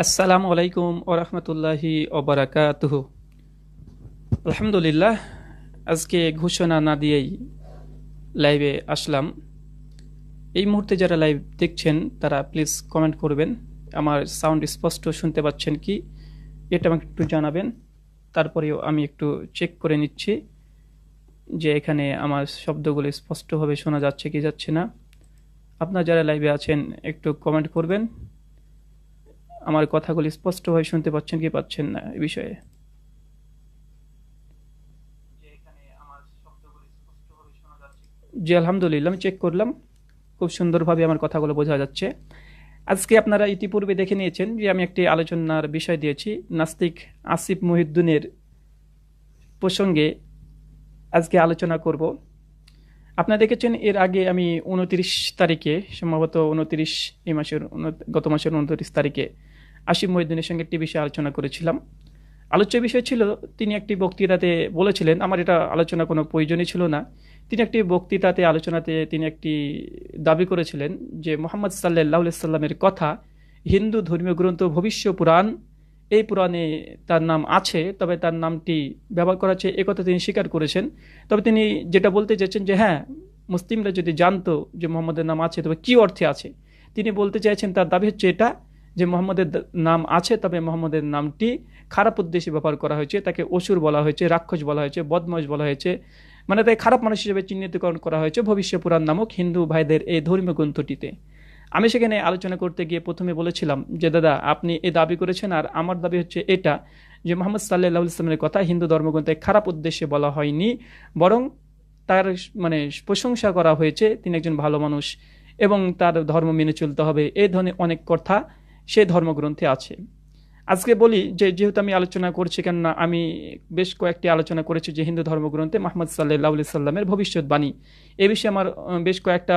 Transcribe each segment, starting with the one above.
আসসালামু আলাইকুম ওরহমতুল্লাহি ওবারাকাতুহু। আলহামদুলিল্লাহ, আজকে ঘোষণা না দিয়েই লাইভে আসলাম। এই মুহূর্তে যারা লাইভ দেখছেন তারা প্লিজ কমেন্ট করবেন। আমার সাউন্ড স্পষ্ট শুনতে পাচ্ছেন কি এটা আমাকে একটু জানাবেন। তারপরেও আমি একটু চেক করে নিচ্ছি যে এখানে আমার শব্দগুলো স্পষ্টভাবে শোনা যাচ্ছে কি যাচ্ছে না। আপনারা যারা লাইভে আছেন একটু কমেন্ট করবেন আমার কথাগুলি স্পষ্টভাবে শুনতে পাচ্ছেন কি পাচ্ছেন না এই বিষয়ে। জি আলহামদুলিল্লাহ, আমি চেক করলাম, খুব সুন্দরভাবে আমার কথাগুলো বোঝা যাচ্ছে। আজকে আপনারা ইতিপূর্বে দেখে নিয়েছেন যে আমি একটি আলোচনার বিষয় দিয়েছি নাস্তিক আসিফ মহিউদ্দিনের প্রসঙ্গে আজকে আলোচনা করব। আপনারা দেখেছেন এর আগে আমি 29 তারিখে, সম্ভবত 29 এই মাসের গত মাসের 29 তারিখে আসিফ মহিউদ্দিনের সঙ্গে একটি বিষয়ে আলোচনা করেছিলাম। আলোচ্য বিষয় ছিল, তিনি একটি বক্তৃতাতে বলেছিলেন, আমার এটা আলোচনা কোনো প্রয়োজনই ছিল না, তিনি একটি বক্তৃতাতে আলোচনাতে তিনি একটি দাবি করেছিলেন যে মোহাম্মদ সাল্লাল্লাহু আলাইহি সাল্লামের কথা হিন্দু ধর্মীয় গ্রন্থ ভবিষ্য পুরাণ, এই পুরাণে তার নাম আছে, তবে তার নামটি ব্যবহার করা হচ্ছে একথা তিনি স্বীকার করেছেন। তবে তিনি যেটা বলতে চাইছেন যে হ্যাঁ, মুসলিমরা যদি জানতো যে মোহাম্মদের নাম আছে তবে কি অর্থে আছে, তিনি বলতে চাইছেন, তার দাবি হচ্ছে এটা যে মোহাম্মদের নাম আছে, তবে মোহাম্মদের নামটি খারাপ উদ্দেশ্যে ব্যবহার করা হয়েছে, তাকে অসুর বলা হয়েছে, রাক্ষস বলা হয়েছে, বদমাশ বলা হয়েছে, মানে তাই খারাপ মানুষ হিসেবে চিহ্নিতকরণ করা হয়েছে ভবিষ্য পুরাণ নামক হিন্দু ভাইদের এই ধর্মীয় গ্রন্থটিতে। আমি সেখানে আলোচনা করতে গিয়ে প্রথমে বলেছিলাম যে দাদা, আপনি এই দাবি করেছেন আর আমার দাবি হচ্ছে এটা যে মোহাম্মদ সাল্লাল্লাহু আলাইহি ওয়াসাল্লামের কথা হিন্দু ধর্মগ্রন্থে খারাপ উদ্দেশ্যে বলা হয়নি, বরং তার মানে প্রশংসা করা হয়েছে, তিনি একজন ভালো মানুষ এবং তার ধর্ম মেনে চলতে হবে, এই ধরনের অনেক কথা সেই ধর্মগ্রন্থে আছে। আজকে বলি যে যেহেতু আমি আলোচনা করছি, কেননা আমি বেশ কয়েকটি আলোচনা করেছি যে হিন্দু ধর্মগ্রন্থে মুহাম্মদ সাল্লাল্লাহু আলাইহি সাল্লামের ভবিষ্যৎবাণী, এ বিষয়ে আমার বেশ কয়েকটা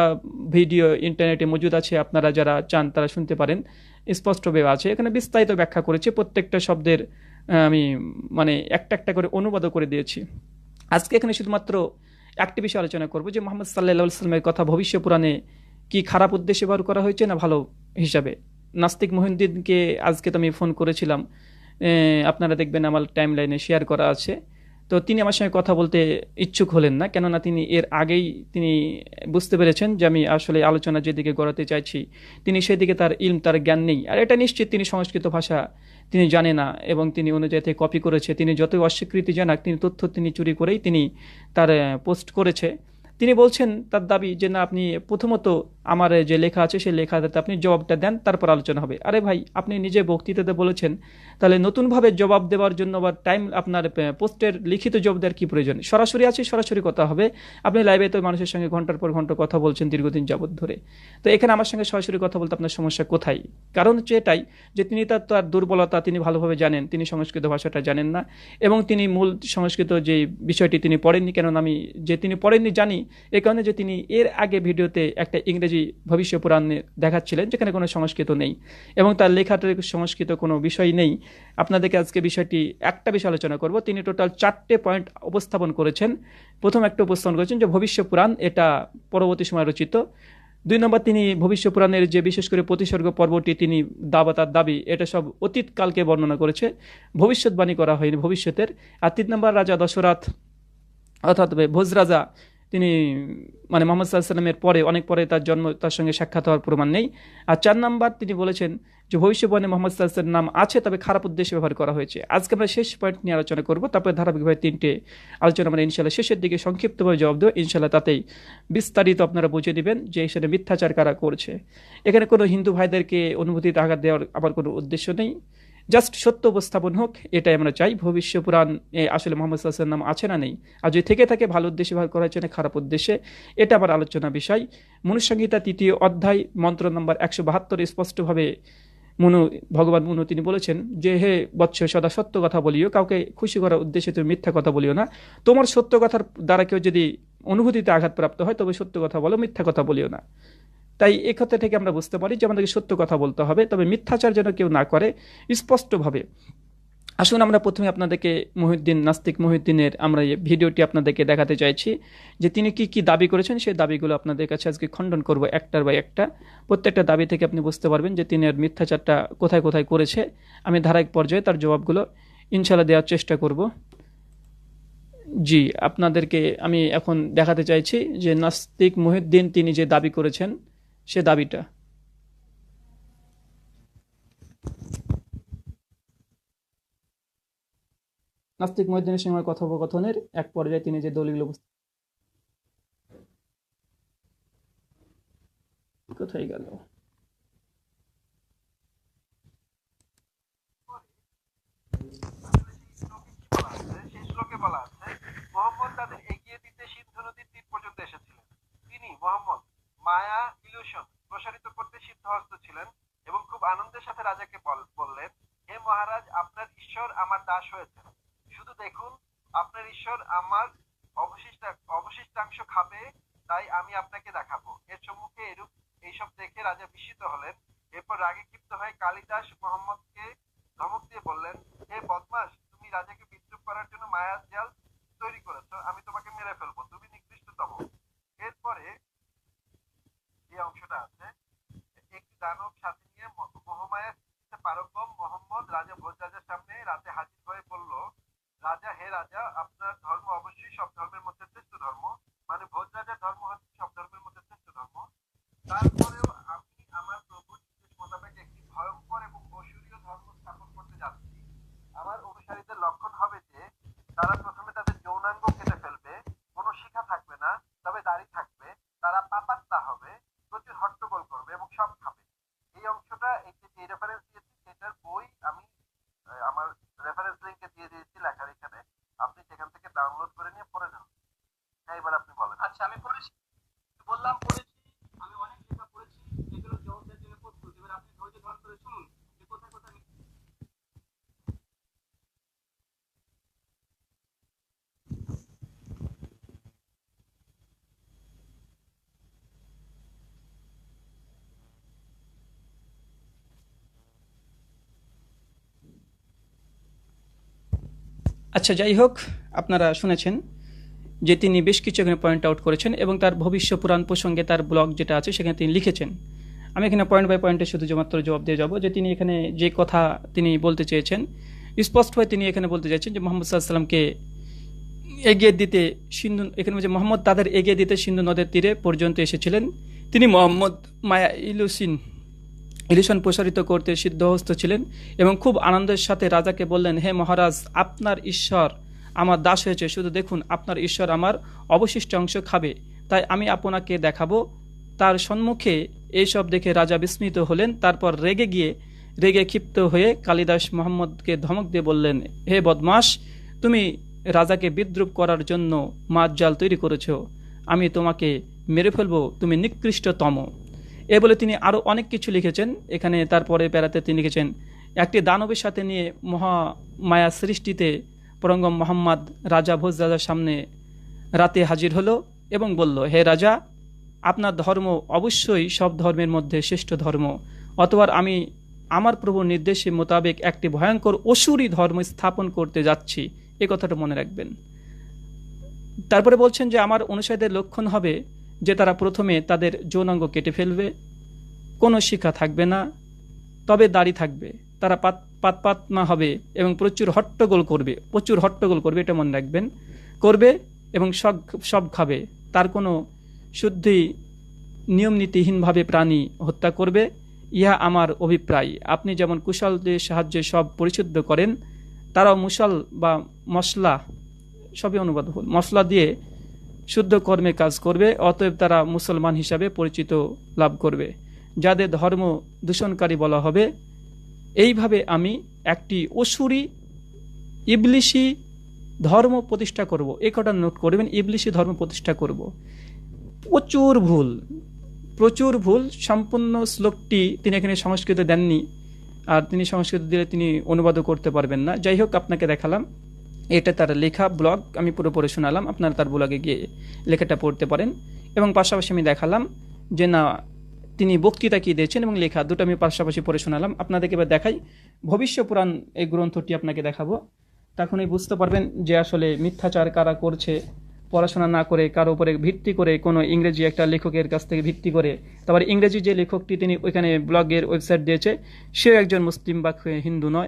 ভিডিও ইন্টারনেটে মজুদ আছে, আপনারা যারা চান তারা শুনতে পারেন, স্পষ্টভাবে আছে, এখানে বিস্তারিত ব্যাখ্যা করেছি, প্রত্যেকটা শব্দের আমি মানে একটা একটা করে অনুবাদও করে দিয়েছি। আজকে এখানে শুধুমাত্র একটি বিষয় আলোচনা করব যে মুহাম্মদ সাল্লাল্লাহু আলাইহি সাল্লামের কথা ভবিষ্য পুরাণে কি খারাপ উদ্দেশ্যে ব্যবহার করা হয়েছে না ভালো হিসাবে। নাস্তিক মহিউদ্দিনকে আজকে তো আমি ফোন করেছিলাম, আপনারা দেখবেন আমার টাইম লাইনে শেয়ার করা আছে। তো তিনি আমার সঙ্গে কথা বলতে ইচ্ছুক হলেন না, কেননা তিনি এর আগেই তিনি বুঝতে পেরেছেন যে আমি আসলে আলোচনা যেদিকে গড়াতে চাইছি তিনি সেদিকে তার ইলম, তার জ্ঞান নেই। আর এটা নিশ্চিত, তিনি সংস্কৃত ভাষা তিনি জানে না এবং তিনি অনুযায়ী কপি করেছে, তিনি যতই অস্বীকৃতি জানাক তিনি তথ্য তিনি চুরি করেই তিনি তার পোস্ট করেছে। তিনি বলছেন তার দাবি যে না, আপনি প্রথমত আমার যে লেখা আছে সেই লেখাতে আপনি জবাবটা দেন, তারপর আলোচনা হবে। আরে ভাই, আপনি নিজে বক্তৃতাতে বলেছেন, তাহলে নতুনভাবে জবাব দেওয়ার জন্য বা টাইম আপনার পোস্টের লিখিত জবাব দেওয়ার কি প্রয়োজন? সরাসরি আছে, সরাসরি কথা হবে। আপনি লাইভে তো মানুষের সঙ্গে ঘন্টার পর ঘন্টা কথা বলছেন দীর্ঘদিন যাবৎ ধরে, তো এখানে আমার সঙ্গে সরাসরি কথা বলতে আপনার সমস্যা কোথায়? কারণ হচ্ছে এটাই যে তিনি তার দুর্বলতা তিনি ভালোভাবে জানেন, তিনি সংস্কৃত ভাষাটা জানেন না এবং তিনি মূল সংস্কৃত যে বিষয়টি তিনি পড়েননি, কেননা আমি যে তিনি পড়েননি জানি, এই কারণে যে তিনি এর আগে ভিডিওতে একটা ইংরেজি ভবিষ্য পুরাণে দেখাচ্ছিলেন যেখানে কোনো সংস্কৃত নেই এবং তার লেখাটার সংস্কৃত কোনো বিষয় নেই। আপনাদেরকে আজকে বিষয়টি একটা বিষয় আলোচনা করব। তিনি টোটাল 4টে পয়েন্ট উপস্থাপন করেছেন। প্রথম একটা উপস্থাপন করেছেন যে ভবিষ্য পুরাণ এটা পরবর্তী সময় রচিত। 2 নম্বর, তিনি ভবিষ্য পুরাণের যে বিশেষ করে প্রতিসর্গ পর্বটি তিনি তার দাবি এটা সব অতীতকালকে বর্ণনা করেছে, ভবিষ্যৎবাণী করা হয়নি ভবিষ্যতের। আর 3 নম্বর, রাজা দশরথ অর্থাৎ ভোজ রাজা, তিনি মানে মোহাম্মদ সাল্লাল্লাহু আলাইহি সাল্লামের পরে অনেক পরে তার জন্ম, তার সঙ্গে সাক্ষাৎ হওয়ার প্রমাণ নেই। আর 4 নম্বর, তিনি বলেছেন যে ভবিষ্যবাণী মোহাম্মদ সাল্লাল্লাহু আলাইহি সাল্লামের নাম আছে, তবে খারাপ উদ্দেশ্যে ব্যবহার করা হয়েছে। আজকে আমরা শেষ পয়েন্ট নিয়ে আলোচনা করব, তারপরে ধারাবাহিকভাবে 3টে আলোচনা আমরা ইনশাআল্লাহ শেষের দিকে সংক্ষিপ্তভাবে জবাব দেবো ইনশাআল্লাহ, তাতেই বিস্তারিত আপনারা বুঝে দিবেন যে এখানে মিথ্যাচার কারা করছে। এখানে কোনো হিন্দু ভাইদেরকে অনুভূতিতে আঘাত দেওয়ার আমার কোনো উদ্দেশ্য নেই, জাস্ট সত্য উপস্থাপন হোক, এটাই আমরা চাই। ভবিষ্য পুরাণ আসলে মোহাম্মদ সাল্লাল্লাহু আলাইহি ওয়াসাল্লাম নাম আছে না নেই, আর যদি থেকে থাকে ভালো উদ্দেশ্যে ব্যবহার করা হয়েছে না খারাপ উদ্দেশ্যে, এটা আমার আলোচনা বিষয়। মনুসংহিতা 3য় অধ্যায় মন্ত্র নম্বর 172 স্পষ্টভাবে ভগবান মনু তিনি বলেছেন যে হে বৎস, সদা সত্য কথা বলিও, কাউকে খুশি করার উদ্দেশ্যে তুমি মিথ্যা কথা বলিও না। তোমার সত্য কথার দ্বারা কেউ যদি অনুভূতিতে আঘাতপ্রাপ্ত হয় তবে সত্য কথা বলো, মিথ্যা কথা বলিও না। তাই এক্ষেত্রে থেকে আমরা বুঝতে পারি যে আমাদেরকে সত্য কথা বলতে হবে, তবে মিথ্যাচার যেন কেউ না করে স্পষ্টভাবে। আসুন আমরা প্রথমে আপনাদেরকে নাস্তিক মহিউদ্দিনের আমরা এই ভিডিওটি আপনাদেরকে দেখাতে চাইছি যে তিনি কি কি দাবি করেছেন, সেই দাবিগুলো আপনাদের কাছে আজকে খণ্ডন করব একটার বাই একটা। প্রত্যেকটা দাবি থেকে আপনি বুঝতে পারবেন যে তিনি আর মিথ্যাচারটা কোথায় কোথায় করেছে। আমি ধারাবাহিক পর্যায়ে তার জবাবগুলো ইনশাল্লাহ দেওয়ার চেষ্টা করব। জি, আপনাদেরকে আমি এখন দেখাতে চাইছি যে নাস্তিক মহিউদ্দিন তিনি যে দাবি করেছেন সে দাবিটা। নাস্তিক মহিউদ্দিনের সঙ্গে আমার কথোপকথনের এক পর্যায়ে তিনি যে দলিল কোথায় গেল, সেই শ্লোকে বলা আছে, মোহাম্মদ তাদের এগিয়ে দিতে সিন্ধু নদীর তীর পর্যন্ত এসেছিলেন। তিনি মোহাম্মদ মায়া ইলুশন প্রসারিত করতে সিদ্ধহস্ত ছিলেন এবং খুব আনন্দের সাথে রাজাকে বললেন, হে মহারাজ, আপনার ঈশ্বর আমার দাস হয়েছেন। শুধু দেখুন, আপনার ঈশ্বর আমার অবশিষ্টাংশ খাবে, তাই আমি আপনাকে দেখাবো। এর সম্মুখে এইসব দেখে রাজা বিস্মিত হলেন। এরপর রাগে ক্ষিপ্ত হয়ে কালিদাস মোহাম্মদকে ধমক দিয়ে বললেন, হে বদমাশ, তুমি রাজাকে বিদ্রুপ করার জন্য মায়ার জাল তৈরি করেছো। আমি তোমাকে মেরে ফেলবো, তুমি নিকৃষ্টতম। এরপরে যে অংশটা আছে, একটি দানব সাথে নিয়ে মোহমায়ার পারব্যম মোহাম্মদ রাজা ভোজরাজের সামনে রাতে হাজির হয়ে বলল, রাজা, হে রাজা, আপনার ধর্ম অবশ্যই সব ধর্মের মধ্যে শ্রেষ্ঠ ধর্ম। মানে ভোজরাজার ধর্ম হচ্ছে সব ধর্মের মধ্যে শ্রেষ্ঠ ধর্ম। তারপরেও আমি আমার প্রভুর নির্দেশ মোতাবেক একটি ভয়ঙ্কর এবং অসুরীয় ধর্ম স্থাপন করতে যাচ্ছি। আমার অনুসারীদের লক্ষণ হবে যে তারা প্রথমে তাদের যৌনাঙ্গ কেটে ফেলবে, কোনো শিখা থাকবে না, তবে দাড়ি থাকবে। তারা পাপাত্তা হবে, প্রচুর হট্টগোল করবে এবং সব খাবে। এই অংশটা, এই যে রেফারেন্স দিয়েছি সেটার বই আমি আমার রেফারেন্স লিঙ্কে দিয়ে দিয়েছি লেখার এখানে, আপনি সেখান থেকে ডাউনলোড করে নিয়ে পড়ে নেন। হ্যাঁ, এবার আপনি বলেন। আচ্ছা, আমি পড়েছি, বললাম পড়েছি, আমি অনেক লেখা পড়েছি, এগুলো জবাব দেওয়ার জন্য প্রস্তুত। এবার আপনি ধৈর্য ধারণ করে শুনুন যে কোথায় কোথায় আচ্ছা, যাই হোক, আপনারা শুনেছেন যে তিনি বেশ কিছু এখানে পয়েন্ট আউট করেছেন এবং তার ভবিষ্য পুরাণ প্রসঙ্গে তার ব্লগ যেটা আছে সেখানে তিনি লিখেছেন। আমি এখানে পয়েন্ট বাই পয়েন্টে শুধুমাত্র জবাব দিয়ে যাব যে তিনি এখানে যে কথা তিনি বলতে চেয়েছেন, স্পষ্ট হয়ে তিনি এখানে বলতে চাইছেন যে মোহাম্মদ সাল্লাল্লাহু আলাইহি ওয়াসাল্লামকে এগিয়ে দিতে সিন্ধু, এখানে যে মোহাম্মদ তাদের এগিয়ে দিতে সিন্ধু নদের তীরে পর্যন্ত এসেছিলেন। তিনি মোহাম্মদ মায়া ইলিশন প্রসারিত করতে সিদ্ধহস্ত ছিলেন এবং খুব আনন্দের সাথে রাজাকে বললেন, হে মহারাজ, আপনার ঈশ্বর আমার দাস হয়েছে। শুধু দেখুন, আপনার ঈশ্বর আমার অবশিষ্ট অংশ খাবে, তাই আমি আপনাকে দেখাবো। তার সম্মুখে এইসব দেখে রাজা বিস্মিত হলেন। তারপর রেগে ক্ষিপ্ত হয়ে কালিদাস মোহাম্মদকে ধমক দিয়ে বললেন, হে বদমাশ, তুমি রাজাকে বিদ্রুপ করার জন্য মাছ জাল তৈরি করেছ। আমি তোমাকে মেরে ফেলবো, তুমি নিকৃষ্টতম। এ বলে তিনি আরও অনেক কিছু লিখেছেন। এখানে তারপরে প্যারাতে তিনি লিখেছেন, একটি দানবের সাথে নিয়ে মহামায়া সৃষ্টিতে পরঙ্গম মোহাম্মদ রাজা ভোজ রাজার সামনে রাতে হাজির হলো এবং বলল, হে রাজা, আপনার ধর্ম অবশ্যই সব ধর্মের মধ্যে শ্রেষ্ঠ ধর্ম। অতবার আমি আমার প্রভুর নির্দেশে মোতাবেক একটি ভয়ঙ্কর অসুরী ধর্ম স্থাপন করতে যাচ্ছি, এ কথাটা মনে রাখবেন। তারপরে বলছেন যে আমার অনুসারীদের লক্ষণ হবে যে তারা প্রথমে তাদের যৌনাঙ্গ কেটে ফেলবে, কোনো শিখা থাকবে না, তবে দাড়ি থাকবে। তারা পাতমা হবে এবং প্রচুর হট্টগোল করবে, এটা মনে রাখবেন, করবে এবং সব খাবে। তার কোনো শুদ্ধি নিয়ম নীতিহীনভাবে প্রাণী হত্যা করবে। ইহা আমার অভিপ্রায়। আপনি যেমন কুশলদের সাহায্যে সব পরিশুদ্ধ করেন, তারাও মুশাল বা মশলা, সবই অনুবাদ ভুল, মশলা দিয়ে শুদ্ধ কর্মে কাজ করবে। অতএব তারা মুসলমান হিসাবে পরিচিত লাভ করবে, যাদের ধর্ম দূষণকারী বলা হবে। এইভাবে আমি একটি অসুরী ইবলিশি ধর্ম প্রতিষ্ঠা করব। এই কটা নোট করবেন, ইবলিশি ধর্ম প্রতিষ্ঠা করব। প্রচুর ভুল। সম্পূর্ণ শ্লোকটি তিনি এখানে সংস্কৃত দেননি, আর তিনি সংস্কৃত দিলে তিনি অনুবাদও করতে পারবেন না। যাই হোক, আপনাকে দেখালাম, এটা তার লেখা ব্লগ, আমি পুরোপুরি শোনালাম, আপনারা তার ব্লগে গিয়ে লেখাটা পড়তে পারেন। এবং পাশাপাশি আমি দেখালাম যে না, তিনি বক্তৃতা কি দিয়েছেন এবং লেখা দুটো আমি পাশাপাশি পড়ে শোনালাম আপনাদেরকে। এবার দেখাই ভবিষ্য পুরাণ, এই গ্রন্থটি আপনাকে দেখাবো, তখনই বুঝতে পারবেন যে আসলে মিথ্যাচার কারা করছে, পড়াশোনা না করে কারো উপরে ভিত্তি করে, কোনো ইংরেজি একটা লেখকের কাছ থেকে ভিত্তি করে। তারপরে ইংরেজি যে লেখকটি তিনি ওইখানে ব্লগের ওয়েবসাইট দিয়েছে, সেও একজন মুসলিম বা হিন্দু নয়,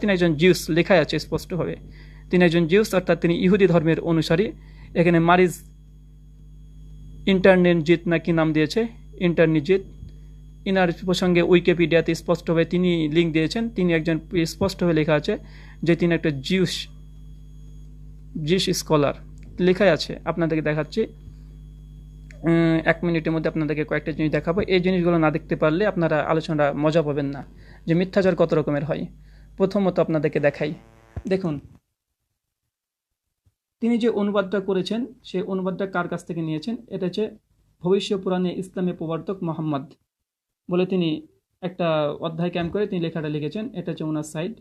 তিনি একজন জিউস, লেখাই আছে স্পষ্টভাবে তিনি একজন জিউস, অর্থাৎ তিনি ইহুদি ধর্মের অনুসারী। এখানে মারিজ ইন্টারনেটজিত নাকি নাম দিয়েছে, ইন্টারনিজিত। ইনার প্রসঙ্গে উইকিপিডিয়াতে স্পষ্টভাবে তিনি লিঙ্ক দিয়েছেন, তিনি একজন, স্পষ্টভাবে লেখা আছে যে তিনি একটা জিউস স্কলার, লেখাই আছে। আপনাদেরকে দেখাচ্ছি, 1 মিনিটের মধ্যে আপনাদেরকে কয়েকটা জিনিস দেখাবো। এই জিনিসগুলো না দেখতে পারলে আপনারা আলোচনা মজা পাবেন না, যে মিথ্যাচার কত রকমের হয়। প্রথমত আপনাদেরকে দেখাই, দেখুন তিনি যে অনুবাদটা করেছেন, সেই অনুবাদটা কার কাছ থেকে নিয়েছেন। এটা হচ্ছে ভবিষ্য পুরাণে ইসলামের প্রবর্তক মোহাম্মদ বলে তিনি একটা অধ্যায় ক্যাম্প করে তিনি লেখাটা লিখেছেন। এটা হচ্ছে ওনার সাইট।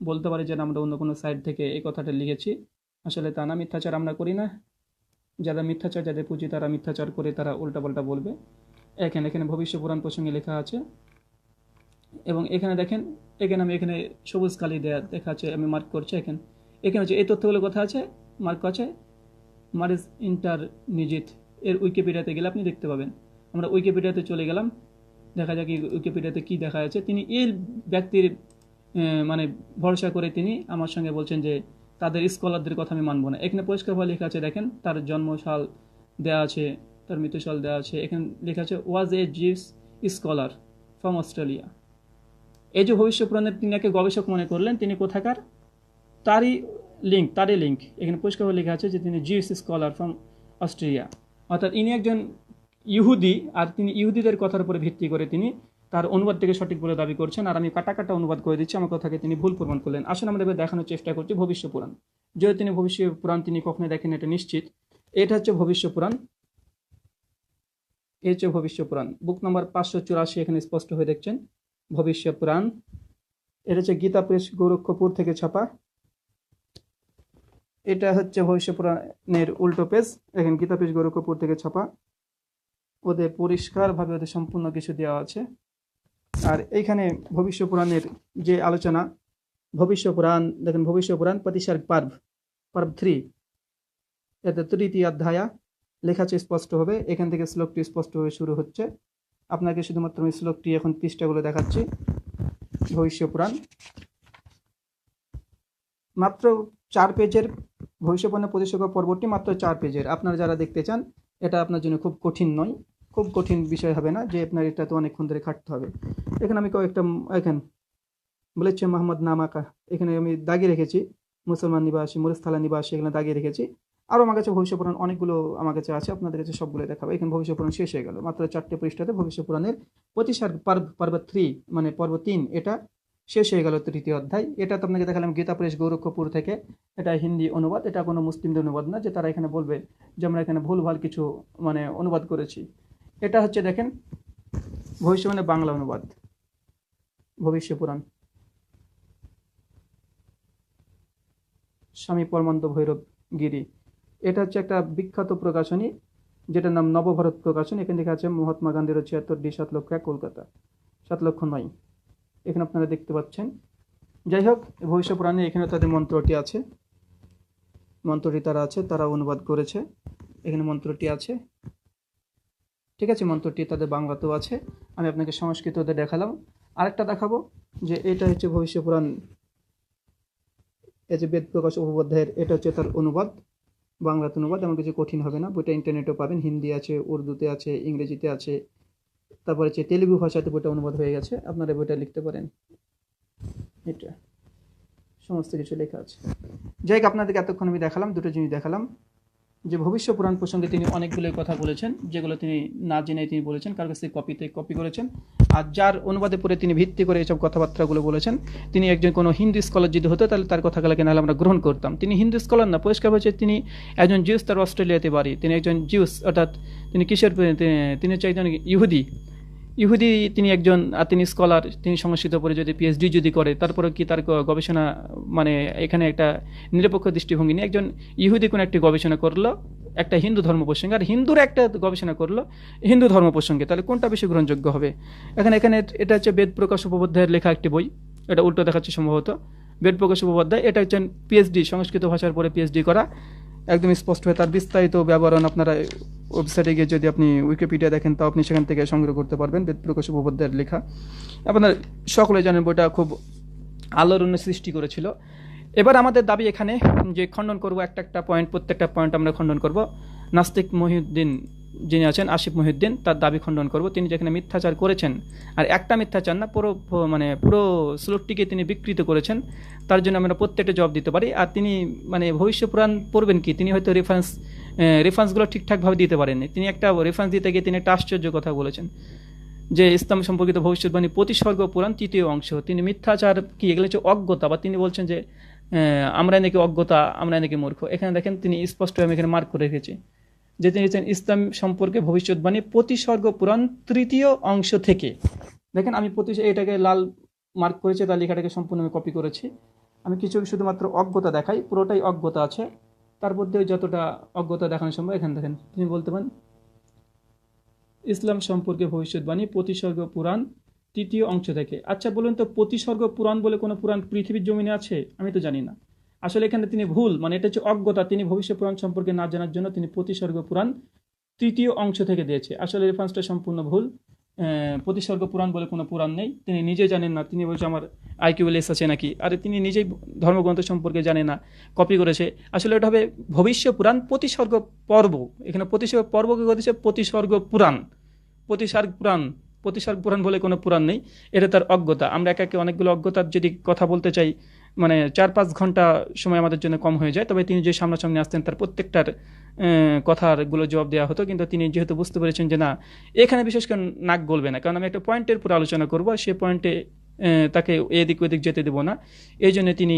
বলতে পারি যে আমরা অন্য কোনো সাইট থেকে এই কথাটা লিখেছি, আসলে তা না। মিথ্যাচার আমরা করি না, যারা মিথ্যাচার, যাদের পুঁজি তারা মিথ্যাচার করে, তারা উল্টাপাল্টা বলবে। এখানে ভবিষ্য পুরাণ প্রসঙ্গে লেখা আছে, এবং এখানে দেখেন, আমি এখানে সবুজ কালি দেয়া দেখা আছে, আমি মার্ক করছি। এখানে হচ্ছে এই তথ্যগুলো কথা আছে, মার্ক আছে মারিজ ইন্টারনিজিত, এর উইকিপিডিয়াতে গেলে আপনি দেখতে পাবেন। আমরা উইকিপিডিয়াতে চলে গেলাম, দেখা যাক উইকিপিডিয়াতে কি দেখা যাচ্ছে। তিনি এই ব্যক্তির মানে ভরসা করে তিনি আমার সঙ্গে বলছেন যে তাদের স্কলারদের কথা আমি মানবো না। এখানে পরিষ্কারভাবে লেখা আছে, দেখেন তার জন্মসাল দেওয়া আছে, তার মৃত্যুসাল দেওয়া আছে। এখানে লেখা আছে ওয়াজ এ জিউস স্কলার ফ্রম অস্ট্রেলিয়া। এই যে ভবিষ্য পুরাণের তিনি একে গবেষক মনে করলেন, তিনি কোথাকার, তারই লিঙ্ক এখানে পরিষ্কারভাবে লেখা আছে যে তিনি জিউস স্কলার ফ্রম অস্ট্রেলিয়া, অর্থাৎ ইনি একজন ইহুদি, আর তিনি ইহুদিদের কথার উপরে ভিত্তি করে তিনি তার অনুবাদ থেকে সঠিক বলে দাবি করছেন। আর আমি কাটা অনুবাদ করে দিচ্ছি, আমার কথাকে তিনি ভুল প্রমাণ করলেন। আসলে আমরা এবার দেখানোর চেষ্টা করছি ভবিষ্য পুরাণ, যেহেতু তিনি ভবিষ্য পুরাণ তিনি কখনো দেখেন এটা নিশ্চিত। এটা হচ্ছে ভবিষ্য পুরাণ, এই হচ্ছে ভবিষ্য পুরাণ, বুক নম্বর 584, এখানে স্পষ্ট হয়ে দেখছেন ভবিষ্য পুরাণ। এটা হচ্ছে গীতা প্রেস গোরক্ষপুর থেকে ছাপা। এটা হচ্ছে ভবিষ্য পুরাণের উল্টো পেজ, এখানে গীতা প্রেস গোরক্ষপুর থেকে ছাপা। ওদের পরিষ্কারভাবে ওদের সম্পূর্ণ কিছু দেওয়া আছে। আর এইখানে ভবিষ্য পুরাণের যে আলোচনা, ভবিষ্য পুরাণ দেখেন, ভবিষ্য পুরাণ প্রতিসার পর্ব 3, এতে 3টি অধ্যায় লেখা আছে স্পষ্টভাবে। এখান থেকে শ্লোকটি স্পষ্টভাবে শুরু হচ্ছে। আপনাকে শুধুমাত্র আমি শ্লোকটি এখন পৃষ্ঠাগুলো দেখাচ্ছি। ভবিষ্য পুরাণ মাত্র 4 পেজের, ভবিষ্য পুরাণের প্রতিশোধ পর্বটি মাত্র 4 পেজের। আপনারা যারা দেখতে চান, এটা আপনার জন্য খুব কঠিন নয়, খুব কঠিন বিষয় হবে না যে আপনার এটা তো অনেকক্ষণ ধরে খাটতে হবে। এখানে আমি কয়েকটা, এখানে বলেছে মোহাম্মদ নামাকা, এখানে আমি দাগিয়ে রেখেছি মুসলমান নিবাসী, মুরস্থালা নিবাসী, এখানে দাগিয়ে রেখেছি। আরও আমার কাছে ভবিষ্য পুরাণ অনেকগুলো আমার কাছে আছে, আপনাদের কাছে সবগুলো দেখাবো। এখানে ভবিষ্য পুরাণ শেষ হয়ে গেল, মাত্র 4টে পৃষ্ঠাতে ভবিষ্য পুরাণের প্রতিসার পর্ব 3, মানে পর্ব 3, এটা শেষ হয়ে গেল, 3টি অধ্যায়। এটা তো আপনাকে দেখালাম গীতা প্রেস গোরক্ষপুর থেকে, এটা হিন্দি অনুবাদ, এটা কোনো মুসলিমদের অনুবাদ না যে তারা এখানে বলবে যে আমরা এখানে ভুলভাল কিছু মানে অনুবাদ করেছি। এটা হচ্ছে দেখেন ভবিষ্য মানে বাংলা অনুবাদ, ভবিষ্য পুরাণ, স্বামী পরমানন্দ ভৈরব গিরি। এটা হচ্ছে একটা বিখ্যাত প্রকাশনী, যেটার নাম নবভারত প্রকাশন। এখানে লেখা আছে মহাত্মা গান্ধীর 76D 7,00,000 কলকাতা, 7,00,009, এখানে আপনারা দেখতে পাচ্ছেন। যাই হোক, ভবিষ্য পুরাণে এখানে তাদের মন্ত্রটি আছে, মন্ত্রটি তারা আছে, তারা অনুবাদ করেছে। এখানে মন্ত্রটি আছে, ঠিক আছে, মন্ত্রটি তাদের বাংলাতেও আছে। আমি আপনাকে সংস্কৃত ওদের দেখালাম। আরেকটা দেখাবো যে এটা হচ্ছে ভবিষ্য পুরাণ, এই যে বেদ প্রকাশ উপোপাধ্যায়ের, এটা হচ্ছে তার অনুবাদ, বাংলাতে অনুবাদ। এমন কিছু কঠিন হবে না, বইটা ইন্টারনেটেও পাবেন, হিন্দি আছে, উর্দুতে আছে, ইংরেজিতে আছে, তারপরে হচ্ছে তেলুগু ভাষাতে বইটা অনুবাদ হয়ে গেছে, আপনারা বইটা লিখতে পারেন। এটা সমস্ত কিছু লেখা আছে। যাই হোক, আপনাদেরকে এতক্ষণ আমি দেখালাম, দুটো জিনিস দেখালাম, যে ভবিষ্য পুরাণ প্রসঙ্গে তিনি অনেকগুলো কথা বলেছেন, যেগুলো তিনি না জেনে তিনি বলেছেন, কার কাছ থেকে কপি করেছেন। আর যার অনুবাদে পরে তিনি ভিত্তি করে এইসব কথাবার্তাগুলো বলেছেন, তিনি একজন কোনো হিন্দু স্কলার যদি হতো তাহলে তার কথাগুলোকে নাহলে আমরা গ্রহণ করতাম। তিনি হিন্দু স্কলার না, পরিষ্কার হচ্ছে তিনি একজন জিউস, তার অস্ট্রেলিয়াতে বাড়ি, তিনি একজন জিউস, অর্থাৎ তিনি কিসের, তিনি হচ্ছে একজন ইহুদি। ইহুদি তিনি একজন, তিনি স্কলার, তিনি সংস্কৃত পড়ে যদি পিএইচডি যদি করে, তারপরে কি তার গবেষণা মানে এখানে একটা নিরপেক্ষ দৃষ্টিভঙ্গি নিয়ে একজন ইহুদি কোনো একটি গবেষণা করলো একটা হিন্দু ধর্ম প্রসঙ্গে, আর হিন্দুরা একটা গবেষণা করলো হিন্দু ধর্ম প্রসঙ্গে, তাহলে কোনটা বেশি গ্রহণযোগ্য হবে? এখানে এখানে এটা হচ্ছে বেদ প্রকাশ উপপাধ্যায়ের লেখা একটি বই, এটা উল্টো দেখাচ্ছে সম্ভবত। বেদ প্রকাশ উপপাধ্যায়, এটা একজন পিএইচডি, সংস্কৃত ভাষার পরে পিএইচডি করা, একদম স্পষ্ট হয়ে তার বিস্তারিত ব্যবহার আপনারা ওয়েবসাইটে গিয়ে যদি আপনি উইকিপিডিয়া দেখেন তাও আপনি সেখান থেকে সংগ্রহ করতে পারবেন, বেদ প্রকাশ উপপাধ্যায়ের লেখা। আপনার সকলে জানেন বইটা খুব আলোড়ন সৃষ্টি করেছিল। এবার আমাদের দাবি এখানে যে খণ্ডন করব একটা একটা পয়েন্ট, প্রত্যেকটা পয়েন্ট আমরা খণ্ডন করব। নাস্তিক মহিউদ্দিন যিনি আছেন, আসিফ মহিউদ্দিন, তার দাবি খণ্ডন করব। তিনি যেখানে মিথ্যাচার করেছেন, আর একটা মিথ্যাচার না, পুরো শ্লোকটিকে তিনি বিকৃত করেছেন, তার জন্য আমরা প্রত্যেকটা জবাব দিতে পারি। আর তিনি মানে ভবিষ্য পুরাণ পড়বেন কি, তিনি হয়তো রেফারেন্সগুলো ঠিকঠাকভাবে দিতে পারেননি। তিনি একটা রেফারেন্স দিতে গিয়ে তিনি একটা আশ্চর্য কথা বলেছেন যে ইসলাম সম্পর্কিত ভবিষ্যৎবাণী প্রতিসর্গ পুরাণ 3য় অংশ। তিনি মিথ্যাচার কি, এগুলো হচ্ছে অজ্ঞতা, বা তিনি বলছেন যে আমরা নাকি অজ্ঞতা, আমরা নাকি মূর্খ। এখানে দেখেন তিনি স্পষ্ট আমি এখানে মার্ক করে রেখেছি যে তিনি ইসলাম সম্পর্কে ভবিষ্যৎবাণী প্রতিসর্গ পুরাণ 3য় অংশ থেকে। দেখেন আমি এটাকে লাল মার্ক করেছি, তার লেখাটাকে সম্পূর্ণ আমি কপি করেছি। আমি কিছু শুধুমাত্র অজ্ঞতা দেখাই, পুরোটাই অজ্ঞতা আছে, তার মধ্যে যতটা অজ্ঞতা দেখানো সম্ভব এখানে দেখেন। তিনি বলতে পারেন ইসলাম সম্পর্কে ভবিষ্যৎবাণী প্রতিসর্গ পুরাণ 3য় অংশ থেকে। আচ্ছা বলুন তো, প্রতিসর্গ পুরাণ বলে কোনো পুরাণ পৃথিবীর জমিনে আছে? আমি তো জানি না। আসলে এখানে তিনি ভুল, মানে এটা হচ্ছে অজ্ঞতা, তিনি ভবিষ্যৎ পুরাণ সম্পর্কে না জানার জন্য তিনি প্রতিসর্গ পুরাণ 3য় অংশ থেকে দিয়েছে। আসলে রেফারেন্সটা সম্পূর্ণ ভুল। প্রতিসর্গ পুরাণ বলে কোনো পুরাণ নেই, তিনি নিজে জানেন না। তিনি বলছে আমার আইকিউএলএস আছে নাকি, আরে তিনি নিজেই ধর্মগ্রন্থ সম্পর্কে জানে না, কপি করেছে। আসলে এটা হবে ভবিষ্য পুরাণ প্রতিসর্গ পর্ব। এখানে প্রতিসর্গ পর্বকে করেছে প্রতিসর্গ পুরাণ, প্রতিসর্গ পুরাণ বলে কোনো পুরাণ নেই। এটা তার অজ্ঞতা। আমরা একে অনেকগুলো অজ্ঞতার যদি কথা বলতে চাই, মানে 4-5 ঘন্টা সময় আমাদের জন্য কম হয়ে যায়। তবে তিনি যে সামনাসামনি আসতেন তার প্রত্যেকটার কথারগুলো জবাব দেওয়া হতো, কিন্তু তিনি যেহেতু বুঝতে পেরেছেন যে না, এখানে বিশেষ করে নাক গলবে না, কারণ আমি একটা পয়েন্টের উপর আলোচনা করবো, সে পয়েন্টে তাকে এদিক ওদিক যেতে দেবো না। এই জন্য তিনি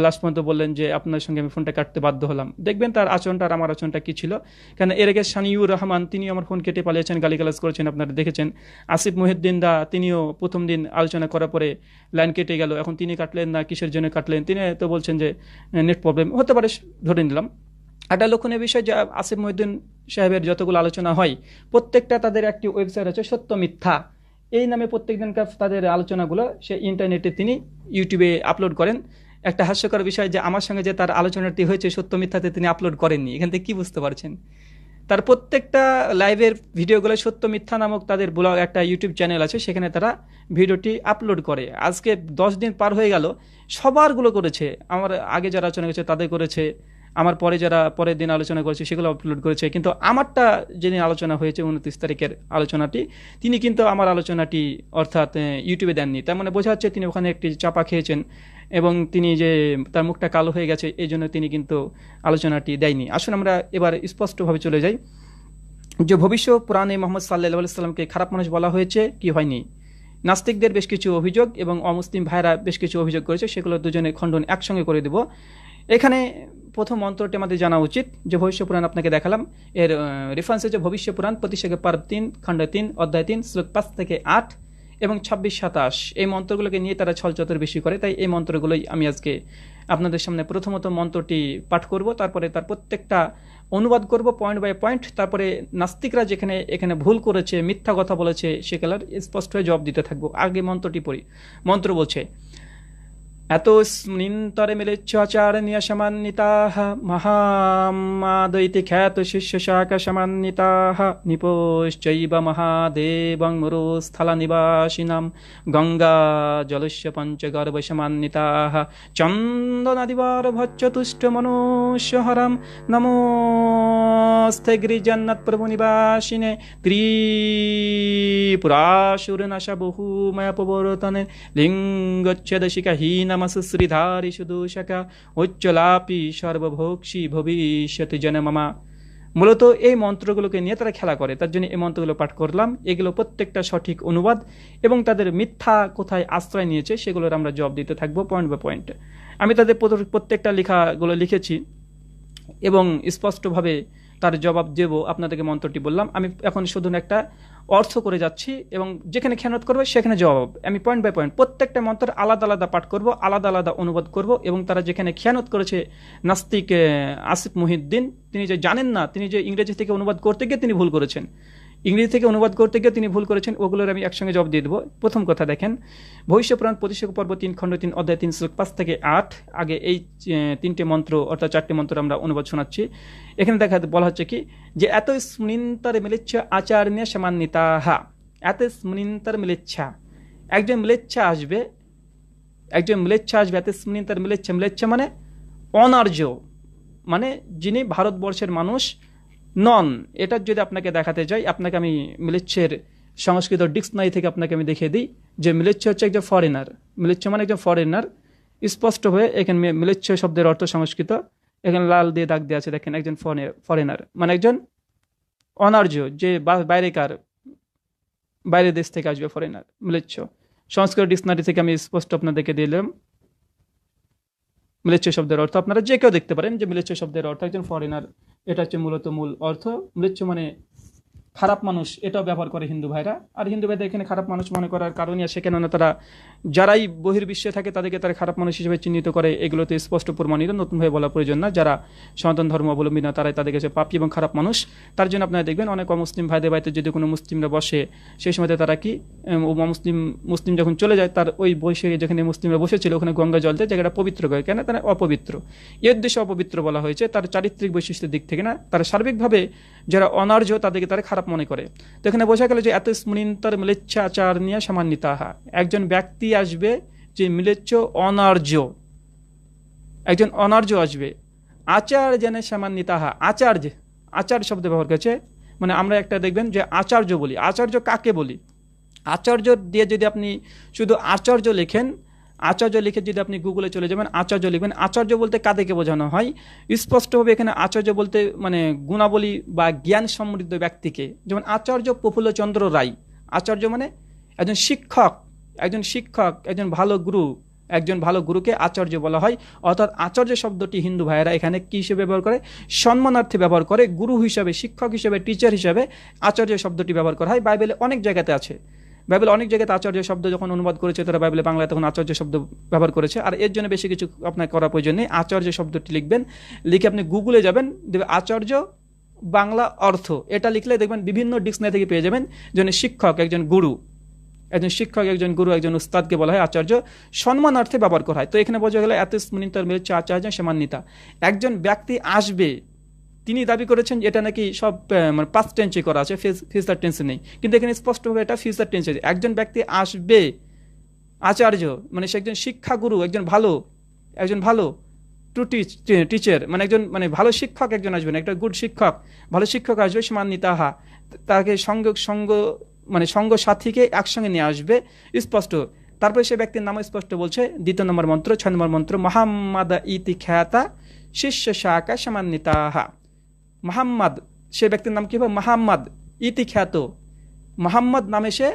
লাস্ট পর্যন্ত বললেন যে আপনার সঙ্গে আমি ফোনটা কাটতে বাধ্য হলাম। দেখবেন তার আচরণটা আর আমার আচরণটা কি ছিল। কারণ এর আগে সানিউর রহমান তিনি আমার ফোন কেটে পালিয়েছেন, গালিগালাজ করেছেন, আপনারা দেখেছেন। আসিফ মহিউদ্দিন দা তিনিও প্রথম দিন আলোচনা করার পরে লাইন কেটে গেল, এখন তিনি কাটলেন না, কিসের জন্য কাটলেন, তিনি তো বলছেন যে নেট প্রবলেম হতে পারে, ধরে নিলাম। একটা লক্ষণীয় বিষয় যে আসিফ মহিউদ্দিন সাহেবের যতগুলো আলোচনা হয় প্রত্যেকটা তাদের একটি ওয়েবসাইট আছে সত্য মিথ্যা, এই নামে প্রত্যেকদিনকার তাদের আলোচনাগুলো সে ইন্টারনেটে তিনি ইউটিউবে আপলোড করেন। একটা হাস্যকর বিষয় যে আমার সঙ্গে যে তার আলোচনাটি হয়েছে সত্য মিথ্যাতে তিনি আপলোড করেননি। এখান থেকে কি বুঝতে পারছেন? তার প্রত্যেকটা লাইভের ভিডিওগুলো সত্য মিথ্যা নামক তাদের ব্লগ একটা ইউটিউব চ্যানেল আছে, সেখানে তারা ভিডিওটি আপলোড করে। আজকে 10 দিন পার হয়ে গেল, সবারগুলো করেছে। আমার আগে যারা আলোচনা করেছে তাদের করেছে, আমার পরে যারা পরের দিন আলোচনা করেছে সেগুলো আপলোড করেছে। কিন্তু আমারটা যেদিন আলোচনা হয়েছে 29 তারিখের আলোচনাটি, তিনি কিন্তু আমার আলোচনাটি অর্থাৎ ইউটিউবে দেননি। তার মানে বোঝা যাচ্ছে তিনি ওখানে একটি চাপা খেয়েছেন এবং তিনি যে তার মুখটা কালো হয়ে গেছে এই জন্য তিনি কিন্তু আলোচনাটি দেয়নি। আসুন আমরা এবার স্পষ্টভাবে চলে যাই যে ভবিষ্য পুরাণে মোহাম্মদ সাল্লাল্লাহু আলাইহি সাল্লামকে খারাপ মানুষ বলা হয়েছে কি হয়নি। নাস্তিকদের বেশ কিছু অভিযোগ এবং অমুসলিম ভাইরা বেশ কিছু অভিযোগ করেছে, সেগুলো দুজনে খণ্ডন একসঙ্গে করে দেব। এখানে প্রথম মন্ত্রটি আমাদের জানা উচিত যে ভবিষ্য পুরাণ আপনাকে দেখালাম, এর রেফারেন্স হচ্ছে ভবিষ্য পুরাণ প্রতিশকে পার্ব 3 খণ্ড 3 অধ্যায় 3 শ্লোক 5 থেকে 8 এবং 26-27। এই মন্ত্রগুলোকে নিয়ে তারা ছলচতর বেশি করে, তাই এই মন্ত্রগুলোই আমি আজকে আপনাদের সামনে প্রথমত মন্ত্রটি পাঠ করব, তারপরে তার প্রত্যেকটা অনুবাদ করব পয়েন্ট বাই পয়েন্ট। তারপরে নাস্তিকরা যেখানে এখানে ভুল করেছে, মিথ্যা কথা বলেছে, সেগুলোর স্পষ্ট হয়ে জবাব দিতে থাকবো। আগে মন্ত্রটি পড়ি। মন্ত্র বলছে এতস্মিন্তরে মিলেচ্ছাচারণীয় সমন্বিতাঃ মহামাদৈতি খ্যাত শিষ্য শাখা সমন্বিতাঃ নিপোশ্চৈব মহাদেবং মরুস্থল নিবাসিনাম গঙ্গা জলস্য পঞ্চগর্ভ সমন্বিতাঃ চন্দনাদিবার ভচ্চতুষ্ট মনুষ্যহরম নমোস্তে গিরিজন্নাথ প্রভু নিবাসিনে ত্রিপুরাসুরনাশ বহুময় প্রবর্তনে লিঙ্গচ্ছেদশিকা হীন শ্রীধারিষু দূষকা উচ্চলাপি সর্বভোক্ষী ভবিষ্যতি জনমমা। মূলত এই মন্ত্রগুলোকে নিয়ে তারা খেলা করে, তার জন্য এই মন্ত্রগুলো পাঠ করলাম। এগুলো প্রত্যেকটা সঠিক অনুবাদ এবং তাদের মিথ্যা কোথায় আশ্রয় নিয়েছে সেগুলোর আমরা জবাব দিতে থাকবো পয়েন্ট বাই পয়েন্ট। আমি তাদের প্রত্যেকটা লেখাগুলো লিখেছি এবং স্পষ্টভাবে তার জবাব দেব। আপনাদেরকে মন্ত্রটি বললাম, আমি এখন শুধু একটা অর্থ করে যাচ্ছি এবং যেখানে খেয়ানত করবে সেখানে জবাব। আমি পয়েন্ট বাই পয়েন্ট প্রত্যেকটা মন্ত্র আলাদা আলাদা পাঠ করব, আলাদা আলাদা অনুবাদ করব এবং তারা যেখানে খেয়ানত করেছে নাস্তিক আসিফ মহিউদ্দিন, তিনি যে জানেন না, তিনি যে ইংরেজি থেকে অনুবাদ করতে গিয়ে তিনি ভুল করেছেন, ইংরেজি থেকে অনুবাদ করতে গিয়ে তিনি ভুল করেছেন, ওগুলোর আমি একসঙ্গে জবাব দিয়ে দেবো। প্রথম কথা দেখেন, ভবিষ্যপুরাণ প্রতিশোধ পর্ব 3 খণ্ড 3 অধ্যায় 3 শ্লোক 5 থেকে 8, আগে এই 3টে মন্ত্র অর্থাৎ 4টে মন্ত্র আমরা অনুবাদ শোনাচ্ছি। এখানে দেখা বলা হচ্ছে কি যে এত স্মৃন্তর মিলেচ্ছা আচার্য সমান্বিতাহা, এত স্মৃন্তর মিলেচ্ছা, একজন মিলেচ্ছা আসবে, একজন মিলেচ্ছা আসবে, এত স্মৃন্তর মিলেচ্ছা, মিলেচ্ছা মানে অনার্য, মানে যিনি ভারতবর্ষের মানুষ নন। এটা যদি আপনাকে দেখাতে যাই, আপনাকে আমি মিলেচ্ছের সংস্কৃত ডিকশনারি থেকে আপনাকে আমি দেখিয়ে দিই যে মিলেচ্ছ হচ্ছে একজন ফরেনার, মিলেচ্ছ মানে একজন ফরেনার। স্পষ্ট হয়ে এখানে মিলেচ্ছ শব্দের অর্থ সংস্কৃত, এখানে লাল দিয়ে দাগ দিয়ে আছে দেখেন, একজন ফরেনার মানে একজন অনার্য, যে বাইরেকার, বাইরের দেশ থেকে আসবে ফরেনার, মিলেচ্ছ। সংস্কৃত ডিকশনারি থেকে আমি স্পষ্ট আপনাদেরকে দিলাম মিলেচ্ছ শব্দের অর্থ, আপনারা যে কেউ দেখতে পারেন যে মিলেচ্ছ শব্দের অর্থ একজন ফরেনার, এটা হচ্ছে মূলত মূল অর্থ। মিলেচ্ছ মানে খারাপ মানুষ, এটাও ব্যবহার করে হিন্দু ভাইরা। আর হিন্দু ভাইদের এখানে খারাপ মানুষ মনে করার কারণই আছে, কেননা তারা যারাই বহির্বিশ্বে থাকে তাদেরকে তারা খারাপ মানুষ হিসেবে চিহ্নিত করে, এগুলোতে স্পষ্ট প্রমাণিত, নতুন ভাবে বলা প্রয়োজন না। যারা সনাতন ধর্ম অবলম্বী না তারাই তাদের কাছে পাপী এবং খারাপ মানুষ। তার জন্য আপনারা দেখবেন অনেক অমুসলিম ভাইদের বাড়িতে যদি কোনো মুসলিমরা বসে, সেই সময় তারা কি মুসলিম যখন চলে যায়, তার ওই বসে যেখানে মুসলিমরা বসেছিল ওখানে গঙ্গা জল দিয়ে জায়গাটা পবিত্র করে, কেন তারা অপবিত্র, এর উদ্দেশ্যে অপবিত্র বলা হয়েছে, তার চারিত্রিক বৈশিষ্ট্যের দিক থেকে না, তারা সার্বিকভাবে যারা অনার্য তাদেরকে তারা খারাপ মনে করে। তো এখানে বোঝা গেল যে এত স্মৃন্তর মিলেচ্ছা আচার্য সমান্বিতাহা, একজন ব্যক্তি আসবে যে মিলেচ্ছ অনার্য, একজন অনার্য আসবে, আচার্যেন সমান্বিতাহা, আচার্য, আচার্য শব্দ ব্যবহার করেছে, মানে আমরা একটা দেখবেন যে আচার্য বলি, আচার্য কাকে বলি, আচার্য দিয়ে যদি আপনি শুধু আচার্য লেখেন, আচার্য লিখে যদি আপনি গুগলে চলে যাবেন, আচার্য লিখবেন, আচার্য বলতে কাদেরকে বোঝানো হয় স্পষ্টভাবে এখানে আচার্য বলতে মানে গুণাবলী বা জ্ঞান সমৃদ্ধ ব্যক্তিকে, যেমন আচার্য প্রফুল্লচন্দ্র রায়, আচার্য মানে একজন শিক্ষক, একজন শিক্ষক, একজন ভালো গুরু, একজন ভালো গুরুকে আচার্য বলা হয়। অর্থাৎ আচার্য শব্দটি হিন্দু ভাইয়েরা এখানে কি হিসেবে ব্যবহার করে, সম্মানার্থে ব্যবহার করে, গুরু হিসাবে, শিক্ষক হিসাবে, টিচার হিসাবে আচার্য শব্দটি ব্যবহার করা হয়। বাইবেলে অনেক জায়গাতে আছে, বাইবেল অনেক জায়গাতে আচার্য শব্দ যখন অনুবাদ করেছে তারা বাইবেলে বাংলায় তখন আচার্য শব্দ ব্যবহার করেছে। আর এর জন্য বেশি কিছু আপনার করার প্রয়োজন নেই, আচার্য শব্দটি লিখবেন, লিখে আপনি গুগলে যাবেন, দেখবে আচার্য বাংলা অর্থ, এটা লিখলে দেখবেন বিভিন্ন ডিকশনারি থেকে পেয়ে যাবেন। যেন শিক্ষক, একজন গুরু, একজন শিক্ষক, একজন গুরু, একজন উস্তাদকে বলা হয় আচার্য, সম্মানার্থে ব্যবহার করা হয়। তো এখানে বোঝা গেল এত স্মৃন্তর মিলেচ্ছ আচার্য সমান্বিতা, একজন ব্যক্তি আসবে, তিনি দাবি করেছেন এটা নাকি সব মানে পাস্ট টেন্সে করা আছে, ফিউচার টেন্সে নেই, কিন্তু এখানে স্পষ্টভাবে এটা ফিউচার টেন্সে, একজন ব্যক্তি আসবে আচার্য মানে সে একজন শিক্ষাগুরু, একজন ভালো টু টিচার, মানে একজন মানে ভালো শিক্ষক একজন আসবেন, একটা গুড শিক্ষক, ভালো শিক্ষক আসবে, সমান্বিতাহা, তাকে সঙ্গ মানে সঙ্গ সাথীকে একসঙ্গে নিয়ে আসবে স্পষ্ট। তারপরে সে ব্যক্তির নাম স্পষ্ট বলছে, 2 নম্বর মন্ত্র, 6 নম্বর মন্ত্র, মোহাম্মদ ইতি খ্যাতা শিষ্য শাখা সমান্বিতাহা, মোহাম্মদ সে ব্যক্তির নাম কি হবে, মোহাম্মদ ইতি খ্যাত, মোহাম্মদ নামে সে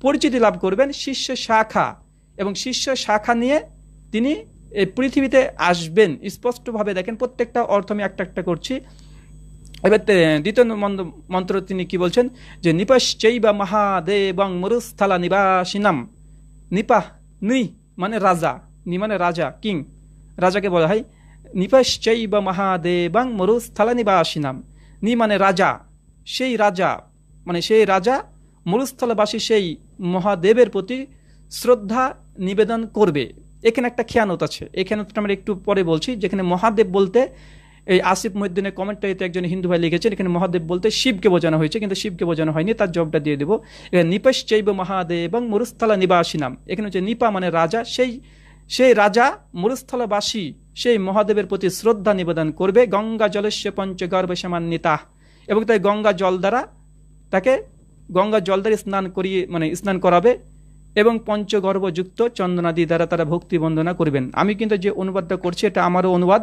পরিচিতি লাভ করবেন, শিষ্য শাখা, এবং শিষ্য শাখা নিয়ে তিনি এই পৃথিবীতে আসবেন। স্পষ্টভাবে দেখেন, প্রত্যেকটা অর্থ আমি একটা একটা করছি। এবার 2 মন্ত্র তিনি কি বলছেন যে নিপশ্চৈব মহাদেবং মরুস্থলা নিবাসিনাম, নিপাহ নি মানে রাজা, নি মানে রাজা, কিং, রাজাকে বলা হয় নিপশ্চৈব মহাদেবং মরুস্থলা নিবাসিনাম, নি মানে রাজা, সেই রাজা মানে সেই রাজা মরুস্থলবাসী সেই মহাদেবের প্রতি শ্রদ্ধা নিবেদন করবে। এখানে একটা খেয়ানত আছে, এই খেয়ানতটা আমরা একটু পরে বলছি। যেখানে মহাদেব বলতে এই আসিফ মহিউদ্দিনের কমেন্টারিতে একজন হিন্দু ভাই লিখেছেন এখানে মহাদেব বলতে শিবকে বোঝানো হয়েছে, কিন্তু শিবকে বোঝানো হয়নি, তার জবাবটা দিয়ে দেবো। এখানে নিপশ্চৈব মহাদেবং মরুস্থলা নিবাসিনাম, এখানে হচ্ছে নিপা মানে রাজা, সেই রাজা মরুস্থলবাসী সেই মহাদেবের প্রতি শ্রদ্ধা নিবেদন করবে, গঙ্গা জলস্য পঞ্চগর্ভে সমান্বিতা, এবং তাই গঙ্গা জল দ্বারা তাকে গঙ্গা জল দ্বারা স্নান করিয়ে মানে স্নান করাবে, এবং পঞ্চগর্ভযুক্ত চন্দনাদি দ্বারা তারা ভক্তি বন্দনা করবেন। আমি কিন্তু যে অনুবাদটা করছি এটা আমারও অনুবাদ,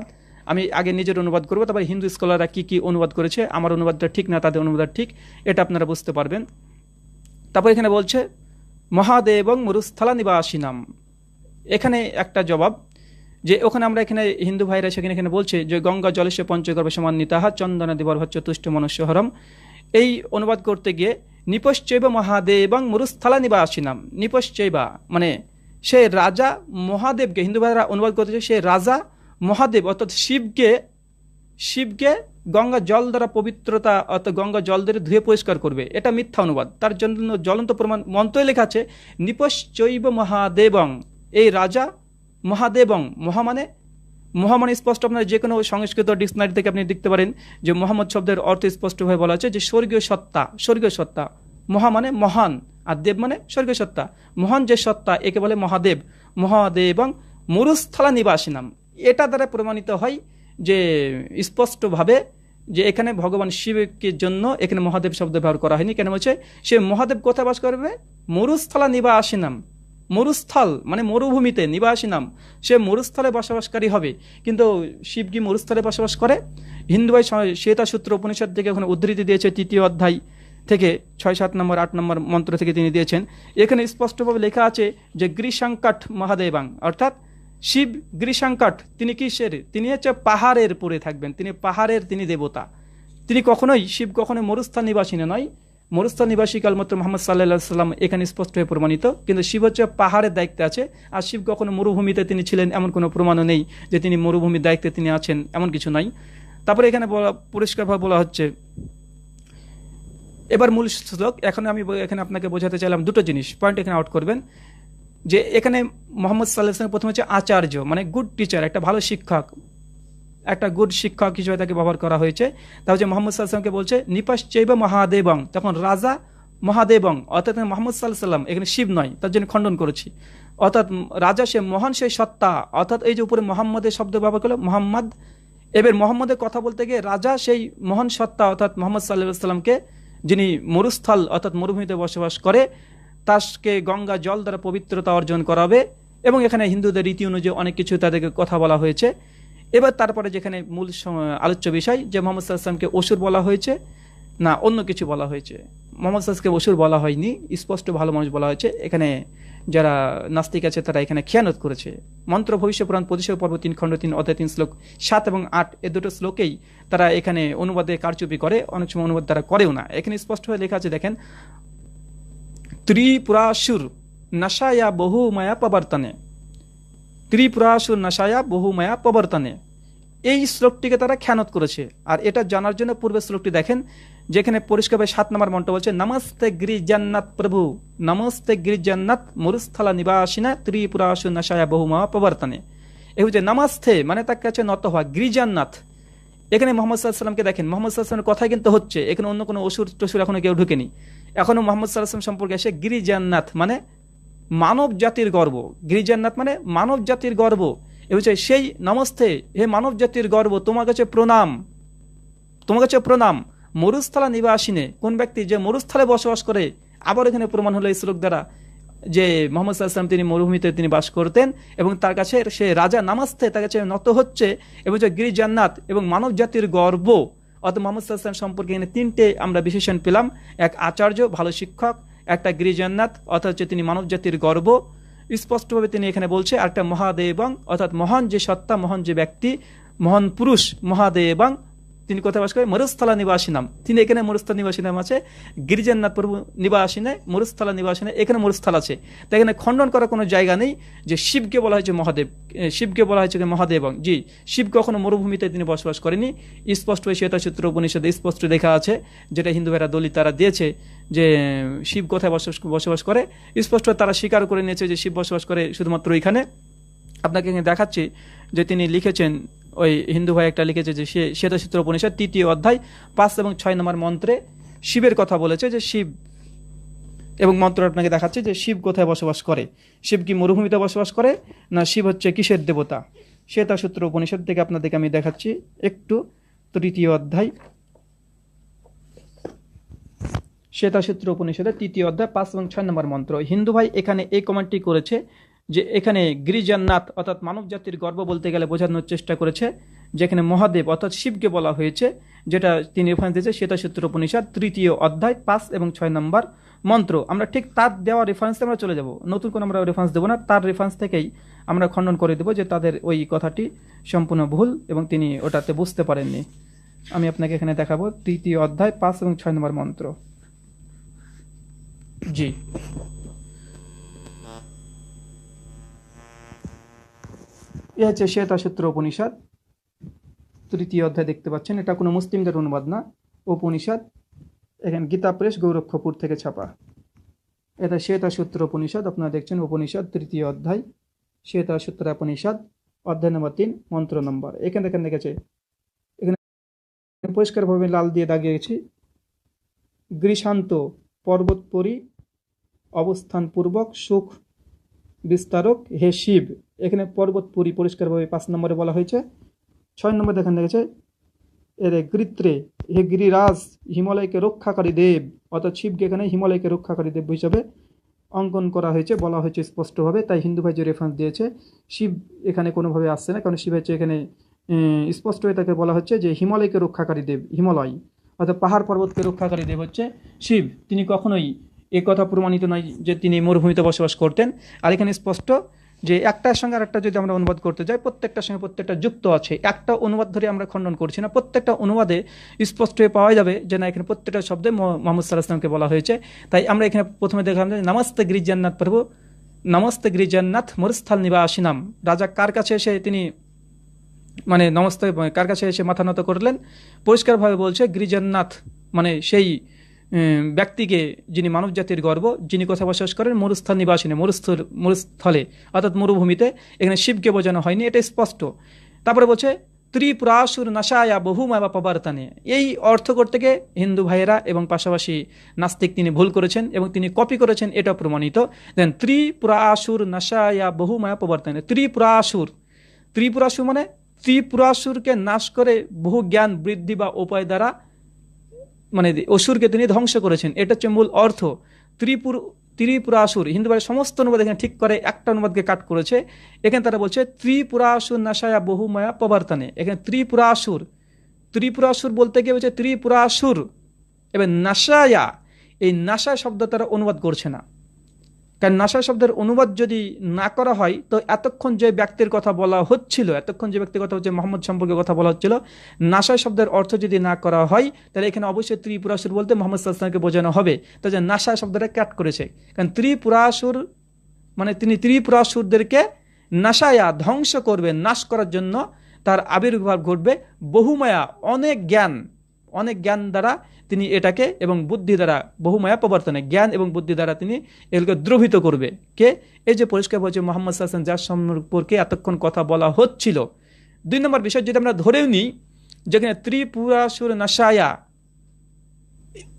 আমি আগে নিজের অনুবাদ করবো, তারপরে হিন্দু স্কলাররা কি কি অনুবাদ করেছে, আমার অনুবাদটা ঠিক না তাদের অনুবাদ ঠিক, এটা আপনারা বুঝতে পারবেন। তারপর এখানে বলছে মহাদেবং মরুস্থলা নিবাসিনাম, এখানে একটা জবাব যে ওখানে আমরা এখানে হিন্দু ভাইরা সেখানে এখানে বলছে যে গঙ্গা জলস্য পঞ্চগর্ভে সমান্বিতাহা চন্দনাদি বর্ভচ্চ তুষ্ট মনুষ্য হরম, এই অনুবাদ করতে গিয়ে নিপশ্চৈব মহাদেবং মরুস্থলা নিবাসিনাম। নিপশ্চৈবা মানে সে রাজা মহাদেবকে, হিন্দু ভাইরা অনুবাদ করতেছে সে রাজা মহাদেব অর্থাৎ শিবকে গঙ্গা জল দ্বারা পবিত্রতা অর্থাৎ গঙ্গা জল দ্বারা ধুয়ে পরিষ্কার করবে। এটা মিথ্যা অনুবাদ, তার জন্য জ্বলন্ত প্রমাণ মন্ত্রে লেখা আছে নিপশ্চৈব মহাদেবং, এই রাজা মহাদেবং। মহা মানে স্পষ্ট আপনার যে কোনো সংস্কৃত ডিকশনারি থেকে আপনি দেখতে পারেন যে মোহাম্মদ শব্দের অর্থ স্পষ্টভাবে বলা আছে যে স্বর্গীয় সত্তা। মহা মানে মহান, আর দেব মানে স্বর্গীয় সত্তা। মহান যে সত্তা একে বলে মহাদেবং মরুস্থলা নিবাসিনাম। এটা দ্বারা প্রমাণিত হয় যে স্পষ্টভাবে যে এখানে ভগবান শিবের জন্য এখানে মহাদেব শব্দ ব্যবহার করা হয়নি। কেন বলছে সে মহাদেব কোথায় বাস করবে? মরুস্থলা নিবাসিনাম। মরুস্থল মানে মরুভূমিতে, নিবাসিনাম সে মরুস্থলে বসবাসকারী হবে। কিন্তু শিব কি মরুস্থলে বসবাস করে? হিন্দু ভাই শ্বেতা সূত্র উপনিষদ থেকে ওখানে উদ্ধৃতি দিয়েছে 3য় অধ্যায় থেকে 6, 7 নম্বর 8 নম্বর মন্ত্র থেকে তিনি দিয়েছেন। এখানে স্পষ্টভাবে লেখা আছে যে গৃশাঙ্কাট মহাদেবাং, অর্থাৎ শিব গৃশাঙ্কাট, তিনি কিসের? তিনি হচ্ছে পাহাড়ের পরে থাকবেন, তিনি দেবতা। শিব কখনোই মরুস্থান নিবাসী নয়। মরুস্থান নিবাসী কালমাত্র মোহাম্মদ সাল্লাল্লাহু সাল্লাম এখানে স্পষ্ট হয়ে প্রমাণিত। কিন্তু শিব হচ্ছে পাহাড়ের দায়িত্বে আছে। আর শিব কখনো মরুভূমিতে তিনি ছিলেন এমন কোনো প্রমাণও নেই যে তিনি মরুভূমির দায়িত্বে তিনি আছেন, এমন কিছু নাই। তারপরে এখানে পরিষ্কারভাবে বলা হচ্ছে, এবার মূল শ্লোক। এখানে আপনাকে বোঝাতে চাইলাম দুটো জিনিস, পয়েন্ট এখানে আউট করবেন। যে এখানে মোহাম্মদ সাল্লাল্লাহু আলাইহি ওয়াসাল্লাম প্রথমে হচ্ছে আচার্য মানে গুড টিচার, একটা ভালো শিক্ষক, একটা গুড শিক্ষক হিসেবে তাকে ব্যবহার করা হয়েছে। তা হচ্ছে মোহাম্মদ সাল্লাল্লাহু আলাইহি ওয়াসাল্লামকে বলছে নিপাশ্চৈব মহাদেবং, তখন রাজা মহাদেবং, অর্থাৎ মোহাম্মদ সাল্লাল্লাহু আলাইহি ওয়াসাল্লাম এখানে শিব নয়, তার জন্য খণ্ডন করেছি। অর্থাৎ রাজা সে মহান সেই সত্তা, অর্থাৎ এই যে উপরে মোহাম্মদের শব্দ ব্যবহার করলো মোহাম্মদ, এবার মোহাম্মদের কথা বলতে গিয়ে রাজা সেই মহান সত্তা অর্থাৎ মোহাম্মদ সাল্লাল্লাহু আলাইহি ওয়াসাল্লামকে, যিনি মরুস্থল অর্থাৎ মরুভূমিতে বসবাস করে, তাকে গঙ্গা জল দ্বারা পবিত্রতা অর্জন করাবে। এবং এখানে হিন্দুদের রীতি অনুযায়ী অনেক কিছু তাদেরকে কথা বলা হয়েছে। এবার তারপরে যেখানে মূল আলোচ্য বিষয় যে মোহাম্মদ সাল্লাল্লাহু আলাইহি ওয়াসাল্লামকে অসুর বলা হয়েছে না অন্য কিছু বলা হয়েছে। মোহাম্মদ সাল্লাল্লাহু আলাইহি ওয়াসাল্লামকে অসুর বলা হয়নি, স্পষ্ট ভালো মানুষ বলা হয়েছে। এখানে যারা নাস্তিক আছে তারা এখানে খেয়ানত করেছে। মন্ত্র ভবিষ্য পুরাণ 25 পর্ব 3 খণ্ড 3 অধ্যায় 3 শ্লোক 7 এবং 8 এই দুটো শ্লোকেই তারা এখানে অনুবাদে কারচুপি করে, অনেক সময় অনুবাদ তারা করেও না। এখানে স্পষ্ট হয়ে লেখা আছে দেখেন, ত্রিপুরাসুর নাশায়া বহু মায়া প্রবর্তনে, ত্রিপুরাসুর নাশায়া বহু মায়া প্রবর্তনে, এই শ্লোকটিকে তারা খেয়ানত করেছে। আর এটা জানার জন্য পূর্বের শ্লোকটি দেখেন, যেখানে পরিষ্কারভাবে 7 নম্বর মন্ত্র বলছে নমস্তে গিরিজান্নাথ প্রভু, নমস্তে গিরিজান্নাথ মরুস্থলা নিবাসিনা ত্রিপুরাসুর নাশায়া বহু মায়া প্রবর্তনে। এই হচ্ছে নমস্তে মানে তার কাছে নত হওয়া, গিরিজান্নাথ। এখানে মোহাম্মদ সাল্লাল্লাহু আলাইহি ওয়াসাল্লামকে দেখেন, মোহাম্মদ সাল্লাল্লাহু আলাইহি ওয়াসাল্লামের কথাই কিন্তু হচ্ছে, এখানে অন্য কোনো অসুর টসুর এখনো কেউ ঢুকেনি। এখনো মোহাম্মদ সাল্লাল্লাহু আলাইহি ওয়াসাল্লাম সম্পর্কে এসে গিরিজান্নাথ মানে মানব জাতির গর্ব, গিরিজান্নাথ মানে মানব জাতির গর্ব। এ হচ্ছে সেই নমস্তে, হে মানব জাতির গর্ব, তোমার কাছে প্রণাম, তোমার কাছে প্রণাম। মরুস্থলা নিবাসিনে, কোন ব্যক্তি যে মরুস্থলে বসবাস করে। আবার এখানে প্রমাণ হলো এই শ্লোক দ্বারা যে মোহাম্মদ সাল্লাল্লাহু আলাইহি ওয়াসাল্লাম তিনি মরুভূমিতে তিনি বাস করতেন এবং তার কাছে সে রাজা নামাস্তে, তার কাছে নত হচ্ছে এবং যে গিরিজান্নাথ এবং মানব জাতির গর্ব। অর্থাৎ মোহাম্মদ সাল্লাল্লাহু আলাইহি ওয়াসাল্লাম সম্পর্কে এখানে 3টে আমরা বিশেষণ পেলাম, এক আচার্য ভালো শিক্ষক, একটা গিরিজান্নাথ অর্থাৎ হচ্ছে তিনি মানব জাতির গর্ব স্পষ্টভাবে তিনি এখানে বলছে, আর একটা মহাদেবং অর্থাৎ মহান যে সত্তা, মহান যে ব্যক্তি, মহান পুরুষ মহাদেবং, তিনি কোথায় বাস করেন? মরুস্থলা নিবাসিনাম। তিনি এখানে মরুস্থলা নিবাসিনাম আছে, গিরিজান্নাথ প্রভু নিবাসিনে মরুস্থলা নিবাসিনে, এখানে মরুস্থল আছে। তাই এখানে খণ্ডন করার কোনো জায়গা নেই যে শিবকে বলা হয়েছে মহাদেব, শিবকে বলা হয়েছে মহাদেবং। জি, শিব কখনো মরুভূমিতে তিনি বসবাস করেনি। স্পষ্ট হয়ে শ্বেতাসূত্র উপনিষদে স্পষ্ট লেখা আছে, যেটা হিন্দু ভাইরা দলিল তারা দিয়েছে যে শিব কোথায় বসবাস করে। স্পষ্ট তারা স্বীকার করে নিয়েছে যে শিব বসবাস করে শুধুমাত্র এখানে। আপনাকে এখানে দেখাচ্ছি যে তিনি লিখেছেন, ওই হিন্দু ভাই একটা লিখেছে যে শ্বেতাসূত্র উপনিষদ 3য় অধ্যায় 5 এবং 6 নম্বর মন্ত্রে শিবের কথা বলেছে যে শিব, এবং মন্ত্র আপনাকে দেখাচ্ছে যে শিব কোথায় বসবাস করে। শিব কি মরুভূমিতে বসবাস করে না শিব হচ্ছে কিসের দেবতা? শ্বেতাসূত্র উপনিষদ থেকে আপনাদেরকে আমি দেখাচ্ছি একটু। 3য় অধ্যায় শ্বেতাসূত্র উপনিষদের 3য় অধ্যায় 5 এবং 6 নম্বর মন্ত্র। হিন্দু ভাই এখানে এই কমেন্টটি করেছে যে এখানে গিরিজান্নাথ অর্থাৎ মানব জাতির গর্ব বলতে গেলে বোঝানোর চেষ্টা করেছে যেখানে মহাদেব অর্থাৎ শিবকে বলা হয়েছে, যেটা তিনি রেফারেন্স দিয়েছে শ্বেতাসূত্র উপনিষদ 3য় অধ্যায় 5 এবং 6 নম্বর মন্ত্র। আমরা ঠিক তার দেওয়া রেফারেন্সে আমরা চলে যাব, নতুন কোনো আমরা রেফারেন্স দেবো না, তার রেফারেন্স থেকেই আমরা খণ্ডন করে দেবো যে তাদের ওই কথাটি সম্পূর্ণ ভুল এবং তিনি ওটাতে বুঝতে পারেননি। আমি আপনাকে এখানে দেখাবো 3য় অধ্যায় 5 এবং 6 নম্বর মন্ত্র। জি। এ হচ্ছে শ্বেতাসূত্র উপনিষদ, তৃতীয় অধ্যায় দেখতে পাচ্ছেন। এটা কোনো মুসলিমদের অনুবাদ না, উপনিষদ। এখানে গীতা প্রেস, গৌরক্ষপুর থেকে ছাপা। এটা শ্বেতাসূত্র উপনিষদ, আপনারা দেখছেন উপনিষদ তৃতীয় অধ্যায়, শ্বেতাসূত্র উপনিষদ, অধ্যায় নম্বর 3, মন্ত্র নম্বর। এখানে দেখেন দেখেছে, এখানে পরিষ্কারভাবে লাল দিয়ে দাগিয়েছি, গ্রীষান্ত পর্বতপরি অবস্থানপূর্বক সুখ বিস্তারক হে শিব। এখানে পর্বতপুরী পরিষ্কারভাবে 5 নম্বরে বলা হয়েছে। 6 নম্বর দেখেন দেখেছে, এর গৃত্রে হে গিরিরাজ হিমালয়কে রক্ষাকারী দেব, অর্থাৎ শিবকে এখানে হিমালয়কে রক্ষাকারী দেব হিসাবে অঙ্কন করা হয়েছে, বলা হয়েছে স্পষ্টভাবে। তাই হিন্দু ভাই যে রেফারেন্স দিয়েছে, শিব এখানে কোনোভাবে আসছে না, কারণ শিব হচ্ছে এখানে স্পষ্ট হয়ে তাকে বলা হচ্ছে যে হিমালয়কে রক্ষাকারী দেব, হিমালয় অর্থাৎ পাহাড় পর্বতকে রক্ষাকারী দেব হচ্ছে শিব। তিনি কখনোই এ কথা প্রমাণিত নয় যে তিনি মরুভূমিতে বসবাস করতেন। আর এখানে স্পষ্ট যে একটার সঙ্গে আর একটা যদি আমরা অনুবাদ করতে যাই, প্রত্যেকটার সঙ্গে প্রত্যেকটা যুক্ত আছে। একটা অনুবাদ ধরে আমরা খণ্ডন করছি না, প্রত্যেকটা অনুবাদে স্পষ্ট হয়ে পাওয়া যাবে যে না, এখানে প্রত্যেকটা শব্দে মোহাম্মদ সাল্লাল্লাহু আলাইহি ওয়াসাল্লামকে বলা হয়েছে। তাই আমরা এখানে প্রথমে দেখলাম যে নমস্তে গিরিজান্নাথ প্রভু, নমস্তে গিরিজান্নাথ মরুস্থল নিবাসিনাম। রাজা কার কাছে এসে তিনি মানে নমস্তে কার কাছে এসে মাথা নত করলেন? পরিষ্কারভাবে বলছে গিরিজান্নাথ মানে সেই ব্যক্তিকে যিনি মানব জাতির গর্ব, যিনি কথা বসবাস করেন মরুস্থল নিবাসিনী, মরুস্থলে অর্থাৎ মরুভূমিতে। এখানে শিবকে বোঝানো হয়নি, এটা স্পষ্ট। তারপরে বলছে ত্রিপুরাসুর নাশায়া বহুমায়া প্রবর্তনে। এই অর্থ করতে গিয়ে হিন্দু ভাইয়েরা এবং পাশাপাশি নাস্তিক তিনি ভুল করেছেন এবং তিনি কপি করেছেন, এটা প্রমাণিত। দেন ত্রিপুরাসুর নাশায়া বহুমায়া প্রবর্তনে, ত্রিপুরাসুর, ত্রিপুরাসুর মানে ত্রিপুরাসুরকে নাশ করে বহু জ্ঞান বৃদ্ধি বা উপায় দ্বারা মানে অসুরকে তিনি ধ্বংস করেছেন, এটা হচ্ছে মূল অর্থ। ত্রিপুরাসুর হিন্দু ভাষার সমস্ত অনুবাদ এখানে ঠিক করে একটা অনুবাদকে কাট করেছে। এখানে তারা বলছে ত্রিপুরাসুর নাশায়া বহুমায়া প্রবর্তনে। এখানে ত্রিপুরাসুর, ত্রিপুরাসুর বলতে গিয়ে বলছে ত্রিপুরাসুর। এবার নাশায়া, এই নাশা শব্দ তারা অনুবাদ করছে না, কারণ নাশা শব্দের অনুবাদ যদি না করা হয় তো এতক্ষণ যে ব্যক্তির কথা বলা হচ্ছিল, এতক্ষণ যে ব্যক্তির কথা হচ্ছে মোহাম্মদ সম্পর্কে কথা বলা হচ্ছিল, নাশা শব্দের অর্থ যদি না করা হয় তাহলে এখানে অবশ্যই ত্রিপুরাসুর বলতে মোহাম্মদ সাল্লাল্লাহু আলাইহি ওয়াসাল্লামকে বোঝানো হবে। তো যে নাশা শব্দটা কাট করেছে, কারণ ত্রিপুরাসুর মানে তিনি ত্রিপুরাসুরদেরকে নাশায়া ধ্বংস করবে, নাশ করার জন্য তার আবির্ভাব ঘটবে। বহুমায়া অনেক জ্ঞান, অনেক জ্ঞান দ্বারা তিনি এটাকে এবং বুদ্ধি দ্বারা, বহুমায়া প্রবর্তনে জ্ঞান এবং বুদ্ধি দ্বারা তিনি এগুলোকে দ্রবিত করবে। কে? এই যে পরিষ্কার বলছে মোহাম্মদ সাল্লাল্লাহু আলাইহি ওয়াসাল্লাম, যার সম্পর্কে এতক্ষণ কথা বলা হচ্ছিল। 2 নম্বর বিষয় যদি আমরা ধরেও নিই, যেখানে ত্রিপুরাসুর নাশায়া,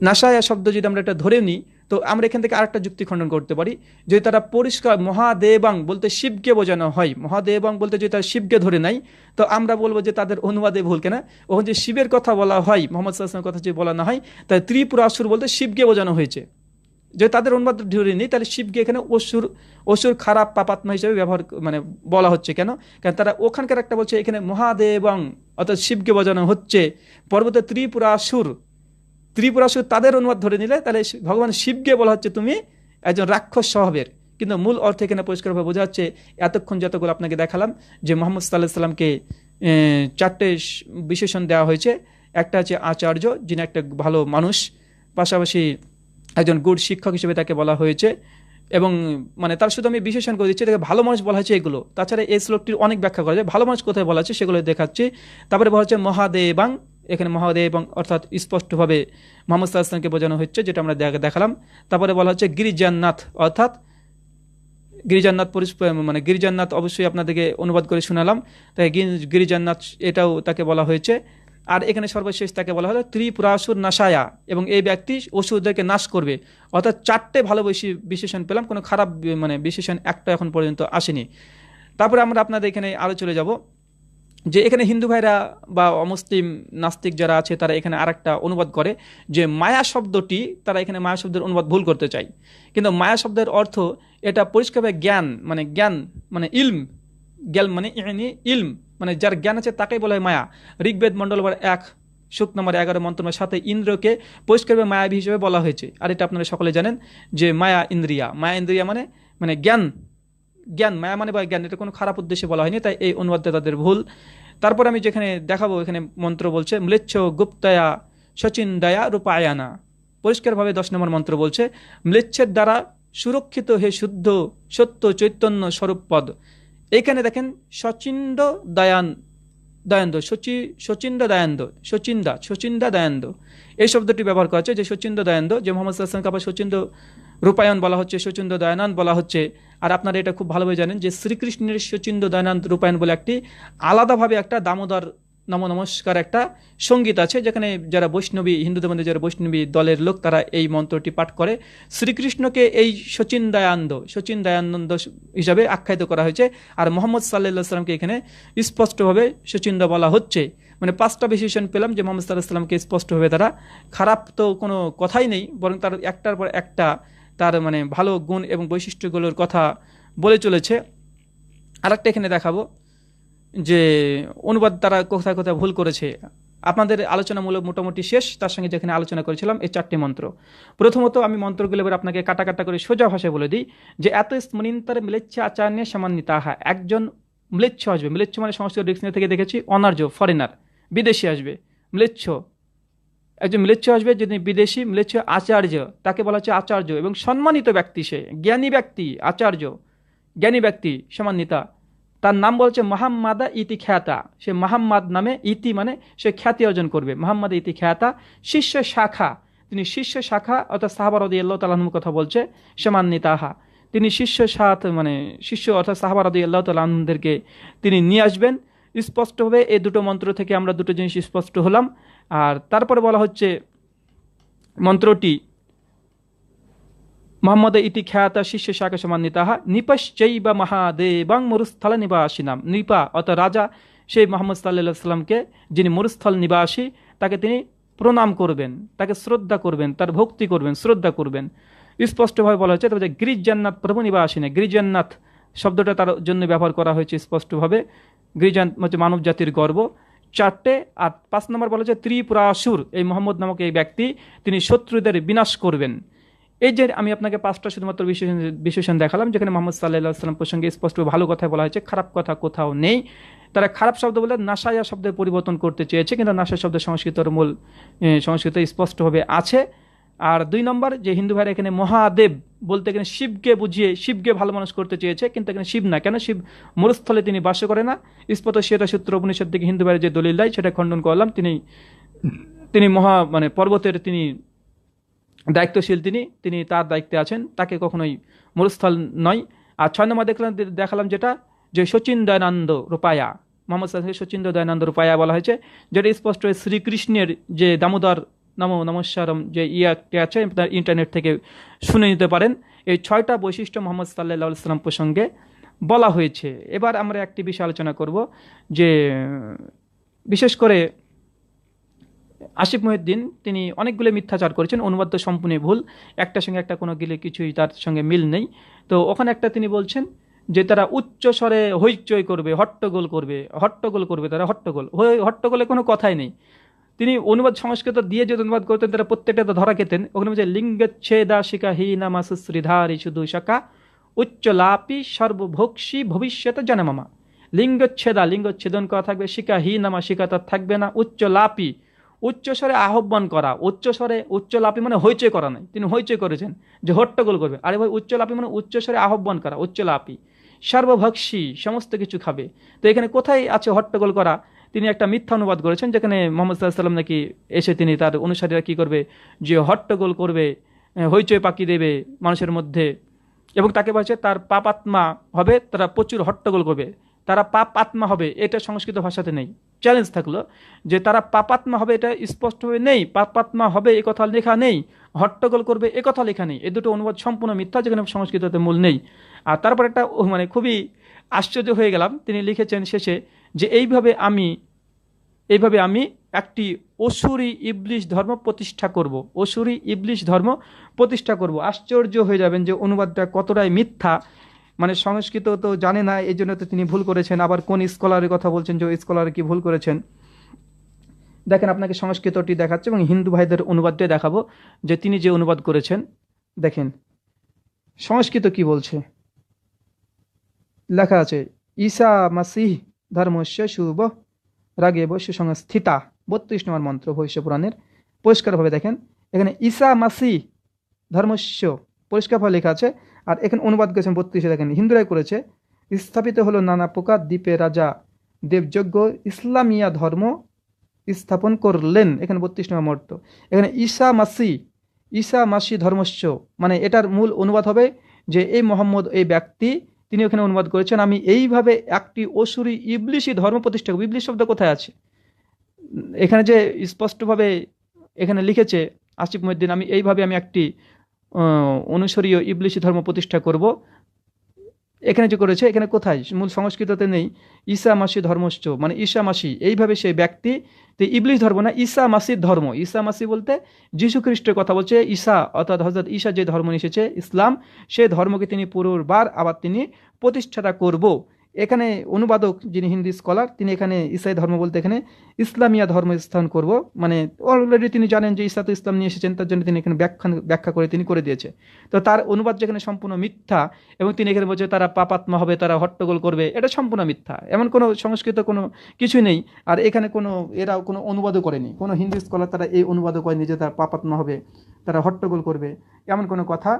নাশায়া শব্দ যদি আমরা এটা ধরেও নিই, তো আমরা এখান থেকে আরেকটা যুক্তি খণ্ডন করতে পারি। যদি তারা পরিষ্কার মহাদেবাং বলতে শিবকে বোঝানো হয়, মহাদেবাং বলতে যদি তারা শিবকে ধরে নাই, তো আমরা বলবো যে তাদের অনুবাদে ভুল। কেন? ওখানে যে শিবের কথা বলা হয়, মোহাম্মদ সাল্লাল্লাহু আলাইহি ওয়াসাল্লামের কথা যদি বলা না হয়, তাই ত্রিপুরাসুর বলতে শিবকে বোঝানো হয়েছে। যদি তাদের অনুবাদ ধরে নিই তাহলে শিবকে এখানে অসুর, অসুর খারাপ পাপাত্মা হিসেবে ব্যবহার মানে বলা হচ্ছে। কেন? কারণ তারা ওখানকার একটা বলছে এখানে মহাদেবাং অর্থাৎ শিবকে বোঝানো হচ্ছে, পর্বতে ত্রিপুরাসুর, ত্রিপুরাসুর তাদের অনুবাদ ধরে নিলে তাহলে ভগবান শিবকে বলা হচ্ছে তুমি একজন রাক্ষস স্বভাবের। কিন্তু মূল অর্থ এখানে পরিষ্কারভাবে বোঝা যাচ্ছে, এতক্ষণ যতগুলো আপনাকে দেখালাম যে মোহাম্মদ সাল্লাল্লাহু আলাইহি ওয়াসাল্লামকে 4টে বিশেষণ দেওয়া হয়েছে। একটা আছে আচার্য, যিনি একটা ভালো মানুষ, পাশাপাশি একজন গুড শিক্ষক হিসেবে তাকে বলা হয়েছে, এবং মানে তার শুধু আমি বিশেষণ করে দিচ্ছি, তাকে ভালো মানুষ বলা হয়েছে এগুলো। তাছাড়া এই শ্লোকটির অনেক ব্যাখ্যা করা যায়, ভালো মানুষ কোথায় বলা আছে সেগুলো দেখাচ্ছি। তারপরে বলা হচ্ছে মহাদেবাং, এখানে মহাদেব অর্থাৎ স্পষ্টভাবে মোহাম্মদ সাল্লাল্লাহু আলাইহি ওয়াসাল্লামকে বোঝানো হচ্ছে, যেটা আমরা দেখালাম। তারপরে বলা হচ্ছে গিরিজান্নাথ, অর্থাৎ গিরিজান্নাথ মানে গিরিজান্নাথ অবশ্যই আপনাদেরকে অনুবাদ করে শোনালাম, তাই গিরিজান্নাথ এটাও তাকে বলা হয়েছে। আর এখানে সর্বশেষ তাকে বলা হলো ত্রিপুরাসুর নাশায়া, এবং এই ব্যক্তি অসুরদেরকে নাশ করবে। অর্থাৎ 4টে ভালো বিশেষণ পেলাম, কোনো খারাপ মানে বিশেষণ একটা এখন পর্যন্ত আসেনি। তারপরে আমরা আপনাদের এখানে আরও চলে যাব যে এখানে হিন্দু ভাইরা বা অমুসলিম নাস্তিক যারা আছে তারা এখানে আরেকটা অনুবাদ করে যে মায়া শব্দটি, তারা এখানে মায়া শব্দের অনুবাদ ভুল করতে চায়। কিন্তু মায়া শব্দের অর্থ এটা পরিষ্কারভাবে জ্ঞান মানে জ্ঞান মানে ইলম, জ্ঞান মানে ইলম মানে যার জ্ঞান আছে তাকেই বলা হয় মায়া। ঋগ্বেদ মণ্ডল 1 সূক্ত নম্বর 11 মন্ত্রের সাথে ইন্দ্রকে পরিষ্কারভাবে মায়াবী হিসেবে বলা হয়েছে। আর এটা আপনারা সকলে জানেন যে মায়া ইন্দ্রিয়া, মায়া ইন্দ্রিয়া মানে মানে জ্ঞান, জ্ঞান মায়া মানে বা জ্ঞান, এটা কোনো খারাপ উদ্দেশ্যে বলা হয়নি, তাই এই অনুবাদটা তাদের ভুল। তারপর আমি যেখানে দেখাবো, এখানে মন্ত্র বলছে ম্লেচ্ছ গুপ্তায়া সচিন দয়া রূপায়ানা, পরিষ্কারভাবে 10 নম্বর মন্ত্র বলছে, ম্লেচ্ছের দ্বারা সুরক্ষিত হে শুদ্ধ সত্য চৈতন্য স্বরূপ পদ। এইখানে দেখেন সচিন্দ দয়ান্দ সচিন্দা দয়ান্দ সচিন্দা দয়ান্দ এই শব্দটি ব্যবহার করা হচ্ছে, যে সচিন্দ দয়ান্দ, যে মোহাম্মদ সাল্লাল্লাহু আলাইহি ওয়াসাল্লামকে আবার সচিন্দ রূপায়ণ বলা হচ্ছে, সচিন্দ দয়ানন্দ বলা হচ্ছে। আর আপনারা এটা খুব ভালোভাবে জানেন যে শ্রীকৃষ্ণের সচিন্দ দয়ানন্দ রূপায়ণ বলে একটি আলাদাভাবে একটা দামোদর নম নমস্কার একটা সঙ্গীত আছে, যেখানে যারা বৈষ্ণবী, হিন্দুদের মধ্যে যারা বৈষ্ণবী দলের লোক, তারা এই মন্ত্রটি পাঠ করে। শ্রীকৃষ্ণকে এই সচিন দয়ানন্দ হিসাবে আখ্যায়িত করা হয়েছে, আর মোহাম্মদ সাল্লাল্লাহু আলাইহি ওয়াসাল্লামকে এখানে স্পষ্টভাবে সচিন্দ বলা হচ্ছে। মানে 5টা বিশেষণ পেলাম যে মোহাম্মদ সাল্লাল্লাহু আলাইহি ওয়াসাল্লামকে স্পষ্টভাবে তারা, খারাপ তো কোনো কথাই নেই, বরং তার একটার পর একটা তার মানে ভালো গুণ এবং বৈশিষ্ট্যগুলোর কথা বলে চলেছে। আরেকটা এখানে দেখাবো যে অনুবাদ তারা কোথায় কোথায় ভুল করেছে। আপনাদের আলোচনামূলক মোটামুটি শেষ, তার সঙ্গে যেখানে আলোচনা করেছিলাম এই 4টি মন্ত্র। প্রথমত আমি মন্ত্রগুলো এবার আপনাকে কাটা কাটা করে সোজা ভাষায় বলে দিই যে এত স্মরণীন্তর মিলেচ্ছ আচার্য সমান্বিতাহা। একজন ম্লেচ্ছ আসবে, ম্লেচ্ছ মানে সংস্কৃত ডিকশনারি থেকে দেখেছি অনার্য, ফরেনার, বিদেশি আসবে ম্লেচ্ছ। একজন ম্লেচ্ছ আসবে যিনি বিদেশি, ম্লেচ্ছ আচার্য, তাকে বলা হচ্ছে আচার্য এবং সম্মানিত ব্যক্তি, সে জ্ঞানী ব্যক্তি, আচার্য জ্ঞানী ব্যক্তি সমান্বিতা। তার নাম বলছে মোহাম্মদা ইতি খ্যাতা, সে মোহাম্মদ নামে, ইতি মানে সে খ্যাতি অর্জন করবে, মোহাম্মদ ইতি খ্যাতা। শিষ্য শাখা, তিনি শিষ্য শাখা অর্থাৎ সাহাবা রাদিয়াল্লাহু তাআলা আনহুর কথা বলছে, সমান্বিতাহা, তিনি শিষ্য সাথ মানে শিষ্য অর্থাৎ সাহাবা রাদিয়াল্লাহু তাআলা আনহুদেরকে তিনি নিয়ে আসবেন। স্পষ্টভাবে এই দুটো মন্ত্র থেকে আমরা দুটো জিনিস স্পষ্ট হলাম। আর তারপরে বলা হচ্ছে মন্ত্রটি মোহাম্মদ ইতি খ্যাতা শিষ্য শাখা সমান্বিতাহা নিপশ্চৈব মহাদেবাং মরুস্থল নিবাসিনাম। নৃপা অর্থাৎ রাজা, সেই মোহাম্মদ সাল্লাল্লাহু আলাইহি ওয়াসাল্লামকে যিনি মরুস্থল নিবাসী, তাকে তিনি প্রণাম করবেন, তাকে শ্রদ্ধা করবেন, তার ভক্তি করবেন, শ্রদ্ধা করবেন। স্পষ্টভাবে বলা হচ্ছে। তবে গিরিজান্নাথ প্রভু নিবাসিনে, গিরিজান্নাথ শব্দটা তার জন্য ব্যবহার করা হয়েছে স্পষ্টভাবে। গিরিজান হচ্ছে মানব জাতির গর্ব। 4টে। আর 5 নম্বর বলা হচ্ছে ত্রিপুরাসুর, এই মোহাম্মদ নামক এই ব্যক্তি, তিনি শত্রুদের বিনাশ করবেন। এই যে আমি আপনাকে 5টা শুধুমাত্র বিশেষণ দেখালাম, যেখানে মোহাম্মদ সাল্লাল্লাহু আলাইহি ওয়াসাল্লাম প্রসঙ্গে স্পষ্ট ভালো কথা বলা হয়েছে, খারাপ কথা কোথাও নেই। তারা খারাপ শব্দ বলে নাসায়া শব্দের পরিবর্তন করতে চেয়েছে, কিন্তু নাসা শব্দ সংস্কৃতের মূল, সংস্কৃত স্পষ্টভাবে আছে। আর 2 নম্বর, যে হিন্দু ভাইরা এখানে মহাদেব বলতে এখানে শিবকে বুঝিয়ে শিবকে ভালো মানুষ করতে চেয়েছে, কিন্তু এখানে শিব না। কেন? শিব মরুস্থলে তিনি বাস করে না। স্পষ্ট সেটা সূত্র উপনিষদ থেকে হিন্দু ভাইয়ের যে দলিল দেয় সেটা খণ্ডন করলাম। তিনি মহা মানে পর্বতের তিনি দায়িত্বশীল, তিনি তার দায়িত্বে আছেন, তাকে কখনোই মরুস্থল নয়। আর 6 নম্বর দেখালাম যেটা, যে সচিন দয়ানন্দ রূপায়া, মোহাম্মদ সাল্লাল্লাহু সচিন দয়ানন্দ রূপায়া বলা হয়েছে, যেটা স্পষ্ট শ্রীকৃষ্ণের যে দামোদর নমস্কারম যে ইয়াটি আছে, ইন্টারনেট থেকে শুনে নিতে পারেন। এই 6টা বৈশিষ্ট্য মোহাম্মদ সাল্লাল্লাহু আলাইহি ওয়াসাল্লাম প্রসঙ্গে বলা হয়েছে। এবার আমরা একটি বিষয় আলোচনা করব, যে বিশেষ করে আসিফ মহিউদ্দিন তিনি অনেকগুলো মিথ্যাচার করেছেন, অনুবাদ তো সম্পূর্ণ ভুল, একটার সঙ্গে একটা কোনো গেলে কিছুই তার সঙ্গে মিল নেই। তো ওখানে একটা তিনি বলছেন যে তারা উচ্চ স্বরে হইচই করবে, হট্টগোল করবে, তারা হট্টগোলে কোনো কথাই নেই। তিনি অনুবাদ সংস্কৃত দিয়ে যে অনুবাদ করতেন, তারা প্রত্যেকটা ধরা খেতেন। ওখানে বলছে লিঙ্গচ্ছেদা শিকা হীনা মাসুশ্রীধারী শুধু শাখা উচ্চলাপি সর্বভোক্ষী ভবিষ্যৎ জনমামা। লিঙ্গচ্ছেদন করা থাকবে, শিকা হীনামা শিকা তার থাকবে না, উচ্চলাপি উচ্চস্বরে আহ্বান করা, উচ্চলাপি মানে হইচই করা নাই, তিনি হইচই করেছেন যে হট্টগোল করবে। আরে ভাই, উচ্চলাপি মানে উচ্চস্বরে আহ্বান করা, উচ্চলাপি সর্বভক্ষী সমস্ত কিছু খাবে। তো এখানে কোথায় আছে হট্টগোল করা? তিনি একটা মিথ্যা অনুবাদ করেছেন, যেখানে মোহাম্মদ সাল্লাল্লাহু আলাইহি ওয়াসাল্লাম নাকি এসে তিনি তার অনুসারীরা কি করবে, যে হট্টগোল করবে, হইচই পাকি দেবে মানুষের মধ্যে, এবং তাকে বলছে তার পাপ আত্মা হবে, তারা প্রচুর হট্টগোল করবে, তারা পাপ আত্মা হবে। এটা সংস্কৃত ভাষাতে নেই। চ্যালেঞ্জ থাকলো যে তারা পাপাত্মা হবে, এটা স্পষ্টভাবে নেই। পাপাত্মা হবে এ কথা লেখা নেই, হট্টগোল করবে এ কথা লেখা নেই। এই দুটো অনুবাদ সম্পূর্ণ মিথ্যা, যেখানে সংস্কৃততে মূল নেই। আর তারপর একটা মানে খুবই আশ্চর্য হয়ে গেলাম, তিনি লিখেছেন শেষে যে এইভাবে আমি একটি অসুরী ইবলিশ ধর্ম প্রতিষ্ঠা করব। আশ্চর্য হয়ে যাবেন যে অনুবাদটা কতটাই মিথ্যা। মানে সংস্কৃত তো জানে না, এই জন্য তো তিনি ভুল করেছেন। আবার কোন স্কলারের কথা বলছেন, যে স্কলার কি ভুল করেছেন। দেখেন, আপনাকে সংস্কৃতটি দেখাচ্ছে এবং হিন্দু ভাইদের অনুবাদটি দেখাবো, যে তিনি যে অনুবাদ করেছেন। দেখেন সংস্কৃত কি বলছে, লেখা আছে ঈসা মাসিহ ধর্মস্য শুভ রাগে বৈশ্য সংস্থিতা, 32 নম্বর মন্ত্র ভবিষ্য পুরাণের। পরিষ্কারভাবে দেখেন, এখানে ঈসা মাসি ধর্মস্য পরিষ্কারভাবে লেখা আছে। আর এখানে অনুবাদ করেছেন 32, দেখেন হিন্দুরাই করেছে। স্থাপিত হলো নানা প্রকার দ্বীপে রাজা দেবযজ্ঞ ইসলামিয়া ধর্ম স্থাপন করলেন। এখানে 32 নম্বর মর্ত। এখানে ঈসা মাসি ধর্মস্য, মানে এটার মূল অনুবাদ হবে যে এই মোহাম্মদ এই ব্যক্তি, তিনি ওখানে অনুবাদ করেছেন আমি এইভাবে একটি অসুরী ইবলিশি ধর্ম প্রতিষ্ঠা করব। ইবলিশ শব্দ কোথায় আছে? এখানে যে স্পষ্টভাবে এখানে লিখেছে আসিফ মহিউদ্দিন, আমি এইভাবে আমি একটি অনুসরীয় ইবলিশি ধর্ম প্রতিষ্ঠা করব, এখানে যে করেছে এখানে কোথায়? মূল সংস্কৃততে নেই। ঈসা মাসি ধর্মশ্চ, মানে ঈসা মাসি এইভাবে সেই ব্যক্তি, তো ইবলিশ ধর্ম না, ঈসা মাসির ধর্ম। ঈসা মাসি বলতে যীশু খ্রিস্টের কথা বলছে। ঈসা অর্থাৎ হযরত ঈসা যে ধর্ম নিয়ে এসেছে ইসলাম, সেই ধর্মকে তিনি পুনর্বার আবার তিনি প্রতিষ্ঠাতা করব। এখানে অনুবাদক যিনি হিন্দি স্কলার, তিনি এখানে ঈসাই ধর্ম বলতে এখানে ইসলামিয়া ধর্ম স্থান করব, মানে অলরেডি তিনি জানেন যে ঈসা তো ইসলাম নিয়ে এসেছেন, তার জন্য তিনি এখানে ব্যাখ্যা করে তিনি করে দিয়েছে। তো তার অনুবাদ যেখানে সম্পূর্ণ মিথ্যা, এবং তিনি এখানে বলছে তারা পাপাত্মা হবে, তারা হট্টগোল করবে, এটা সম্পূর্ণ মিথ্যা। এমন কোনো সংস্কৃত কোনো কিছুই নেই। আর এখানে কোনো এরা কোনো অনুবাদও করেনি, কোনো হিন্দি স্কলার তারা এই অনুবাদও করেনি যে তারা পাপাত্মা হবে, তারা হট্টগোল করবে, এমন কোনো কথা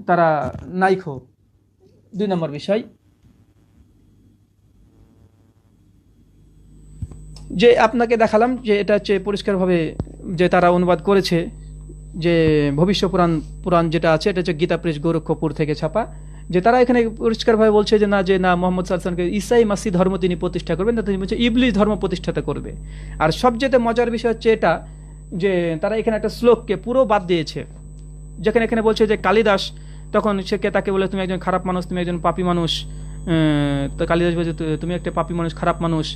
তারা নাইখো। 2 নম্বর বিষয় যে আপনাকে দেখালাম যে এটা হচ্ছে পরিষ্কারভাবে যে তারা অনুবাদ করেছে যে ভবিষ্য পুরাণ যেটা আছে, এটা হচ্ছে গীতা প্রেস গোরক্ষপুর থেকে ছাপা, যে তারা এখানে পরিষ্কারভাবে বলছে যে না মোহাম্মদ সাল্লাল্লাহু আলাইহি ওয়াসাল্লামকে ঈসাই মাসি ধর্ম তিনি প্রতিষ্ঠা করবেন, তিনি বলছে ইবলিশ ধর্ম প্রতিষ্ঠাতা করবে। আর সবচেয়ে মজার বিষয় হচ্ছে এটা যে তারা এখানে একটা শ্লোককে পুরো বাদ দিয়েছে, যেখানে এখানে বলছে যে কালিদাস তখন তাকে বলে তুমি একজন খারাপ মানুষ, তুমি একজন পাপী মানুষ। তো কালিদাস বলছে তুমি একটা পাপী মানুষ, খারাপ মানুষ,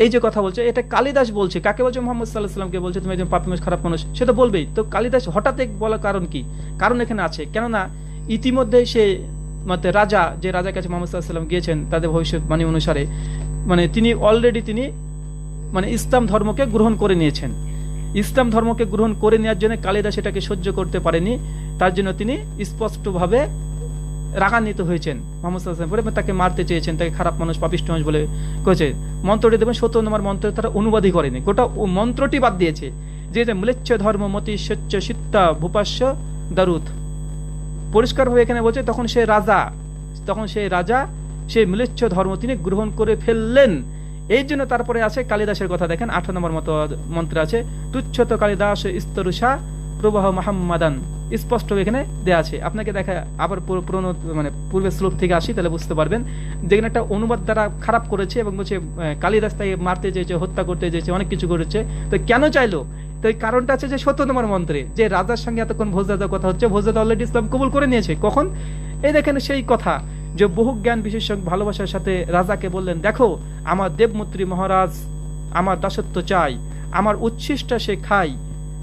এই যে কথা বলছে এটা কালিদাস বলছে। কাকে বলছে? মোহাম্মদ সাল্লাল্লাহু আলাইহি ওয়াসাল্লামকে বলছে তুমি একজন পাপী মানুষ, খারাপ মানুষ, সে তো বলবেই। তো কালিদাস হঠাৎ বলার কারণ কি? কারণ এখানে আছে, কেননা ইতিমধ্যে সে রাজা, যে রাজার কাছে মোহাম্মদ সাল্লাল্লাহু আলাইহি ওয়াসাল্লাম গিয়েছেন তাদের ভবিষ্যৎবাণী অনুসারে, মানে তিনি অলরেডি তিনি ইসলাম ধর্মকে গ্রহণ করে নিয়েছেন। ইসলাম ধর্মকে গ্রহণ করে নেওয়ার জন্য কালিদাস এটাকে সহ্য করতে পারেনি, তার জন্য তিনি স্পষ্টভাবে রাগান্বিত হয়েছেন মোহাম্মদ সাল্লাল্লাহু আলাইহি ওয়াসাল্লাম, তাকে মারতে চেয়েছেন, তাকে খারাপ মানুষ, পাপিষ্ঠ মানুষ বলে করেছে। মন্ত্রটি দেবেন 17 নম্বর মন্ত্র তারা অনুবাদই করেনি, গোটা মন্ত্রটি বাদ দিয়েছে, যে ম্লেচ্ছ ধর্ম মতি সচ্চ সিত্তা ভূপাস্য দারুত। পরিষ্কারভাবে এখানে বলছে তখন সেই রাজা সেই ম্লেচ্ছ ধর্ম তিনি গ্রহণ করে ফেললেন। এই জন্য তারপরে আছে কালিদাসের কথা, দেখেন 18 নম্বর মন্ত্র আছে তুচ্ছত কালিদাস স্তরুষা প্রবাহ মাহাম্মাদান, স্পষ্ট এখানে দেয়া আছে। আপনাকে দেখা আবার পুরনো পূর্বের শ্লোক থেকে আসি, তাহলে বুঝতে পারবেন। যেখানে একটা অনুবাদ দ্বারা খারাপ করেছে এবং বলছে কালিদাস তাকে মারতে চেয়েছে, হত্যা করতে চেয়েছে, অনেক কিছু করেছে। তো কেন চাইলো? তো এই কারণটা আছে যে 17 নম্বর মন্ত্রে, যে রাজার সঙ্গে এতক্ষণ ভোজরাজার কথা হচ্ছে, ভোজরাজা অলরেডি ইসলাম কবুল করে নিয়েছে। কখন? এই দেখেন সেই কথা যে বহু জ্ঞান বিশেষজ্ঞ ভালোবাসার সাথে রাজাকে বললেন, দেখো আমার দেবমন্ত্রী মহারাজ আমার দাসত্ব চাই, আমার উচ্ছিষ্টা সে খাই,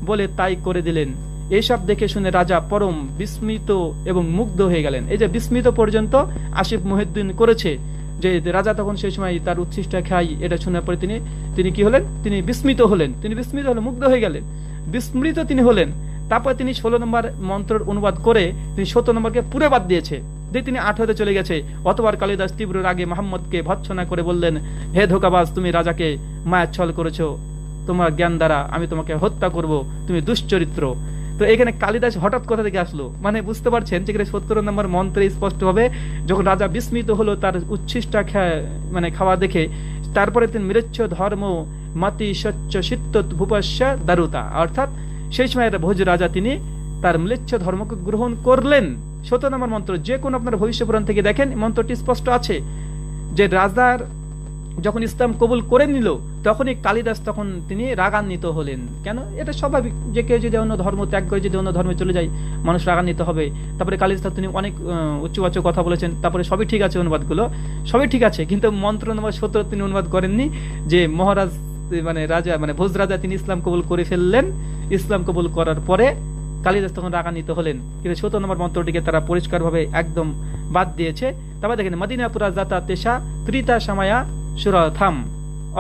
বলে তাই করে দিলেন। এইসব দেখে শুনে রাজা পরম বিস্মিত এবং মুগ্ধ হয়ে গেলেন। এই যে বিস্মিত পর্যন্ত আসিফ মহিউদ্দিন করেছে, যে রাজা তখন সেই সময় তার উচ্ছিষ্টা খাই, এটা শোনার পরে তিনি কি হলেন? তিনি বিস্মিত হলেন, মুগ্ধ হয়ে গেলেন, বিস্মৃত তিনি হলেন। তারপর তিনি 16 নম্বর মন্ত্রের অনুবাদ করে তিনি 17 নম্বরকে পুরো বাদ দিয়েছে, দিয়ে তিনি 18তে চলে গেছে। অতবার কালিদাস তীব্র রাগে মোহাম্মদকে ভৎসনা করে বললেন, হে ধোঁকাবাজ, তুমি রাজাকে মায়াচ্ছল করেছো, তোমার জ্ঞান দ্বারা আমি তোমাকে হত্যা করব, তুমি দুশ্চরিত্র। তো এখানে কালিদাস হঠাৎ কথা থেকে আসলো, বুঝতে পারছেন যে 17 নম্বর মন্ত্রে স্পষ্ট হবে যখন রাজা বিস্মিত হলো তার উচ্ছিষ্টা খাওয়া দেখে, তারপরে তিনি মৃচ্ছ ধর্ম মাতি সচ্চ সিত্ত ভূপাস্য দারুতা, অর্থাৎ সেই সময় ভোজ রাজা তিনি তার ম্লেচ্ছ ধর্মকে গ্রহণ করলেন। 17 নম্বর মন্ত্র যে কোন আপনার ভবিষ্য পুরাণ থেকে দেখেন, মন্ত্রটি স্পষ্ট আছে যে রাজার যখন ইসলাম কবুল করে নিল তখনই কালিদাস তখন তিনি রাগান্বিত হলেন। কেন? এটা স্বাভাবিক যে কেউ যদি অন্য ধর্ম ত্যাগ করে যদি অন্য ধর্মে চলে যায় মানুষ রাগান্বিত হবে। তারপরে কালিদাস তিনি অনেক উচ্চবাচ্য কথা বলেছেন, তারপরে সবই ঠিক আছে, অনুবাদগুলো সবই ঠিক আছে, কিন্তু মন্ত্র নম্বর 17 তিনি অনুবাদ করেননি যে মহারাজ রাজা ভোজ রাজা তিনি ইসলাম কবুল করে ফেললেন। ইসলাম কবুল করার পরে কালিদাস তখন রাগান্বিত হলেন, কিন্তু 17 নম্বর মন্ত্রটিকে তারা পরিষ্কারভাবে একদম বাদ দিয়েছে। তারপর দেখেন মদিনাপুরা জাতা তেষা ত্রিতা সামায়া সুরাথাম,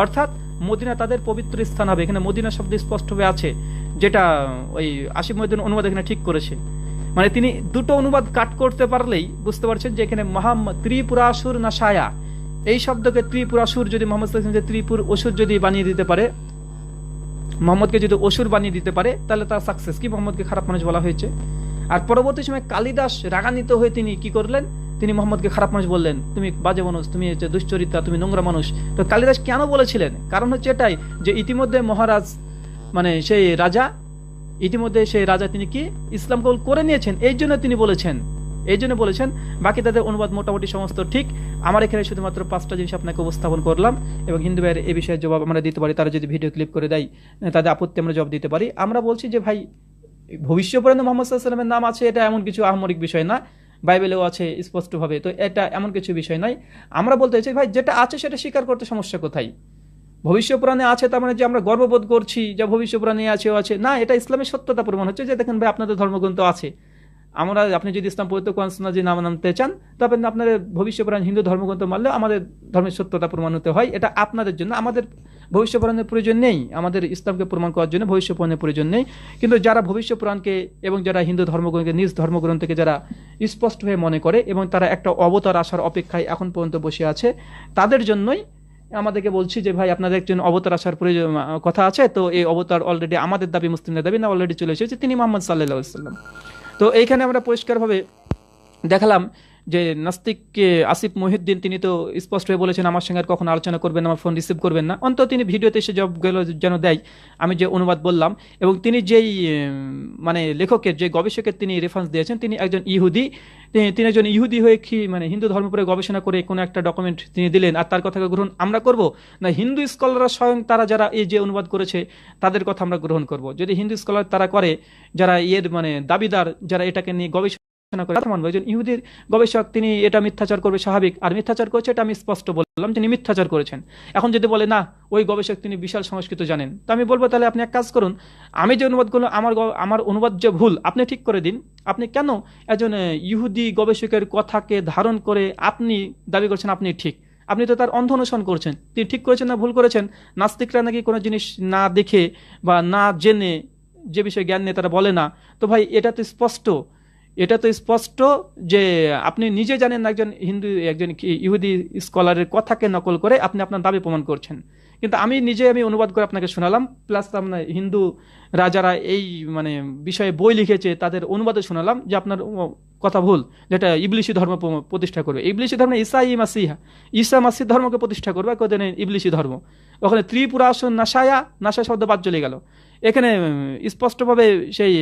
অর্থাৎ মদিনা তাদের পবিত্র স্থান হবে। এখানে মদিনা শব্দ স্পষ্টভাবে আছে, যেটা ওই আসিফ মহিউদ্দিন অনুবাদ এখানে ঠিক করেছে। তিনি দুটো অনুবাদ কাট করতে পারলেই বুঝতে পারছেন যে এখানে ত্রিপুরাসুর না সায়া, এই শব্দকে ত্রিপুরাসুর যদি মোহাম্মদ ত্রিপুর অসুর যদি বানিয়ে দিতে পারে, মোহাম্মদকে যদি অসুর বানিয়ে দিতে পারে তাহলে তার সাকসেস কি? মোহাম্মদকে খারাপ মানুষ বলা হয়েছে। আর পরবর্তী সময় কালিদাস রাগান্বিত হয়ে তিনি কি করলেন? তিনি মোহাম্মদকে খারাপ মানুষ বললেন, তুমি বাজে মানুষ, তুমি হচ্ছে দুশ্চরিত্রা, তুমি নোংরা মানুষ। তো কালিদাস কেন বলেছিলেন? কারণ হচ্ছে এটাই যে ইতিমধ্যে মহারাজ মানে সেই রাজা, ইতিমধ্যে সেই রাজা তিনি কি ইসলাম কবুল করে নিয়েছেন, এই জন্য তিনি বলেছেন, এই জন্য বলেছেন। বাকি তাদের অনুবাদ মোটামুটি সমস্ত ঠিক। আমার এখানে শুধুমাত্র 5টা জিনিস আপনাকে উপস্থাপন করলাম, এবং হিন্দু ভাইয়ের এই বিষয়ে জবাব আমরা দিতে পারি। তারা যদি ভিডিও ক্লিপ করে দেয় তাদের আপত্তি আমরা জবাব দিতে পারি। আমরা বলছি যে ভাই, ভবিষ্যপুরাণে মোহাম্মদ সাল্লাল্লাহু আলাইহি ওয়াসাল্লামের নাম আছে, এটা এমন কিছু আহামরিক বিষয় না, বাইবেলেও আছে স্পষ্টভাবে, তো এটা এমন কিছু বিষয় নাই। আমরা বলতে চাই ভাই, যেটা আছে সেটা স্বীকার করতে সমস্যা কোথায়? ভবিষ্যপুরাণে আছে তার মানে যে আমরা গর্ববোধ করছি যে ভবিষ্যপুরাণে আছে না, এটা ইসলামের সত্যতা প্রমাণ হচ্ছে। যে দেখেন ভাই, আপনাদের ধর্মগ্রন্থ আছে, আমরা আপনি যদি ইসলাম পবিত্র কোরআন সুন্নাহ যে নাম নামতে চান, তবে আপনাদের ভবিষ্যপুরাণ হিন্দু ধর্মগ্রন্থ মানলে আমাদের ধর্মের সত্যতা প্রমাণ হতে হয়। এটা আপনাদের জন্য, আমাদের ভবিষ্যপুরাণের প্রয়োজন নেই, আমাদের ইসলামকে প্রমাণ করার জন্য ভবিষ্যপুরাণের প্রয়োজন নেই। কিন্তু যারা ভবিষ্যপুরাণকে এবং যারা হিন্দু ধর্মগ্রন্থকে নিজ ধর্মগ্রন্থকে যারা স্পষ্ট হয়ে মনে করে এবং তারা একটা অবতার আসার অপেক্ষায় এখন পর্যন্ত বসে আছে, তাদের জন্যই আমাদেরকে বলছি যে ভাই, আপনাদের একজন অবতার আসার প্রয়োজন কথা আছে। তো এই অবতার অলরেডি আমাদের দাবি, মুসলিমদের দাবি না, অলরেডি চলে এসেছে, তিনি মুহাম্মদ সাল্লাল্লাহু আলাইহি ওয়াসাল্লাম। তো এইখানে আমরা পরিষ্কারভাবে দেখালাম যে নাস্তিককে আসিফ মহিউদ্দিন তিনি তো স্পষ্ট হয়ে বলেছেন আমার সঙ্গে আর কখনো আলোচনা করবেন না, আমার ফোন রিসিভ করবেন না। অন্তত তিনি ভিডিওতে এসে জবাব যেন দেয়, আমি যে অনুবাদ বললাম। এবং তিনি যেই মানে লেখকের, যে গবেষকের তিনি রেফারেন্স দিয়েছেন, তিনি একজন ইহুদি। তিনি একজন ইহুদি হয়ে কি মানে হিন্দু ধর্ম উপরে গবেষণা করে কোনো একটা ডকুমেন্ট তিনি দিলেন, আর তার কথাকে গ্রহণ আমরা করব না? হিন্দু স্কলাররা স্বয়ং তারা যারা এই যে অনুবাদ করেছে তাদের কথা আমরা গ্রহণ করব? যদি হিন্দু স্কলার তারা করে, যারা এর মানে দাবিদার, যারা এটাকে নিয়ে গবেষণা করে, একজন ইহুদির গবেষক তিনি এটা মিথ্যাচার করবে স্বাভাবিক, আর মিথ্যাচার করছে এটা আমি স্পষ্ট বললাম, তিনি মিথ্যাচার করেছেন। এখন যদি বলে না ওই গবেষক তিনি বিশাল সংস্কৃত জানেন, তো আমি বলবো তাহলে আপনি এক কাজ করুন, আমি যে অনুবাদ করলাম আমার অনুবাদ যে ভুল আপনি ঠিক করে দিন। আপনি কেন একজন ইহুদি গবেষকের কথাকে ধারণ করে আপনি দাবি করছেন আপনি ঠিক? আপনি তো তার অন্ধ অনুসরণ করছেন। তিনি ঠিক করেছেন না ভুল করেছেন? নাস্তিকরা নাকি কোনো জিনিস না দেখে বা না জেনে, যে বিষয়ে জ্ঞান নেই তারা বলে না। তো ভাই এটা তো স্পষ্ট, এটা তো স্পষ্ট যে আপনি নিজে জানেন একজন একজন ইহুদি স্কলারের কথাকে নকল করে আপনি আপনার দাবি প্রমাণ করছেন। কিন্তু আমি অনুবাদ করে আপনাকে শোনালাম, প্লাস আপনার হিন্দু রাজারা এই মানে বিষয়ে বই লিখেছে তাদের অনুবাদে শোনালাম যে আপনার কথা ভুল, যেটা ইবলিশি ধর্ম প্রতিষ্ঠা করবে। ইবলিশি ধর্ম ঈসা মাসিহ ধর্মকে প্রতিষ্ঠা করবে, কোথায় ইবলিশি ধর্ম। ওখানে ত্রিপুরা আসন নাশা শব্দ বাদ চলে গেল। এখানে স্পষ্টভাবে সেই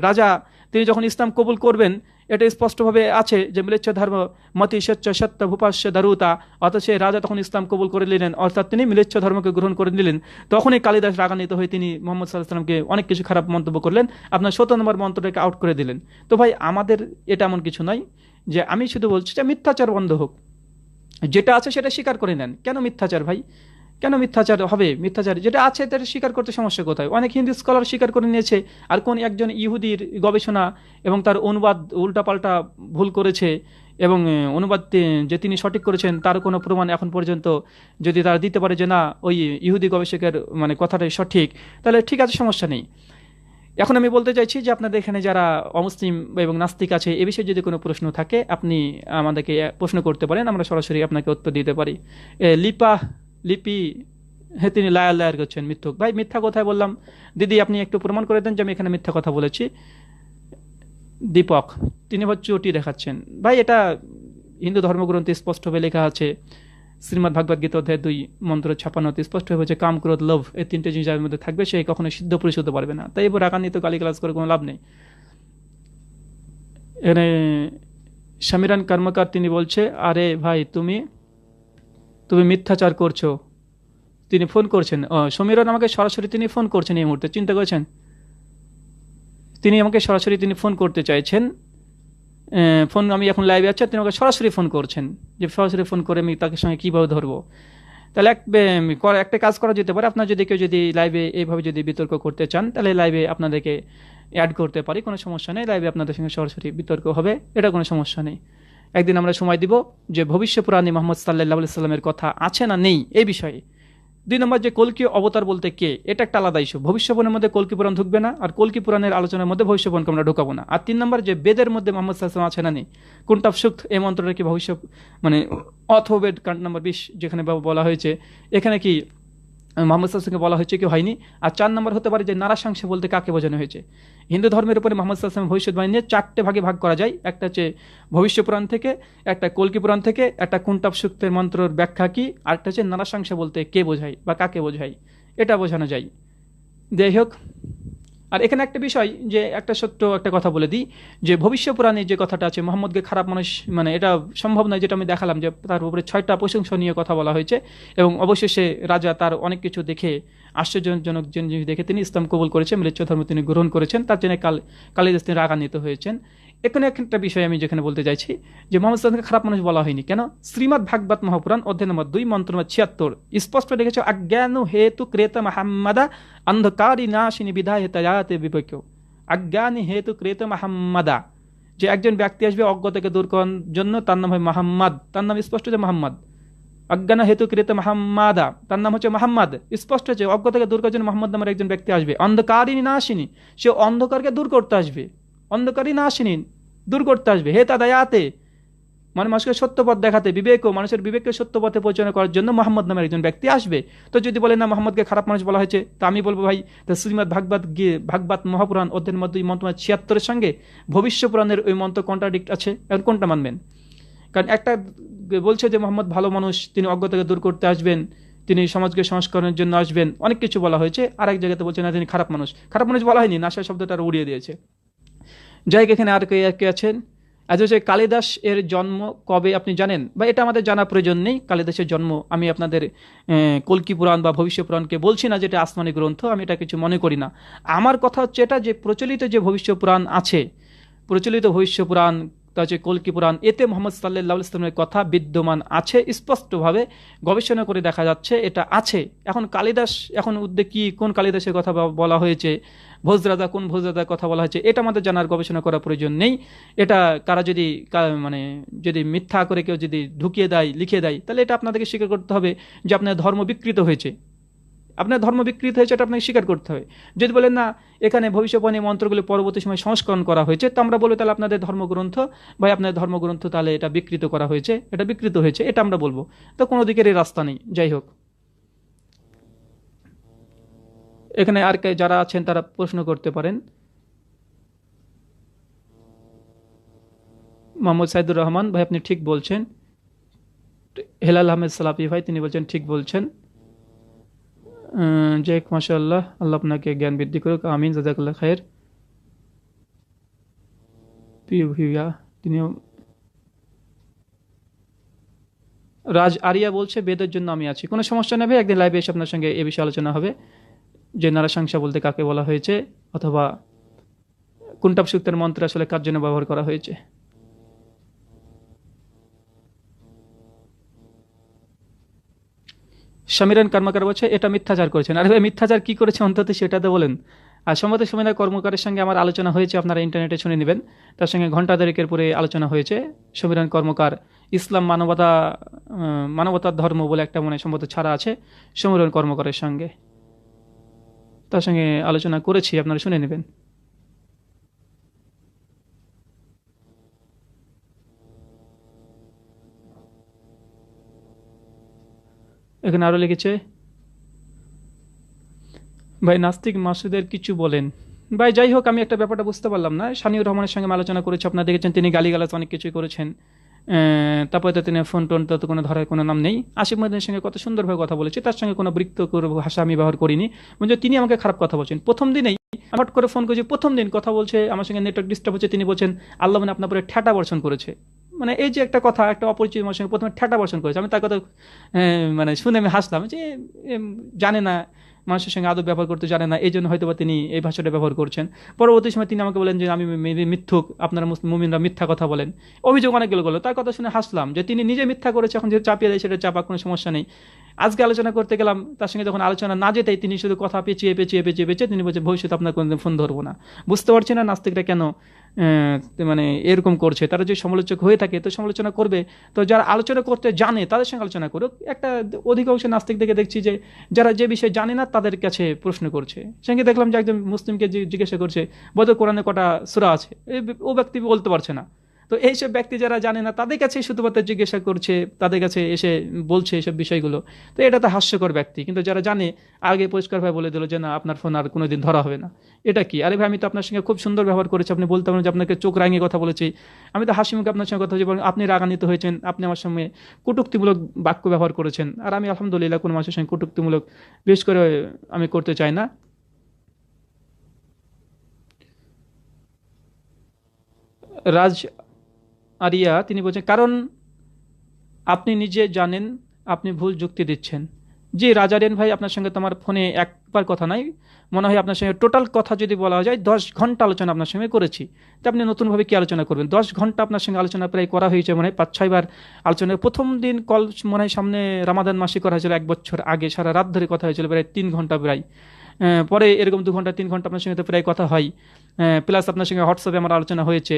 রাজা তিনি যখন ইসলাম কবুল করবেন, এটা স্পষ্টভাবে আছে যে মিলেচ্ছ ধর্ম মতি সচ্চ সত্য ভূপাস্য দারুতা, অর্থাৎ সেই রাজা তখন ইসলাম কবুল করে নিলেন, অর্থাৎ তিনি মিলেচ্ছ ধর্মকে গ্রহণ করে নিলেন। তখনই কালিদাস রাগান্বিত হয়ে তিনি মুহাম্মদ সাল্লাল্লাহু আলাইহি ওয়াসাল্লামকে অনেক কিছু খারাপ মন্তব্য করলেন, আপনার 17 নম্বর মন্ত্রটাকে আউট করে দিলেন। তো ভাই আমাদের এটা এমন কিছু নয় যে আমি শুধু বলছি যে মিথ্যাচার বন্ধ হোক, যেটা আছে সেটা স্বীকার করে নেন। কেন মিথ্যাচার ভাই? কেন মিথ্যাচার হবে? মিথ্যাচার যেটা আছে তার স্বীকার করতে সমস্যা কোথায়? অনেক হিন্দু স্কলার স্বীকার করে নিয়েছে, আর কোন একজন ইহুদির গবেষণা এবং তার অনুবাদ উল্টাপাল্টা ভুল করেছে, এবং অনুবাদ যে তিনি সঠিক করেছেন তার কোনো প্রমাণ এখন পর্যন্ত যদি তারা দিতে পারে যে না ওই ইহুদি গবেষকের মানে কথাটাই সঠিক, তাহলে ঠিক আছে, সমস্যা নেই। এখন আমি বলতে চাইছি যে আপনাদের এখানে যারা অমুসলিম এবং নাস্তিক আছে, এ বিষয়ে যদি কোনো প্রশ্ন থাকে আপনি আমাদেরকে প্রশ্ন করতে পারেন, আমরা সরাসরি আপনাকে উত্তর দিতে পারি। লিপি হ্যাঁ, তিনি লায়ার করছেন, মিথ্যুক। ভাই মিথ্যা কথায় বললাম, দিদি আপনি একটু প্রমাণ করে দেন যে আমি এখানে মিথ্যা কথা বলেছি। দীপক তিনি চটি দেখাচ্ছেন। ভাই এটা হিন্দু ধর্মগ্রন্থে স্পষ্টভাবে লেখা আছে, শ্রীমদ্ ভাগবত গীতা অধ্যায় 2 মন্ত্র 56 স্পষ্ট হয়েছে কাম ক্রোধ লোভ এই 3টে জিনিস যার মধ্যে থাকবে সে কখনো সিদ্ধ পুরুষ হতে পারবে না। তাই এবার রাগান্বিত গালিগালাজ করে কোনো লাভ নেই। এখানে সমীরণ কর্মকার তিনি বলছে, আরে ভাই তুমি মিথ্যাচার করছো। তিনি ফোন করছেন, সমীরণ আমাকে সরাসরি তিনি ফোন করছেন এই মুহূর্তে, চিন্তা করেছেন? তিনি আমাকে সরাসরি তিনি ফোন করতে চাইছেন, ফোন আমি এখন লাইভে আছি, তিনি আমাকে সরাসরি ফোন করছেন, যে সরাসরি ফোন করে আমি তাকে সঙ্গে কীভাবে ধরবো। তাহলে একটা কাজ করা যেতে পারে, আপনার যদি কেউ যদি লাইভে এইভাবে যদি বিতর্ক করতে চান তাহলে লাইভে আপনাদেরকে অ্যাড করতে পারি, কোনো সমস্যা নেই। লাইভে আপনাদের সঙ্গে সরাসরি বিতর্ক হবে, এটা কোনো সমস্যা নেই। একদিন আমরা সময় দিব যে ভবিষ্যপুরাণে মুহাম্মদ সাল্লাল্লাহু আলাইহি সাল্লামের কথা আছে না নেই এই বিষয়ে। 2 নম্বর যে কল্কি অবতার বলতে কে, এটা একটা আলাদা ইস্যু। ভবিষ্যপুরাণের মধ্যে কল্কি পুরাণ ঢুকবে না, আর কল্কি পুরাণের আলোচনার মধ্যে ভবিষ্যপুরাণকে আমরা ঢোকাবো না। আর 3 নম্বর যে বেদের মধ্যে মুহাম্মদ সাল্লাল্লাহু আলাইহি সাল্লাম আছে না নেই, কোনটা সুক্ত এই মন্ত্রটা কি ভবিষ্য মানে অথবেদ কাণ্ড নম্বর 20 যেখানে বলা হয়েছে, এখানে কি মোহাম্মদ সাল্লাল্লাহু বলা হয়েছে কি হয়নি। আর 4 নম্বর হতে পারে যে নারাশাংশ বলতে কাকে বোঝানো হয়েছে। হিন্দু ধর্মের উপরে মোহাম্মদ সাল্লাল্লাহু ভবিষ্যৎবাণী নিয়ে 4টে ভাগে ভাগ করা যায়। একটা হচ্ছে ভবিষ্য পুরাণ থেকে, একটা কল্কি পুরাণ থেকে, একটা কুন্টাব সূক্তের মন্ত্রের ব্যাখ্যা কি, আরেকটা হচ্ছে নারাশাংশ বলতে কে বোঝায় বা কাকে বোঝায়, এটা বোঝানো যায়। যাই হোক, আর এখানে একটা বিষয় যে একটা সত্য একটা কথা বলে দিই, যে ভবিষ্য পুরাণে যে কথাটা আছে মোহাম্মদকে খারাপ মানুষ, মানে এটা সম্ভব নয়, যেটা আমি দেখালাম যে তার উপরে 6টা প্রশংসনীয় কথা বলা হয়েছে এবং অবশেষে রাজা তার অনেক কিছু দেখে, আশ্চর্যজনক জিনিস দেখে তিনি ইসলাম কবুল করেছেন, মৃত্যু ধর্ম তিনি গ্রহণ করেছেন, তার জন্য কালিদাস তিনি রাগান্বিত হয়েছেন। এখানে একটা বিষয় আমি যেখানে বলতে চাইছি যে মোহাম্মদ সাল্লাল্লাহু খারাপ মানুষ বলা হয়নি কেন। শ্রীমদ্ ভাগবত মহাপুরাণ অধ্যায় নম্বর 2 মন্ত্র নম্বর 76 স্পষ্ট লিখেছে, অজ্ঞান হেতু ক্রেত মাহাম্মাদা অন্ধকারী নাশিনী বিধায় তয়াতে বিবেক। অজ্ঞানী হেতু ক্রেত মাহাম্মাদা, যে একজন ব্যক্তি আসবে অজ্ঞতাকে দূর করার জন্য, তার নাম হয় মাহাম্মদ, তার নাম স্পষ্ট যে মোহাম্মদ। অজ্ঞান হেতু ক্রেত মাহাম্মাদা, তার নাম হচ্ছে মোহাম্মদ, স্পষ্ট হচ্ছে অজ্ঞতাকে দূর করার জন্য মোহাম্মদ নামের একজন ব্যক্তি আসবে। অন্ধকারী নাশিনী, সে অন্ধকারকে দূর করতে আসবে, অন্ধকারী নাশিনী দূর করতে আসবে। হে তাদায়াতে, মানে মানুষকে সত্যপথ দেখাতে, বিবেক ও মানুষের বিবেককে সত্যপথে পরিচালনা করার জন্য মোহাম্মদ নামের একজন ব্যক্তি আসবে। তো যদি বলেন না মোহাম্মদকে খারাপ মানুষ বলা হয়েছে, তা আমি বলবো ভাই, তো শ্রীমদ্ ভাগবত মহাপুরাণ অধ্যায়ের মধ্যে মন্ত্র 76 সঙ্গে ভবিষ্য পুরাণের ওই মন্ত্র কন্ট্রাডিক্ট আছে, এখন কোনটা মানবেন? কারণ একটা বলছে যে মোহাম্মদ ভালো মানুষ, তিনি অজ্ঞতাকে দূর করতে আসবেন, তিনি সমাজকে সংস্করণের জন্য আসবেন, অনেক কিছু বলা হয়েছে। আর এক জায়গাতে বলছে না তিনি খারাপ মানুষ। খারাপ মানুষ বলা হয়নি, নাশা শব্দটা উড়িয়ে দিয়েছে। যাই এখানে আর কে আছেন? আজ হচ্ছে কালিদাস এর জন্ম কবে আপনি জানেন? বা এটা আমাদের জানা প্রয়োজন নেই। কালিদাসের জন্ম আমি আপনাদের কল্কি পুরাণ বা ভবিষ্য পুরাণকে বলছি না, যেটা আসমানি গ্রন্থ, আমি এটা কিছু মনে করি না। আমার কথা হচ্ছে এটা যে প্রচলিত যে ভবিষ্য পুরাণ আছে, প্রচলিত ভবিষ্য পুরাণ, তা হচ্ছে কল্কি পুরাণ, এতে মোহাম্মদ সাল্লাল্লাহু আলাইহি ওয়াসাল্লামের কথা বিদ্যমান আছে, স্পষ্টভাবে গবেষণা করে দেখা যাচ্ছে এটা আছে। এখন কালিদাস, এখন কি কোন কালিদাসের কথা বলা হয়েছে, ভোজরাজা কোন ভোজরাজার কথা বলা হয়েছে, এটা আমাদের জানার গবেষণা করার প্রয়োজন নেই। এটা কারা যদি মানে যদি মিথ্যা করে কেউ যদি ঢুকিয়ে দেয়, লিখে দেয়, তাহলে এটা আপনাদেরকে স্বীকার করতে হবে যে আপনার ধর্ম বিকৃত হয়েছে, আপনার ধর্ম বিকৃত হয়েছে, এটা আপনাকে স্বীকার করতে হবে। যদি বলেন না এখানে ভবিষ্যবাণী মন্ত্রগুলি পরবর্তী সময় সংস্করণ করা হয়েছে, তো আমরা বলবো তাহলে আপনাদের ধর্মগ্রন্থ বা আপনাদের ধর্মগ্রন্থ তাহলে এটা বিকৃত করা হয়েছে, এটা বিকৃত হয়েছে, এটা আমরা বলবো। তো কোনো দিকেরই রাস্তা নেই। যাই হোক, এখানে আর যারা আছেন তারা প্রশ্ন করতে পারেন। মোহাম্মদ সাইদুর রহমান ভাই, আপনি ঠিক বলছেন। হেলাল আহমেদ সালাফি ভাই, তিনি বলছেন ঠিক বলছেন। জেক মাশাআল্লাহ, আল্লাহ আপনাকে জ্ঞান বৃদ্ধি করুক, আমিন, জাযাকাল্লাহ খায়ের। তিনিও রাজ আরিয়া বলছে বেদের জন্য আমি আছি, কোনো সমস্যা নেই ভাই, একদিন লাইভে এসে আপনার সঙ্গে এ বিষয়ে আলোচনা হবে যে নারাশংসা বলতে কাকে বলা হয়েছে, অথবা কুন্টাব সূক্তের মন্ত্র আসলে কার জন্য ব্যবহার করা হয়েছে। সমীরণ কর্মকার বলছে এটা মিথ্যাচার করেছেন। আরে ভাই, মিথ্যাচার কি করেছে অন্তত সেটা তো বলেন। আর সম্ভবত সমীরণ কর্মকারের সঙ্গে আমার আলোচনা হয়েছে, আপনারা ইন্টারনেটে শুনে নেবেন, তার সঙ্গে ঘণ্টা দেড়েকের পরে আলোচনা হয়েছে। সমীরণ কর্মকার ইসলাম মানবতার ধর্ম বলে একটা মনে সম্ভবত ছাড়া আছে সমীরণ কর্মকারের সঙ্গে, তার সঙ্গে আলোচনা করেছি, আপনারা শুনে নেবেন। এখানে আরো লিখেছে ভাই নাস্তিক মাসুদের কিছু বলেন। ভাই যাই হোক, আমি একটা ব্যাপারটা বুঝতে পারলাম না। শানিউর রহমানের সঙ্গে আলোচনা করেছি, আপনারা দেখেছেন তিনি গালিগালাজ অনেক কিছুই করেছেন। তারপরে তো তিনি ফোন টোন তো কোনো ধরার কোনো নাম নেই। আসিফ মহিউদ্দিনের সঙ্গে কত সুন্দরভাবে কথা বলেছি, তার সঙ্গে কোনো বৃত্ত ভাষা আমি ব্যবহার করিনি। মানে তিনি আমাকে খারাপ কথা বলছেন প্রথম দিনেই, হঠাৎ করে ফোন করেছি, প্রথম দিন কথা বলছে, আমার সঙ্গে নেটওয়ার্ক ডিস্টার্ব হচ্ছে, তিনি বলছেন আল্লাহ মানে আপনার উপরে ঠেটা বর্ষণ করেছে। মানে এই যে একটা কথা, একটা অপরিচিত মানুষের সঙ্গে প্রথমে ঠেটা বর্ষণ করেছে, আমি তার কথা মানে শুনে আমি হাসলাম যে জানে না, মানুষের সঙ্গে আদব ব্যবহার করতে জানে না, এই জন্য হয়তো বা তিনি এই ভাষাটা ব্যবহার করছেন। পরবর্তী সময় তিনি আমাকে বলেন যে আমি মিথ্যুক, আপনারা মুমিনরা মিথ্যা কথা বলেন, অভিযোগ অনেকগুলো করলো। তার কথা শুনে হাসলাম যে তিনি নিজে মিথ্যা করেছে, এখন যে চাপিয়ে দেয় সেটা চাপা, কোনো সমস্যা নেই। আজকে আলোচনা করতে গেলাম, তার সঙ্গে যখন আলোচনা না যেতেই তিনি শুধু কথা পেঁচিয়ে তিনি বলছে ভবিষ্যতে আপনার কোনোদিন ফোন ধরবো না। বুঝতে পারছি না নাস্তিকরা কেন মানে এরকম করছে। তারা যে সমালোচক হয়ে থাকে তো সমালোচনা করবে, তো যারা আলোচনা করতে জানে তাদের সঙ্গে আলোচনা করুক। একটা অধিকাংশ নাস্তিক থেকে দেখছি যে যারা যে বিষয়ে জানে না তাদের কাছে প্রশ্ন করছে। সঙ্গে দেখলাম যে একজন মুসলিমকে জিজ্ঞাসা করছে বোধ কোরআনে কটা সূরা আছে, ও ব্যক্তি বলতে পারছে না, তো এইসব ব্যক্তি যারা জানে না তাদের কাছে শুধুমাত্র জিজ্ঞাসা করছে, তাদের কাছে এসে বলছে এইসব বিষয়গুলো। তো এটা তো হাস্যকর ব্যক্তি। কিন্তু যারা জানে আগে পরিষ্কারভাবে বলে দিল যে না, আপনার ফোন আর কোনোদিন ধরা হবে না। এটা কি? আরে ভাই, আমি তো আপনার সঙ্গে খুব সুন্দর ব্যবহার করেছি, আপনি বলতে পারেন যে আপনাকে চোখ রাঙিয়ে কথা বলেছি, আমি তো হাসি মুখে আপনার সঙ্গে কথা বলছি, আপনি রাগান্বিত হয়েছেন, আপনি আমার সঙ্গে কটূক্তিমূলক বাক্য ব্যবহার করেছেন। আর আমি আলহামদুলিল্লাহ কোনো মানুষের সঙ্গে কটূক্তিমূলক বেশ করে আমি করতে চাই না। রাজ আরিয়া তিনি বলছেন, কারণ আপনি নিজে জানেন আপনি ভুল যুক্তি দিচ্ছেন। জি রাজারিয়ান ভাই, আপনার সঙ্গে তো আমার ফোনে একবার কথা নাই, মনে হয় আপনার সঙ্গে টোটাল কথা যদি বলা যায় 10 ঘন্টা আলোচনা আপনার সঙ্গে করেছি। তো আপনি নতুনভাবে কি আলোচনা করবেন? 10 ঘন্টা আপনার সঙ্গে আলোচনা প্রায় করা হয়েছে, মনে হয় 5-6 বার আলোচনা। প্রথম দিন কল মনে হয় সামনে রামাদান মাসে করা হয়েছিল 1 বছর আগে, সারা রাত ধরে কথা হয়েছিল প্রায় 3 ঘন্টা প্রায়। পরে এরকম 2 ঘন্টা 3 ঘন্টা আপনার সঙ্গে তো প্রায় কথা হয়, প্লাস আপনার সঙ্গে হোয়াটসঅ্যাপে আমার আলোচনা হয়েছে।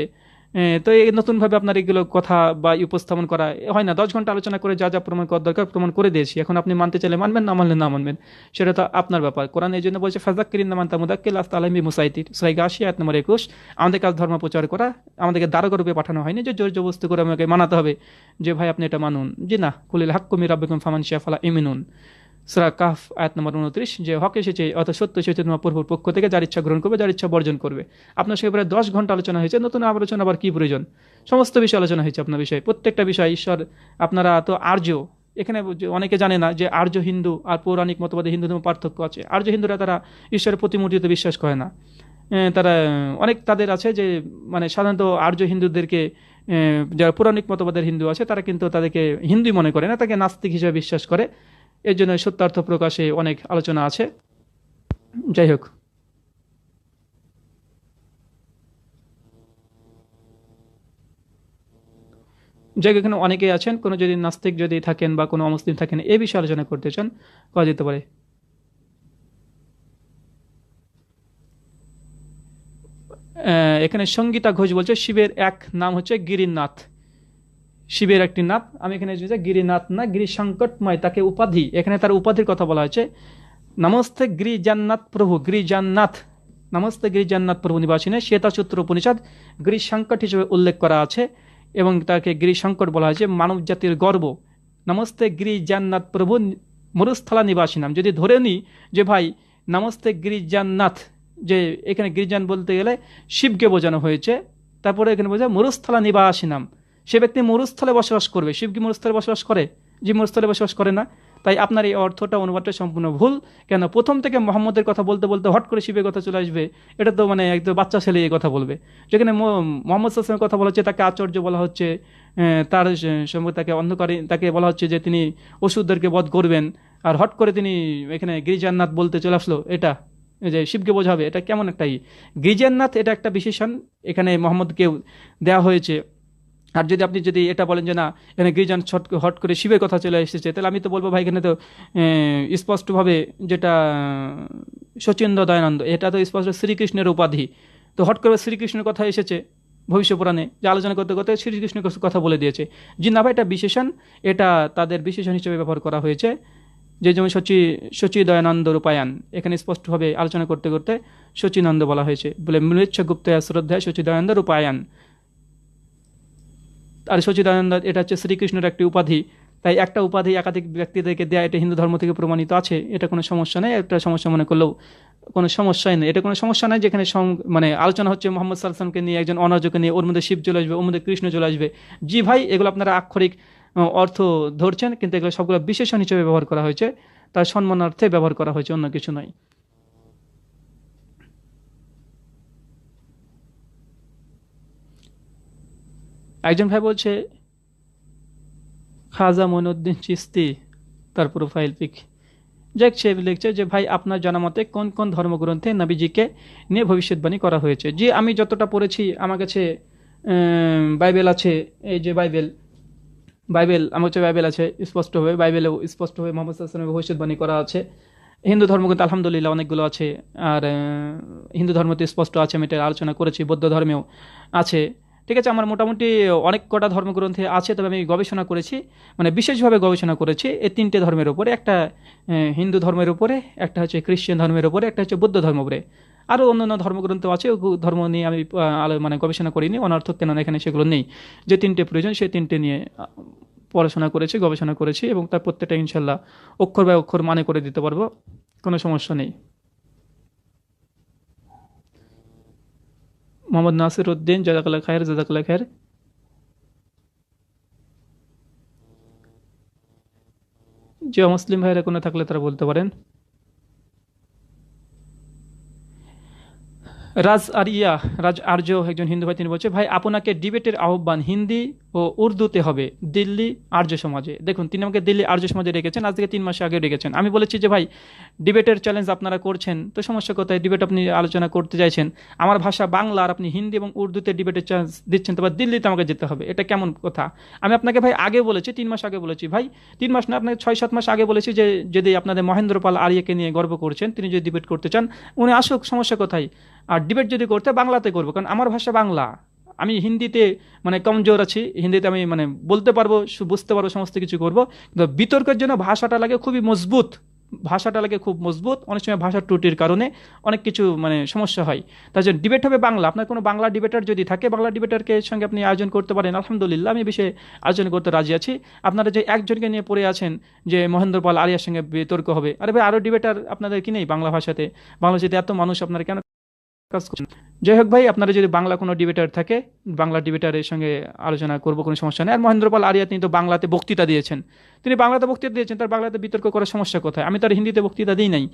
তো এই নতুনভাবে আপনার এগুলো কথা বা উপস্থাপন করা হয় না। 10 ঘন্টা আলোচনা করে যা যা প্রমাণ করার দরকার প্রমাণ করে দিয়েছি। এখন আপনি মানতে চাইলে মানবেন, না মানলে না মানবেন, সেটা তো আপনার ব্যাপার। কোরআন এই জন্য বলছে ফাযাক্কিরিন না মান তামুদাক্কির লাস্তা আলাইহিম বিমুসাইতির, সূরা গাশিয়া আয়াত নম্বর 21। আমাদের কাজ ধর্ম প্রচার করা, আমাদেরকে দারোগা রূপে পাঠানো হয়নি যে জোর জবরদস্তি করে আমাকে মানাতে হবে যে ভাই আপনি এটা মানুন। জি না, কুলিল হাক্কু মির রাব্বিকুম ফামান শাআ ফালা ইউমিনুন, সূরা কাহফ আয়াত নম্বর 29। যে হক এসেছে অর্থাৎ সত্য এসেছে তোমার প্রভুর পক্ষ থেকে, যার ইচ্ছা গ্রহণ করবে, যার ইচ্ছা বর্জন করবে। আপনার সঙ্গে প্রায় 10 ঘন্টা আলোচনা হয়েছে, নতুন আলোচনা আবার কি প্রয়োজন? সমস্ত বিষয় আলোচনা হয়েছে আপনার বিষয়ে, প্রত্যেকটা বিষয়। ঈশ্বর, আপনারা তো আর্য, এখানে অনেকে জানে না যে আর্য হিন্দু আর পৌরাণিক মতবাদে হিন্দু ধর্ম পার্থক্য আছে। আর্য হিন্দুরা তারা ঈশ্বরের প্রতিমূর্তিতে বিশ্বাস করে না। তারা অনেক তাদের আছে যে মানে সাধারণত আর্য হিন্দুদেরকে, যারা পৌরাণিক মতবাদের হিন্দু আছে তারা কিন্তু তাদেরকে হিন্দুই মনে করে না, তাকে নাস্তিক হিসেবে বিশ্বাস করে। এর জন্য সত্যার্থ প্রকাশে অনেক আলোচনা আছে। যাই হোক, যাই হোক, এখানে অনেকেই আছেন, কোনো যদি নাস্তিক যদি থাকেন বা কোনো অমুসলিম থাকেন এই বিষয়ে আলোচনা করতে চান, করা যেতে পারে। এখানে সঙ্গীতা ঘোষ বলছে শিবের এক নাম হচ্ছে গিরিনাথ, শিবের একটি নাথ। আমি এখানে গিরিনাথ না, গিরি সংকটময়, তাকে উপাধি, এখানে তার উপাধির কথা বলা হয়েছে। নমস্তে গিরিজান্নাথ প্রভু, গিরিজান্নাথ, নমস্তে গিরিজান্নাথ প্রভু নিবাসিনে, শ্বেতাসূত্র উপনিষদ গিরি সংকট হিসেবে উল্লেখ করা আছে এবং তাকে গিরি সংকট বলা হয়েছে, মানব জাতির গর্ব। নমস্তে গিরিজান্নাথ প্রভু মরুস্থলা নিবাসিনাম, যদি ধরে নিই যে ভাই নমস্তে গিরিজান্নাথ, যে এখানে গিরিজান বলতে গেলে শিবকে বোঝানো হয়েছে, তারপরে এখানে বোঝায় মরুস্থলা নিবাসিনাম, সে ব্যক্তি মরুস্থলে বসবাস করবে। শিব কি মরুস্থলে বসবাস করে? যে মরুস্থলে বসবাস করে না। তাই আপনার এই অর্থটা, অনুবাদটা সম্পূর্ণ ভুল। কেন প্রথম থেকে মোহাম্মদের কথা বলতে বলতে হট করে শিবের কথা চলে আসবে? এটা তো মানে একদম বাচ্চা ছেলে এই কথা বলবে। যেখানে মোহাম্মদ সাল্লাল্লাহু কথা বলা হচ্ছে, তাকে আচার্য বলা হচ্ছে, তার সম্পর্কে তাকে অন্ধকারে তাকে বলা হচ্ছে যে তিনি অসুরদেরকে বধ করবেন, আর হট করে তিনি এখানে গিরিজান্নাথ বলতে চলে আসলো। এটা যে শিবকে বোঝাবে, এটা কেমন একটাই। গিরিজান্নাথ এটা একটা বিশেষণ এখানে মোহাম্মদকে দেওয়া হয়েছে। আর যদি আপনি যদি এটা বলেন যে না এখানে গিরিজান হট করে শিবের কথা চলে এসেছে, তাহলে আমি তো বলবো ভাই এখানে তো স্পষ্টভাবে যেটা শচীন্দ্র দয়ানন্দ, এটা তো স্পষ্ট শ্রীকৃষ্ণের উপাধি। তো হট করে শ্রীকৃষ্ণের কথা এসেছে ভবিষ্য পুরাণে, যে আলোচনা করতে করতে শ্রীকৃষ্ণের কথা বলে দিয়েছে। জি না ভাই, এটা বিশেষণ, এটা তাদের বিশেষণ হিসেবে ব্যবহার করা হয়েছে। যে যেমন শচী দয়ানন্দ রূপায়ণ, এখানে স্পষ্টভাবে আলোচনা করতে করতে শচীনন্দ বলা হয়েছে বলে মৃচ্ছ গুপ্ত শ্রদ্ধায় শচী দয়ানন্দ রূপায়ণ। আর সচিদানন্দ এটা হচ্ছে শ্রীকৃষ্ণের একটি উপাধি। তাই একটা উপাধি একাধিক ব্যক্তিদেরকে দেয়া, এটা হিন্দু ধর্ম থেকে প্রমাণিত আছে, এটা কোনো সমস্যা নেই। একটা সমস্যা মনে করলেও কোনো সমস্যাই নেই, এটা কোনো সমস্যা নাই। যেখানে মানে আলোচনা হচ্ছে মোহাম্মদ সাল্লাল্লাহু আলাইহি ওয়াসাল্লামকে নিয়ে, একজন অনার্যকে নিয়ে, ওর মধ্যে শিব চলে আসবে, ওর মধ্যে কৃষ্ণ চলে আসবে। জি ভাই, এগুলো আপনারা আক্ষরিক অর্থ ধরছেন, কিন্তু এগুলো সবগুলো বিশেষণ হিসেবে ব্যবহার করা হয়েছে, তার সম্মানার্থে ব্যবহার করা হয়েছে, অন্য কিছু নয়। একজন ভাই বলছে খাজা মঈনুদ্দিন চিশতি, তার প্রোফাইল পিক, যাক সে লিখছে যে ভাই আপনার জানা মতে কোন কোন ধর্মগ্রন্থে নবীজিকে নিয়ে ভবিষ্যৎবাণী করা হয়েছে? যে আমি যতটা পড়েছি, আমার কাছে বাইবেল আছে, এই যে বাইবেল আমার কাছে বাইবেল আছে, স্পষ্টভাবে বাইবেলেও স্পষ্টভাবে মোহাম্মদ সাল্লাল্লাহু আলাইহি ওয়াসাল্লামের ভবিষ্যৎবাণী করা আছে। হিন্দু ধর্মগ্রন্থ আলহামদুলিল্লাহ অনেকগুলো আছে, আর হিন্দু ধর্মতে স্পষ্ট আছে, আমি এটা আলোচনা করেছি, বৌদ্ধ ধর্মেও আছে। ঠিক আছে, আমার মোটামুটি অনেক কটা ধর্মগ্রন্থে আছে, তবে আমি গবেষণা করেছি, মানে বিশেষভাবে গবেষণা করেছি এই 3টে ধর্মের উপরে, একটা হিন্দু ধর্মের উপরে, একটা হচ্ছে খ্রিস্টান ধর্মের উপরে, একটা হচ্ছে বৌদ্ধ ধর্মের উপরে। আরও অন্যান্য ধর্মগ্রন্থ আছে, ওগুলো ধর্ম নিয়ে আমি মানে গবেষণা করিনি, অনর্থক কেননা এখানে সেগুলো নেই। যে তিনটে প্রয়োজন সেই তিনটে নিয়ে পড়াশোনা করেছি, গবেষণা করেছি, এবং তার প্রত্যেকটা ইনশাল্লাহ অক্ষর বাই অক্ষর মানে করে দিতে পারবো, কোনো সমস্যা নেই। মোহাম্মদ নাসির উদ্দিন, জাজাকাল্লাহ খায়ের, জাজাকাল্লাহ খায়ের। যে মুসলিম ভাইরা কোনো থাকলে তারা বলতে পারেন। রাজ আর্য একজন হিন্দু ভাই, তিনি বলছে ভাই আপনাকে ডিবেটের আহ্বান হিন্দি ও উর্দুতে হবে দিল্লি আর্য সমাজে। দেখুন, তিনি আমাকে দিল্লি আর্য সমাজে রেখেছেন, আজ থেকে 3 মাস আগে রেখেছেন। আমি বলেছি যে ভাই ডিবেটের চ্যালেঞ্জ আপনারা করছেন, তো সমস্যা কোথায়? ডিবেট আপনি আলোচনা করতে চাইছেন, আমার ভাষা বাংলা, আর আপনি হিন্দি এবং উর্দুতে ডিবেটের চ্যালেঞ্জ দিচ্ছেন, তো দিল্লিতে আমাকে যেতে হবে, এটা কেমন কথা? আমি আপনাকে ভাই আগে বলেছি, 3 মাস আগে বলেছি ভাই, 3 মাস না, আপনাকে 6-7 মাস আগে বলেছি যে যদি আপনাদের মহেন্দ্র পাল আরিয়াকে নিয়ে গর্ব করছেন, তিনি যদি ডিবেট করতে চান উনি আসুক, সমস্যা কোথায়? আর ডিবেট যদি করতে বাংলাতে করবো, কারণ আমার ভাষা বাংলা। আমি হিন্দিতে মানে কমজোর আছি, হিন্দিতে আমি মানে বলতে পারবো, বুঝতে পারবো, সমস্ত কিছু করবো, কিন্তু বিতর্কের জন্য ভাষাটা লাগে খুবই মজবুত, ভাষাটা লাগে খুব মজবুত। অনেক সময় ভাষার ত্রুটির কারণে অনেক কিছু মানে সমস্যা হয়। তার জন্য ডিবেট হবে বাংলা। আপনার কোনো বাংলা ডিবেটার যদি থাকে, বাংলা ডিবেটারকে সঙ্গে আপনি আয়োজন করতে পারেন, আলহামদুলিল্লাহ আমি বিষয়ে আয়োজন করতে রাজি আছি। আপনারা যে একজনকে নিয়ে পড়ে আছেন যে মহেন্দ্র পাল আরিয়ার সঙ্গে বিতর্ক হবে, আরে ভাই আরও ডিবেটার আপনাদের কি নেই বাংলা ভাষাতে? বাংলা যদি এত মানুষ, আপনারা কেন কাজ করছেন? যাই হোক ভাই, আপনারা যদি বাংলা কোনো ডিবেটার থাকে, বাংলা ডিবেটারের সঙ্গে আলোচনা করবো, কোনো সমস্যা নেই। আর মহেন্দ্রপাল আরিয়া তিনি তো বাংলাতে বক্তৃতা দিয়েছেন, তিনি বাংলাতে বক্তৃতা দিয়েছেন, তার বাংলাতে বিতর্ক করার সমস্যা কোথায়? আমি তার হিন্দিতে বক্তৃতা দিই নাই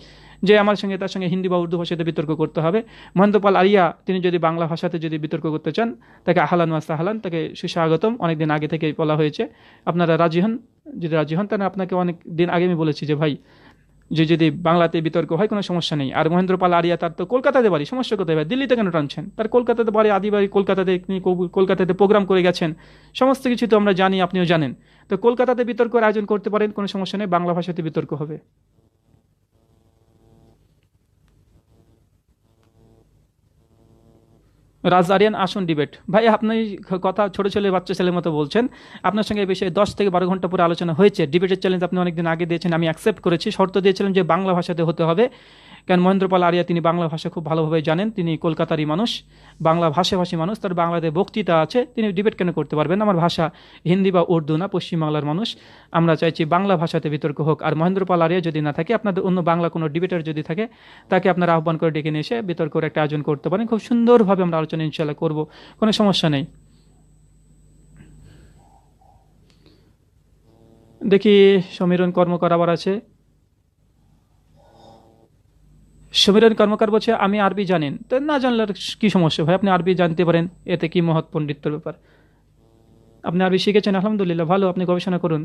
যে আমার সঙ্গে তার সঙ্গে হিন্দি বা উর্দু ভাষাতে বিতর্ক করতে হবে। মহেন্দ্রপাল আরিয়া তিনি যদি বাংলা ভাষাতে যদি বিতর্ক করতে চান, তাকে আহলান ওয়া সাহলান, তাকে সুস্বাগতম। অনেকদিন আগে থেকে বলা হয়েছে, আপনারা রাজি হন। যদি রাজি হন তাহলে আপনাকে অনেক দিন আগে আমি বলেছি যে ভাই যে যদি বাংলাতে বিতর্ক হয় কোনো সমস্যা নেই। আর মহেন্দ্র পাল আরিয়া তার তো কলকাতাতে বাড়ি, সমস্যা কোথায় ভাই? দিল্লিতে কেন টানছেন? তার কলকাতাতে বাড়ি, আদি বাড়ি কলকাতাতে, তিনি কলকাতাতে প্রোগ্রাম করে গেছেন, সমস্ত কিছু তো আমরা জানি, আপনিও জানেন। তো কলকাতাতে বিতর্কের আয়োজন করতে পারেন, কোনো সমস্যা নেই, বাংলা ভাষাতে বিতর্ক হবে। রাজ আরিয়ান আসুন ডিবেট। ভাই আপনি কথা ছোট ছেলে, বাচ্চা ছেলের মতো বলছেন। আপনার সঙ্গে এই বিষয়ে 10 থেকে 12 ঘন্টা পরে আলোচনা হয়েছে। ডিবেটের চ্যালেঞ্জ আপনি অনেকদিন আগে দিয়েছেন, আমি অ্যাকসেপ্ট করেছি। শর্ত দিয়েছিলেন যে বাংলা ভাষাতে হতে হবে, কারণ মহেন্দ্রপাল আরিয়া তিনি বাংলা ভাষা খুব ভালোভাবে জানেন, তিনি কলকাতারই মানুষ, বাংলা ভাষাভাষী মানুষ, তার বাংলাতে বক্তৃতা আছে, তিনি ডিবেট কেন করতে পারবেন? আমার ভাষা হিন্দি বা উর্দু না, পশ্চিমবাংলার মানুষ, আমরা চাইছি বাংলা ভাষাতে বিতর্ক হোক। আর মহেন্দ্রপাল আরিয়া যদি না থাকে, আপনাদের অন্য বাংলা কোনো ডিবেটার যদি থাকে, তাকে আপনারা আহ্বান করে ডেকে নিয়ে এসে বিতর্কের একটা আয়োজন করতে পারেন, খুব সুন্দরভাবে আমরা আলোচনা ইনশাল্লাহ করবো, কোনো সমস্যা নেই। দেখি সমীরণ কর্মকার আবার আছে। সমীরণ কর্মকার বলছে আমি আরবি জানেন, তো না জানলে আর কি সমস্যা ভাই? আপনি আরবি জানতে পারেন, এতে কি মহৎ পণ্ডিত্যের ব্যাপার? আপনি আরবি শিখেছেন, আলহামদুলিল্লাহ, ভালো, আপনি গবেষণা করুন।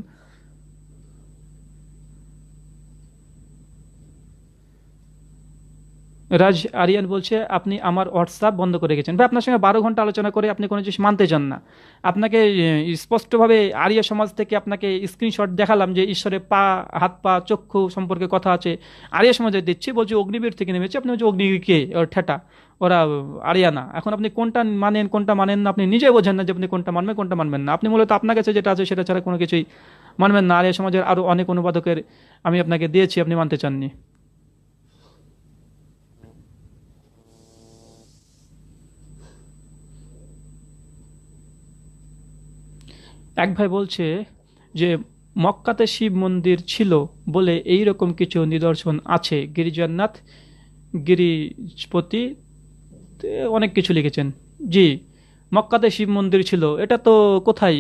রাজ আরিয়ান বলছে আপনি আমার হোয়াটসঅ্যাপ বন্ধ করে গেছেন। ভাই আপনার সঙ্গে 12 ঘন্টা আলোচনা করে আপনি কোনো জিনিস মানতে চান না। আপনাকে স্পষ্টভাবে আরিয়া সমাজ থেকে আপনাকে স্ক্রিনশট দেখালাম যে ঈশ্বরের পা, হাত পা, চক্ষু সম্পর্কে কথা আছে, আরিয়া সমাজে দিচ্ছি, বলছি অগ্নিবীর থেকে নেমেছে। আপনি বলছি অগ্নিবীরকে ওর ঠেটা, ওরা আরিয়ানা। এখন আপনি কোনটা মানেন কোনটা মানেন না, আপনি নিজে বোঝেন না যে আপনি কোনটা মানবেন কোনটা মানবেন না। আপনি মূলত আপনার কাছে যেটা আছে সেটা ছাড়া কোনো কিছুই মানবেন না। আরিয়া সমাজের আরও অনেক অনুবাদকের আমি আপনাকে দিয়েছি, আপনি মানতে চাননি। এক ভাই বলছে যে মক্কাতে শিব মন্দির ছিল বলে এই রকম কিছু নিদর্শন আছে, গিরিজানাথ, গিরিজপতি, অনেক কিছু লিখেছেন। জি, মক্কাতে শিব মন্দির ছিল, এটা তো কোথায়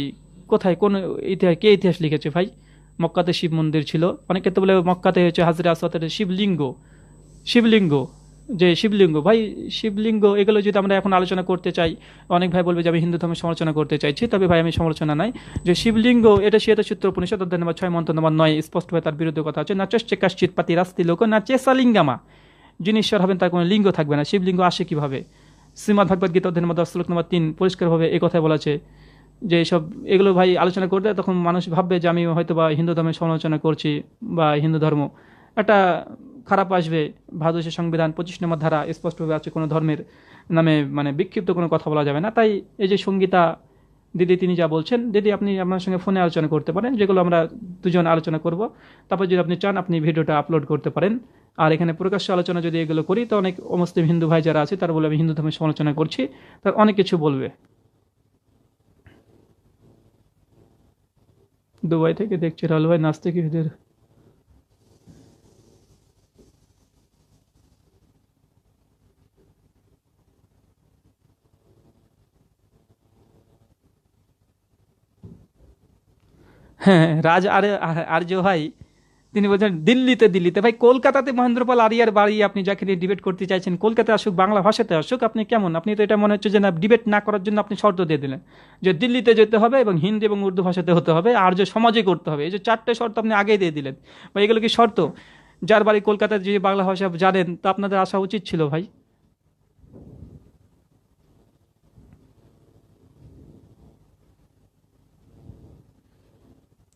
কোথায় কোন ইতিহাস, কে ইতিহাস লিখেছে ভাই? মক্কাতে শিব মন্দির ছিল, অনেকে তো বলে মক্কাতে হচ্ছে হাজরে আসওয়াদের শিবলিঙ্গ, শিবলিঙ্গ, যে শিবলিঙ্গ ভাই, শিবলিঙ্গ এগুলো যদি আমরা এখন আলোচনা করতে চাই, অনেক ভাই বলবে যে আমি হিন্দু ধর্মের সমালোচনা করতে চাইছি। তবে ভাই আমি সমালোচনা নাই, যে শিবলিঙ্গ এটা শ্বেতসূত্র উপনিষদ অধ্যায় নম্বর 6 মন্ত্র নম্বর 9 স্পষ্টভাবে তার বিরুদ্ধে কথা আছে। না চষ্চে কাশ্চিৎ পাতি রাস্তি লোক না চেসা লিঙ্গামা, যিনি ঈশ্বর হবেন তার কোনো লিঙ্গ থাকবে না। শিবলিঙ্গ আসে কিভাবে? শ্রীমদ্ ভাগবত গীতা অধ্যায় নম্বর 10 শ্লোক নম্বর 3 পরিষ্কারভাবে এই কথাই বলা আছে যে সব এগুলো ভাই আলোচনা করতে তখন মানুষ ভাববে যে আমি হয়তো বা হিন্দু ধর্মের সমালোচনা করছি বা হিন্দু ধর্ম, একটা খারাপ আসবে। ভারতবর্ষের সংবিধান 25 নম্বর ধারা স্পষ্টভাবে আছে কোনো ধর্মের নামে মানে বিক্ষিপ্ত কোনো কথা বলা যাবে না। তাই এই যে সঙ্গীতা দিদি তিনি যা বলছেন, দিদি আপনি আপনার সঙ্গে ফোনে আলোচনা করতে পারেন, যেগুলো আমরা দুজন আলোচনা করব। তারপর যদি আপনি চান আপনি ভিডিওটা আপলোড করতে পারেন, আর এখানে প্রকাশ্য আলোচনা যদি এগুলো করি তো অনেক অমুসলিম হিন্দু ভাই যারা আছে তারা বলে আমি হিন্দু ধর্মের সমালোচনা করছি, তার অনেক কিছু বলবে। দুবাই থেকে দেখছি রাহুল ভাই নাস্তিকদের। হ্যাঁ, আর্য ভাই তিনি বলছেন দিল্লিতে, ভাই কলকাতাতে মহেন্দ্রপাল আরিয়ার বাড়ি, আপনি যাকে নিয়ে ডিবেট করতে চাইছেন কলকাতায় আসুক, বাংলা ভাষাতে আসুক, আপনি কেমন, আপনি তো এটা মনে হচ্ছে যে না ডিবেট না করার জন্য আপনি শর্ত দিয়ে দিলেন যে দিল্লিতে যেতে হবে এবং হিন্দি এবং উর্দু ভাষাতে হতে হবে, আর্য সমাজে করতে হবে, এই যে 4টে শর্ত আপনি আগেই দিয়ে দিলেন। বা এগুলো কি শর্ত? যার বাড়ি কলকাতায় যে বাংলা ভাষা জানেন তো আপনাদের আসা উচিত ছিল ভাই।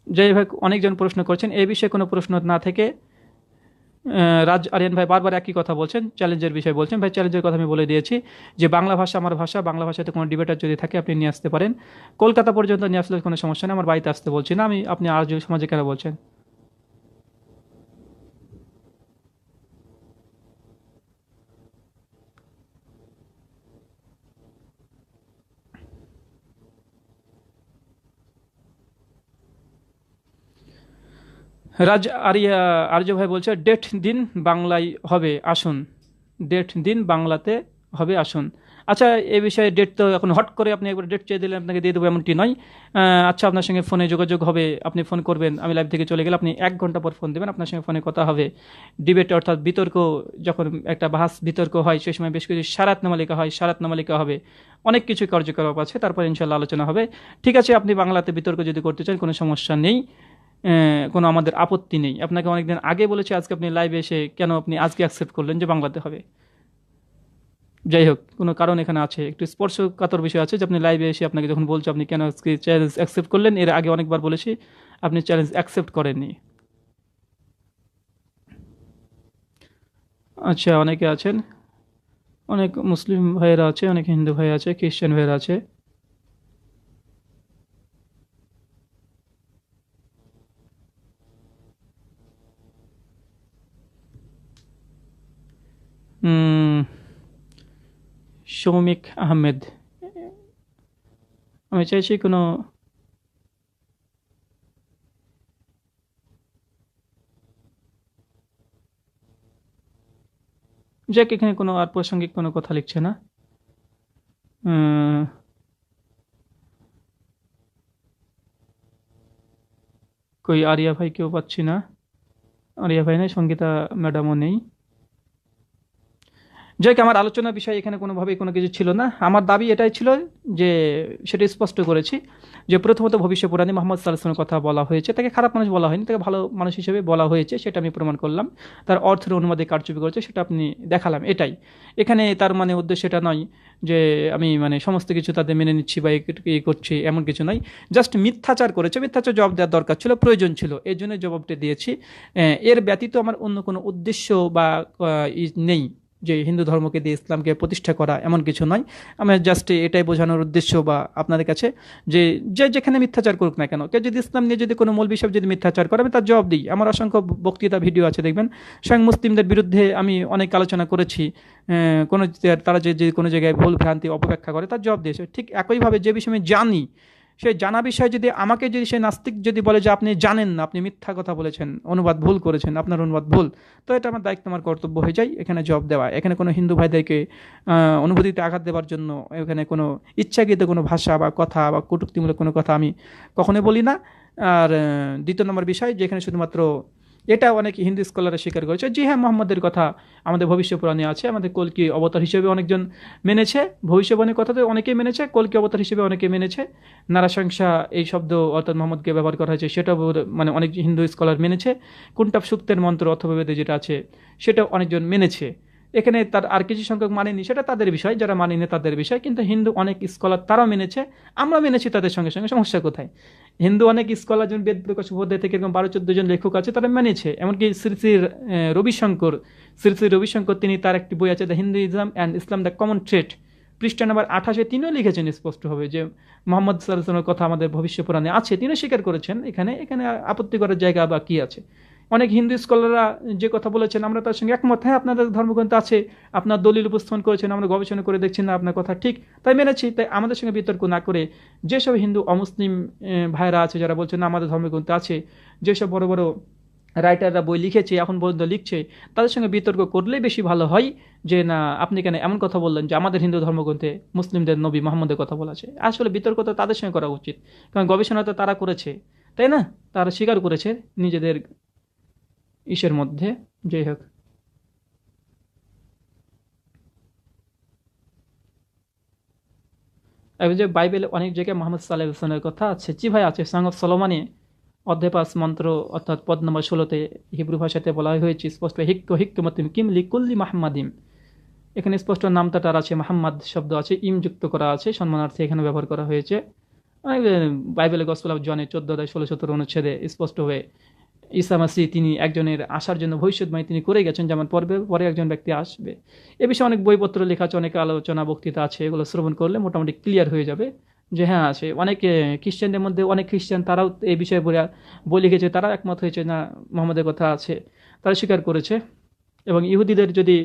যাই হোক, অনেকজন প্রশ্ন করছেন, এই বিষয়ে কোনো প্রশ্ন না থেকে রাজ আরিয়ান ভাই বারবার একই কথা বলছেন, চ্যালেঞ্জের বিষয় বলছেন। ভাই চ্যালেঞ্জের কথা আমি বলে দিয়েছি যে বাংলা ভাষা আমার ভাষা, বাংলা ভাষাতে কোনো ডিবেটার যদি থাকে আপনি নিয়ে আসতে পারেন, কলকাতা পর্যন্ত নিয়ে আসলে কোনো সমস্যা নেই, আমার বাড়িতে আসতে বলছি না আমি, আপনি আর্য সমাজে কেন বলছেন? রাজ আরিয়া আর্য ভাই বলছে ডেট দিন বাংলায় হবে আসুন, ডেট দিন বাংলাতে হবে আসুন। আচ্ছা, এই বিষয়ে ডেট তো এখন হট করে আপনি একবার ডেট চেয়ে দিলে আপনাকে দিয়ে দেবো এমনটি নয়। আচ্ছা, আপনার সঙ্গে ফোনে যোগাযোগ হবে, আপনি ফোন করবেন, আমি লাইভ থেকে চলে গেলে আপনি 1 ঘন্টা পর ফোন দেবেন, আপনার সঙ্গে ফোনে কথা হবে। ডিবেট অর্থাৎ বিতর্ক, যখন একটা বাহাস বিতর্ক হয় সেই সময় বেশ কিছু সারাতনামালিকা হয়, সারাতনামালিকা হবে, অনেক কিছু কার্যকলাপ আছে, তারপর ইনশাল্লাহ আলোচনা হবে। ঠিক আছে, আপনি বাংলাতে বিতর্ক যদি করতে চান কোনো সমস্যা নেই, কোনো আমাদের আপত্তি নেই। আপনাকে অনেকদিন আগে বলেছি, আজকে আপনি লাইভে এসে কেন আপনি আজকে অ্যাকসেপ্ট করলেন যে বাংলাতে হবে? যাই হোক, কোনো কারণ এখানে আছে, একটু স্পর্শকাতর বিষয় আছে যে আপনি লাইভে এসে আপনাকে যখন বলছো আপনি কেন আজকে চ্যালেঞ্জ অ্যাকসেপ্ট করলেন, এর আগে অনেকবার বলেছি আপনি চ্যালেঞ্জ অ্যাকসেপ্ট করেননি। আচ্ছা, অনেকে আছেন, অনেক মুসলিম ভাইয়েরা আছে, অনেক হিন্দু ভাই আছে, খ্রিস্টান ভাইয়েরা আছে। উম, সৌমিক আহমেদ, আমি চাইছি কোনো, যাক এখানে কোনো আর প্রাসঙ্গিক কোনো কথা লিখছে না। উম, কই আরিয়া ভাই কেউ পাচ্ছি না, আরিয়া ভাই নেই, সঙ্গীতা ম্যাডামও নেই। যাই হোক, আমার আলোচনার বিষয় এখানে কোনোভাবেই কোনো কিছু ছিল না। আমার দাবি এটাই ছিল যে, সেটা স্পষ্ট করেছি যে প্রথমত ভবিষ্যপুরাণে মোহাম্মদ সাল্লাল্লাহু আলাইহি ওয়াসাল্লামের কথা বলা হয়েছে, তাকে খারাপ মানুষ বলা হয়নি, তাকে ভালো মানুষ হিসেবে বলা হয়েছে, সেটা আমি প্রমাণ করলাম। তার অর্থের অনুবাদে কারচুপি করেছে সেটা আপনি দেখালাম, এটাই। এখানে তার মানে উদ্দেশ্য এটা নয় যে আমি মানে সমস্ত কিছু তাদের মেনে নিচ্ছি বা এই করছি, এমন কিছু নয়। জাস্ট মিথ্যাচার করেছে, মিথ্যাচার জবাব দেওয়ার দরকার ছিল, প্রয়োজন ছিল, এই জন্য জবাবটা দিয়েছি। এর ব্যতীত আমার অন্য কোনো উদ্দেশ্য বা নেই যে হিন্দু ধর্মকে দিয়ে ইসলামকে প্রতিষ্ঠা করা, এমন কিছু নয়। আমার জাস্ট এটাই বোঝানোর উদ্দেশ্য বা আপনাদের কাছে যে যে যেখানে মিথ্যাচার করুক না কেন, কেউ যদি ইসলাম নিয়ে যদি কোনো মৌলবি সাহেব যদি মিথ্যাচার করে আমি তার জবাব দিই। আমার অসংখ্য বক্তৃতা ভিডিও আছে, দেখবেন। স্বয়ং মুসলিমদের বিরুদ্ধে আমি অনেক আলোচনা করেছি, কোনো তারা যে কোনো জায়গায় ভুল ভ্রান্তি অপব্যাখ্যা করে তার জবাব দিয়েছে। ঠিক একইভাবে যে বিষয়ে আমি জানি, সেই জানা বিষয় যদি আমাকে যদি সে নাস্তিক যদি বলে যে আপনি জানেন না, আপনি মিথ্যা কথা বলেছেন, অনুবাদ ভুল করেছেন, আপনার অনুবাদ ভুল, তো এটা আমার দায়িত্ব, আমার কর্তব্য হয়ে যায় এখানে জবাব দেওয়া। এখানে কোনো হিন্দু ভাইদেরকে অনুভূতিতে আঘাত দেওয়ার জন্য এখানে কোনো ইচ্ছাকৃত কোনো ভাষা বা কথা বা কটূক্তিমূলক কোনো কথা আমি কখনোই বলি না। আর দ্বিতীয় নম্বর বিষয়, যেখানে শুধুমাত্র এটা অনেক হিন্দু স্কলাররা স্বীকার করেছে, জি হ্যাঁ, মোহাম্মদের কথা আমাদের ভবিষ্যপুরাণে আছে, আমাদের কলকি অবতার হিসেবে অনেকজন মেনেছে, ভবিষ্যবাণীর কথা তো অনেকেই মেনেছে, কলকি অবতার হিসেবে অনেকে মেনেছে। নারাশংসা এই শব্দ অর্থাৎ মোহাম্মদকে ব্যবহার করা হয়েছে সেটা মানে অনেক হিন্দু স্কলার মেনেছে। কুন্টাপ সুক্তের মন্ত্র অথবা বেদে যেটা আছে সেটা অনেকজন মেনেছে। এখানে তার আর কিছু সংখ্যক মানেনি, সেটা তাদের বিষয়, যারা মানেনি তাদের বিষয়, কিন্তু হিন্দু অনেক স্কলার তারাও মেনেছে, আমরা মেনেছি তাদের সঙ্গে সঙ্গে, সমস্যা কোথায়? হিন্দু অনেক স্কলার, যেমন বেদ প্রকাশ উপাধ্যায় থেকে এরকম 12-14 জন লেখক আছে, তারা মেনেছে। এমনকি শ্রী শ্রী রবিশঙ্কর তিনি তার একটি বই আছে the Hinduism and Islam the common trait, পৃষ্ঠা নাম্বার 28 তিনিও লিখেছেন স্পষ্টভাবে যে মোহাম্মদ সাল্লাল্লাহু আলাইহি ওয়াসাল্লামের কথা আমাদের ভবিষ্যপুরাণে আছে, তিনিও স্বীকার করেছেন। এখানে এখানে আপত্তি করার জায়গা বা কি আছে? অনেক হিন্দু স্কলাররা যে কথা বলেছেন আমরা তার সঙ্গে একমত, হ্যাঁ আপনাদের ধর্মগ্রন্থ আছে, আপনার দলিল উপস্থাপন করেছেন, আমরা গবেষণা করে দেখছি না আপনার কথা ঠিক, তাই মেনেছি। তাই আমাদের সঙ্গে বিতর্ক না করে যেসব হিন্দু অমুসলিম ভাইরা আছে যারা বলছেন না আমাদের ধর্মগ্রন্থ আছে, যেসব বড় বড় রাইটাররা বই লিখেছে এখন পর্যন্ত লিখছে, তাদের সঙ্গে বিতর্ক করলেই বেশি ভালো হয়। যে না আপনি কেন এমন কথা বললেন যে আমাদের হিন্দু ধর্মগ্রন্থে মুসলিমদের নবী মোহাম্মদের কথা বলা আছে। আসলে বিতর্ক তো তাদের সঙ্গে করা উচিত, কারণ গবেষণা তো তারা করেছে, তাই না? তারা স্বীকার করেছে নিজেদের ইসের মধ্যে। যাই হোক, এবং যে বাইবেলে অনেক জায়গায় মোহাম্মদ সাল্লাহ ইসলামের কথা আছে। জি ভাই আছে, সং অফ সলোমনে অধ্যায় 5 মন্ত্র অর্থাৎ পদ নম্বর 16-তে হিব্রু ভাষাতে বলা হয়েছে স্পষ্ট, হিক্ক হিক্কমতিম কিম লিকুল্লি মাহমাদিম। এখানে স্পষ্ট নামটা তার আছে, মাহমাদ শব্দ আছে, ইম যুক্ত করা আছে, সম্মানার্থে এখানে ব্যবহার করা হয়েছে। বাইবেলের গসপেল অফ জনে 14-16-17 অনুচ্ছেদে স্পষ্ট হয়ে ঈসা মাসিহ তিনি একজনের আসার জন্য ভবিষ্যৎবাণী তিনি করে গেছেন, যেমন পরে একজন ব্যক্তি আসবে। এ বিষয়ে অনেক বইপত্র লেখা আছে, অনেক আলোচনা বক্তৃতা আছে, এগুলো শ্রবণ করলে মোটামুটি ক্লিয়ার হয়ে যাবে যে হ্যাঁ আছে। অনেক খ্রিস্টানদের মধ্যে অনেক খ্রিস্টান তারাও এই বিষয়ে বই লিখেছে, তারা একমত হয়েছে না মোহাম্মদের কথা আছে, তারা স্বীকার করেছে। এবং ইহুদিদের যদি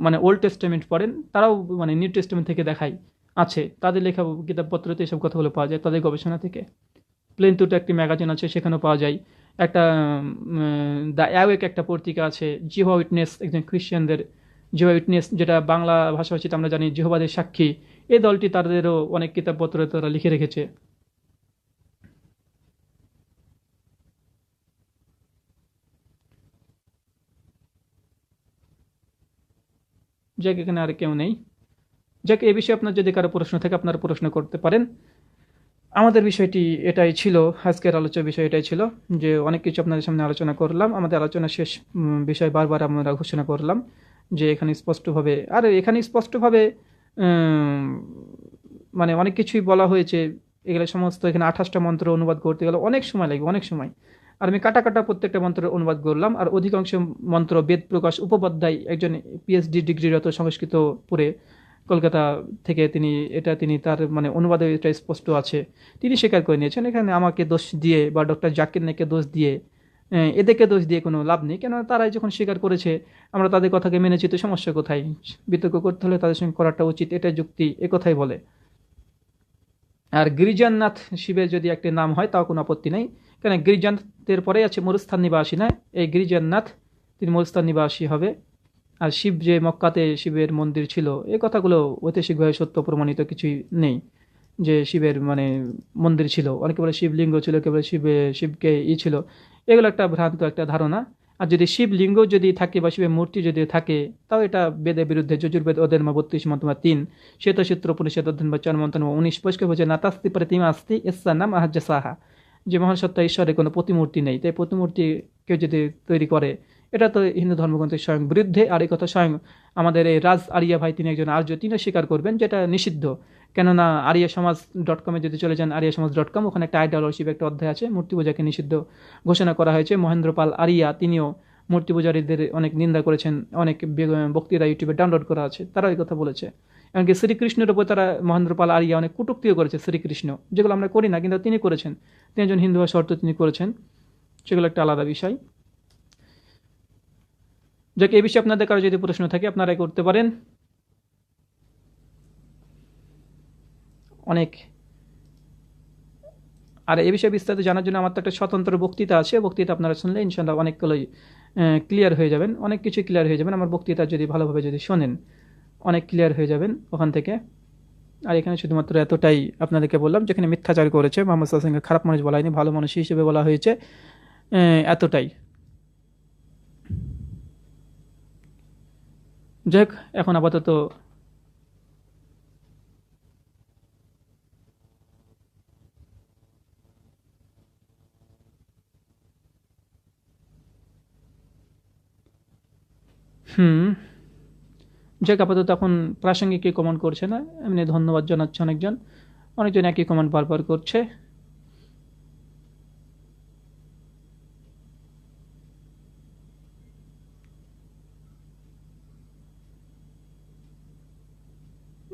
মানে ওল্ড টেস্টামেন্ট পড়েন, তারাও মানে নিউ টেস্টামেন্ট থেকে দেখায় আছে, তাদের লেখা কিতাবপত্রতে এসব কথাগুলো পাওয়া যায় তাদের গবেষণা থেকে। প্লেন টুটো একটি ম্যাগাজিন আছে, সেখানেও পাওয়া যায়। একটা দ্য অ্যাওয়েক একটা পত্রিকা আছে, জিহোভা উইটনেস, একজন খ্রিস্টানদের জিহোভা উইটনেস, যেটা বাংলা ভাষাভাষীতে আমরা জানি জিহোবাদের সাক্ষী। এই দলটি তাদেরও অনেক কিতাবপত্র তারা লিখে রেখেছে। যাক, এখানে আর কেউ নেই। যাক, এই বিষয়ে আপনার যদি কারো প্রশ্ন থাকে আপনারা প্রশ্ন করতে পারেন। আমাদের বিষয়টি এটাই ছিল, আজকের আলোচ্য বিষয় এটাই ছিল, যে অনেক কিছু আপনাদের সামনে আলোচনা করলাম। আমাদের আলোচনা শেষ বিষয় বারবার আমরা ঘোষণা করলাম যে এখানে স্পষ্টভাবে, আর এখানে স্পষ্টভাবে উম, মানে অনেক কিছুই বলা হয়েছে। এগুলো সমস্ত এখানে 28টা মন্ত্র অনুবাদ করতে গেলে অনেক সময় লাগবে, অনেক সময়। আর আমি কাটা কাটা প্রত্যেকটা মন্ত্রের অনুবাদ করলাম। আর অধিকাংশ মন্ত্র বেদ প্রকাশ উপপাধ্যায়, একজন পিএইচডি ডিগ্রিরত সংস্কৃত পড়ে কলকাতা থেকে, তিনি তার মানে অনুবাদে এটা স্পষ্ট আছে, তিনি স্বীকার করে নিয়েছেন। এখানে আমাকে দোষ দিয়ে বা ডক্টর জাকির নাইককে দোষ দিয়ে, এদেরকে দোষ দিয়ে কোনো লাভ নেই, কেন তারাই যখন স্বীকার করেছে আমরা তাদের কথাকে মেনেছি, তো সমস্যা কোথায়? বিতর্ক করতে হলে তাদের সঙ্গে করাটা উচিত, এটাই যুক্তি, এ কথাই বলে। আর গিরিজাননাথ শিবের যদি একটি নাম হয় তাও কোনো আপত্তি নেই, কেন গিরিজাননাথের পরেই আছে মরুস্থান নিবাসী, না? এই গিরিজাননাথ তিনি মরুস্থান নিবাসী হবে। আর শিব যে মক্কাতে শিবের মন্দির ছিল, এই কথাগুলো ঐতিহাসিকভাবে সত্য প্রমাণিত কিছুই নেই যে শিবের মানে মন্দির ছিল। অনেকে বলে শিবলিঙ্গ ছিল, কেবল শিবকে ছিল, এগুলো একটা ভ্রান্ত একটা ধারণা। আর যদি শিবলিঙ্গ যদি থাকে বা শিবের মূর্তি যদি থাকে, তাও এটা বেদের বিরুদ্ধে। যজুর্বেদ অধ্যায় 32 মন্তব্য 3, শ্বেতসূত্র উপনিষদ অধ্যায় 4 মন্তব্য 19 পরিষ্কার হচ্ছে না তাস্তি প্রতিমা আস্তি এসা নাম আহাজ্জা সাহা, যে মহান সত্তা ঈশ্বরের কোনো প্রতিমূর্তি নেই। তাই প্রতিমূর্তি কেউ যদি তৈরি করে, এটা তো হিন্দু ধর্মগ্রন্থের স্বয়ং বিরুদ্ধে। আর এই কথা স্বয়ং আমাদের এই রাজ আরিয়া ভাই, তিনি একজন আর্য, তিনিও স্বীকার করবেন যেটা নিষিদ্ধ। কেননা আরিয়া সমাজ .com যদি চলে যান, আরিয়া সমাজ .com, ওখানে একটা আইডলশিপ একটা অধ্যায় আছে, মূর্তি পূজাকে নিষিদ্ধ ঘোষণা করা হয়েছে। মহেন্দ্রপাল আরিয়া তিনিও মূর্তি পূজারীদের অনেক নিন্দা করেছেন, অনেক বক্তৃতা ইউটিউবে ডাউনলোড করা আছে, তারা এই কথা বলেছে। এমনকি শ্রীকৃষ্ণের উপর তারা মহেন্দ্রপাল আরিয়া অনেক কটূক্তিও করেছে, শ্রীকৃষ্ণ, যেগুলো আমরা করি না কিন্তু তিনি করেছেন। তিনি একজন হিন্দু হওয়ার শর্ত তিনি করেছেন, সেগুলো একটা আলাদা বিষয়। যাকে এই বিষয়ে আপনাদের কারো যদি প্রশ্ন থাকে আপনারা করতে পারেন। অনেক আর এই বিষয়ে বিস্তারিত জানার জন্য আমার তো একটা স্বতন্ত্র বক্তৃতা আছে, বক্তৃতা আপনারা শুনলে ইনশাআল্লাহ অনেকগুলোই ক্লিয়ার হয়ে যাবেন, অনেক কিছু ক্লিয়ার হয়ে যাবেন। আমার বক্তৃতা যদি ভালোভাবে যদি শোনেন অনেক ক্লিয়ার হয়ে যাবেন ওখান থেকে। আর এখানে শুধুমাত্র এতটাই আপনাদেরকে বললাম, যেখানে মিথ্যাচার করেছে মোহাম্মদ সাল্লাল্লাহু আলাইহি ওয়াসাল্লামকে খারাপ মানুষ বলা হয়নি, ভালো মানুষ হিসেবে বলা হয়েছে, এতটাই। যাই হোক, এখন আপাতত যাক, আপাতত এখন প্রাসঙ্গিক কেউ কমেন্ট করছে না, এমনি ধন্যবাদ জানাচ্ছে অনেকজন, অনেকজন একই কমেন্ট বারবার করছে।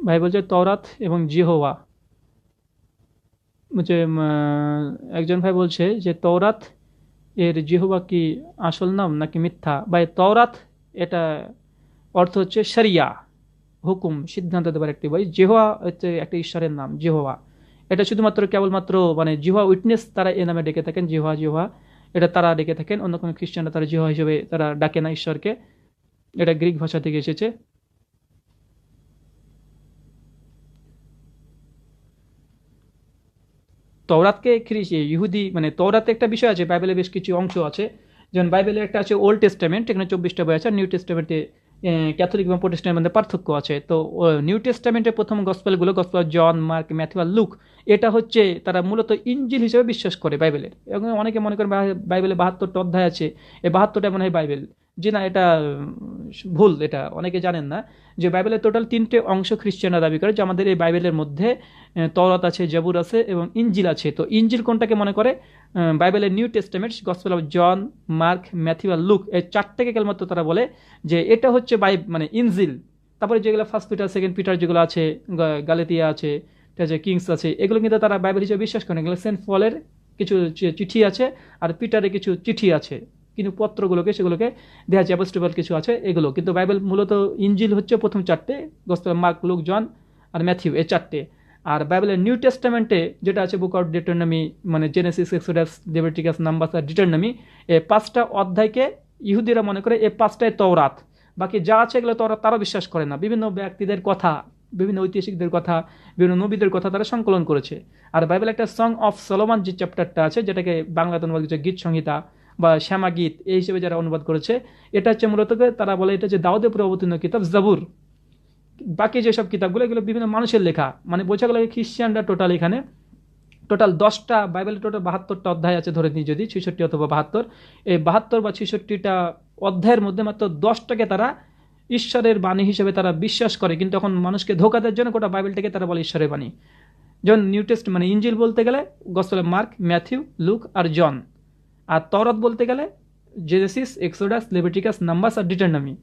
ভাই বলছে তওরাত এবং জিহোভা, একজন ভাই বলছে যে তওরাত এর জিহবা কি আসল নাম নাকি মিথ্যা, বা এই তওরাত এটা অর্থ হচ্ছে শরিয়া, হুকুম, সিদ্ধান্ত দেবার একটি বই। জিহোয়া হচ্ছে একটা ঈশ্বরের নাম, জিহোয়া। এটা শুধুমাত্র কেবলমাত্র মানে জিহোয়া উইটনেস তারা এ নামে ডেকে থাকেন, জিহোয়া জিহোয়া এটা তারা ডেকে থাকেন। অন্য কোনো খ্রিস্টানরা তারা জিহোয়া হিসেবে তারা ডাকে না ঈশ্বরকে। এটা গ্রিক ভাষা থেকে এসেছে। তওরাতকে ইহুদি মানে তওরাতে একটা বিষয় আছে, বাইবেলে বেশ কিছু অংশ আছে। যেমন বাইবেলে একটা আছে ওল্ড টেস্টামেন্ট, এখানে 24টা বই আছে। নিউ টেস্টামেন্টে ক্যাথলিক এবং প্রোটেস্ট্যান্টের মধ্যে পার্থক্য আছে। তো নিউ টেস্টামেন্টের প্রথম গসপেলগুলো, গসপেল জন, মার্ক, ম্যাথিউ আর লুক, এটা হচ্ছে তারা মূলত ইনজিল হিসেবে বিশ্বাস করে বাইবেলের। এবং অনেকে মনে করেন বাইবেলে 72টা অধ্যায় আছে, এই 72টা মনে হয় বাইবেল। যে না, এটা ভুল। এটা অনেকে জানেন না যে বাইবেলের টোটাল 3টে অংশ খ্রিস্টানরা দাবি করে, যে আমাদের এই বাইবেলের মধ্যে তওরাত আছে, জবুর আছে এবং ইনজিল আছে। তো ইনজিল কোনটাকে মনে করে? বাইবেলের New Testament, gospel of John, Mark, Matthew আর লুক, এই 4টাকে কেবলমাত্র তারা বলে যে এটা হচ্ছে মানে ইনজিল। তারপরে যেগুলো ফার্স্ট পিটার, সেকেন্ড পিটার যেগুলো আছে, গালেতিয়া আছে, ঠিক আছে, কিংস আছে, এগুলো কিন্তু তারা বাইবেল হিসেবে বিশ্বাস করেন। এগুলো সেন্ট পলের কিছু চিঠি আছে, আর পিটারের কিছু চিঠি আছে, কিন্তু পত্রগুলোকে সেগুলোকে দেওয়া আছে, অ্যাপোস্টল কিছু আছে এগুলো। কিন্তু বাইবেল মূলত ইনজিল হচ্ছে প্রথম 4টে, গসপেল মার্ক, লুক, জন আর ম্যাথিউ, এই 4টে। আর বাইবেলের নিউ টেস্টামেন্টে যেটা আছে বুক অফ ডিটারনমি, মানে জেনেসিস, এক্সোডাস, লেভিটিকাস, নাম্বারস আর ডিটারনমি, এই 5টা অধ্যায়কে ইহুদিরা মনে করে এই 5টাই তওরাত। বাকি যা আছে এগুলো তওরাত তারা বিশ্বাস করে না। বিভিন্ন ব্যক্তিদের কথা, বিভিন্ন ঐতিহাসিকদের কথা, বিভিন্ন নবীদের কথা তারা সংকলন করেছে। আর বাইবেল একটা সং অফ সলোমন যে চ্যাপ্টারটা আছে, যেটাকে বাংলাতে অনুবাদ করেছে গীত সংহিতা বা শ্যামা গীত, এই হিসেবে যারা অনুবাদ করেছে, এটা হচ্ছে মূলত তারা বলে এটা যে দাউদের উপরে অবতীর্ণ কিতাব জাবুর। বাকি যেসব কিতাবগুলো এগুলো বিভিন্ন মানুষের লেখা, মানে বোঝা গেল খ্রিস্টানরা টোটাল এখানে টোটাল 10টা, বাইবেলের টোটাল 72টা অধ্যায় আছে ধরে নিই, যদি 66 অথবা 72, এই 72 বা 66টা অধ্যায়ের মধ্যে মাত্র 10টাকে তারা ঈশ্বরের বাণী হিসেবে তারা বিশ্বাস করে। কিন্তু এখন মানুষকে ধোকা দেওয়ার জন্য গোটা বাইবেলটাকে তারা বলে ঈশ্বরের বাণী। যেমন নিউ টেস্ট মানে ইনজিল বলতে গেলে গসপেল মার্ক, ম্যাথিউ, লুক আর জন। আর তওরাত বলতে গেলে জেনেসিস, এক্সোডাস, লেভিটিকাস, নাম্বারস আর ডিটারনমি,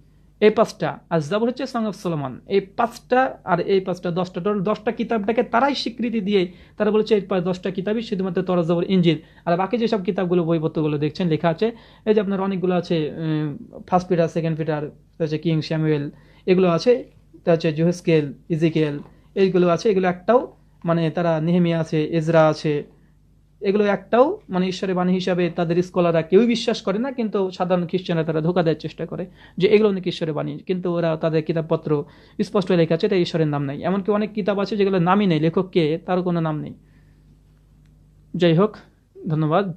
এই 5টা। আর জাবুর হচ্ছে সং অফ সলোমন, এই 5টা। আর এই 5টা 10টা, টোটাল 10টা কিতাবটাকে তারাই স্বীকৃতি দিয়ে তারা বলেছে এই 10টা কিতাবই শুধুমাত্র তওরাত, জাবুর, ইনজিল। আর বাকি যেসব কিতাবগুলো, বইপত্রগুলো দেখছেন লেখা আছে, এই যে আপনার অনেকগুলো আছে, ফার্স্ট পিটার, সেকেন্ড পিটার, হচ্ছে কিং স্যামুয়েল, এগুলো আছে, তা হচ্ছে জোহেসকেল, ইজিকেল, এইগুলো আছে। এগুলো একটাও মানে তারা নেহেমিয়া আছে, এজরা আছে, এগুলো একটাও মানে ঈশ্বরের বাণী হিসাবে তাদের স্কলাররা কেউই বিশ্বাস করে না। কিন্তু সাধারণ খ্রিস্টানরা তারা ধোকা দেওয়ার চেষ্টা করে যে এগুলো নাকি ঈশ্বরের বাণী, কিন্তু ওরা তাদের কিতাবপত্র স্পষ্ট লেখা আছে এটা ঈশ্বরের নাম নাই। এমনকি অনেক কিতাব আছে যেগুলো নামই নেই, লেখক কে তারও কোনো নাম নেই। যাই হোক, ধন্যবাদ।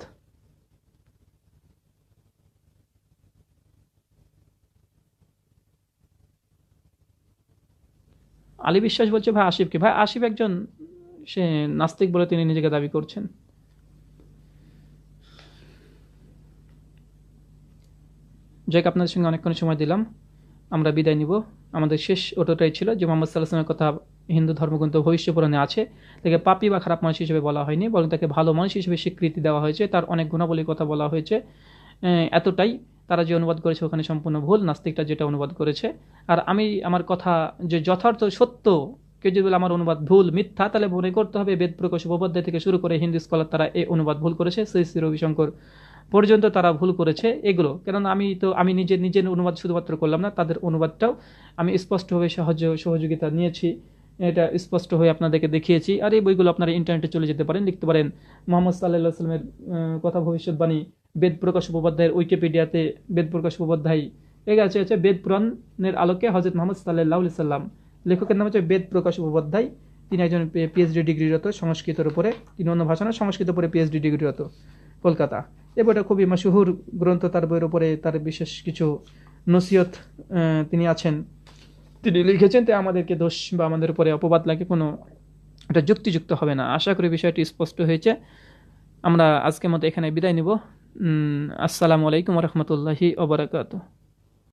আলী বিশ্বাস বলছে ভাই আসিফকে। ভাই আসিফ একজন সে নাস্তিক বলে তিনি নিজেকে দাবি করছেন। যাই হোক, আপনাদের সঙ্গে অনেকক্ষণ সময় দিলাম, আমরা বিদায় নিব। আমাদের শেষ ওটাই ছিল যে মোহাম্মদ সাল্লাল্লাহু আলাইহি ওয়াসাল্লামের কথা হিন্দু ধর্মগ্রন্থ ভবিষ্যপুরাণে আছে, তাকে পাপী বা খারাপ মানুষ হিসেবে বলা হয়নি, বরং তাকে ভালো মানুষ হিসেবে স্বীকৃতি দেওয়া হয়েছে। তার অনেক গুণাবলীর কথা বলা হয়েছে। এতটাই। তারা যে অনুবাদ করেছে ওখানে সম্পূর্ণ ভুল, নাস্তিকটা যেটা অনুবাদ করেছে। আর আমি আমার কথা যে যথার্থ সত্য, কেউ যদি বলে আমার অনুবাদ ভুল, মিথ্যা, তাহলে মনে করতে হবে বেদ প্রকাশ উপপাদ্য থেকে শুরু করে হিন্দু স্কলার তারা এই অনুবাদ ভুল করেছে, শ্রী শ্রী রবিশঙ্কর পর্যন্ত তারা ভুল করেছে এগুলো। কেননা আমি নিজের অনুবাদ শুধুমাত্র করলাম না, তাদের অনুবাদটাও আমি স্পষ্টভাবে সহযোগিতা নিয়েছি, এটা স্পষ্ট হয়ে আপনাদেরকে দেখিয়েছি। আর এই বইগুলো আপনারা ইন্টারনেটে চলে যেতে পারেন, লিখতে পারেন মোহাম্মদ সাল্লাল্লাহু আলাইহি ওয়াসাল্লামের কথা ভবিষ্যৎবাণী বেদ প্রকাশ উপাধ্যায়ের উইকিপিডিয়াতে বেদ প্রকাশ উপাধ্যায় এই আছে বেদ পুরাণের আলোকে হযরত মুহাম্মদ সাল্লাল্লাহু আলাইহি সাল্লাম। লেখকের নাম হচ্ছে বেদ প্রকাশ উপাধ্যায়। তিনি একজন পিএইচডি ডিগ্রিরত সংস্কৃতের উপরে, তিনি অন্য ভাষা না সংস্কৃত উপরে পিএইচডি ডিগ্রিরত, কলকাতা। এই বইটা খুবই মাশহুর গ্রন্থ। তার বইয়ের উপরে তার বিশেষ কিছু নসিহত তিনি আছেন, তিনি লিখেছেন। তো আমাদেরকে দোষ বা আমাদের উপরে অপবাদ লাগে কোনো, এটা যুক্তিযুক্ত হবে না। আশা করি বিষয়টি স্পষ্ট হয়েছে। আমরা আজকের মতো এখানে বিদায় নিব। আসসালামু আলাইকুম ওয়া রাহমাতুল্লাহি ওয়া বারাকাতুহু।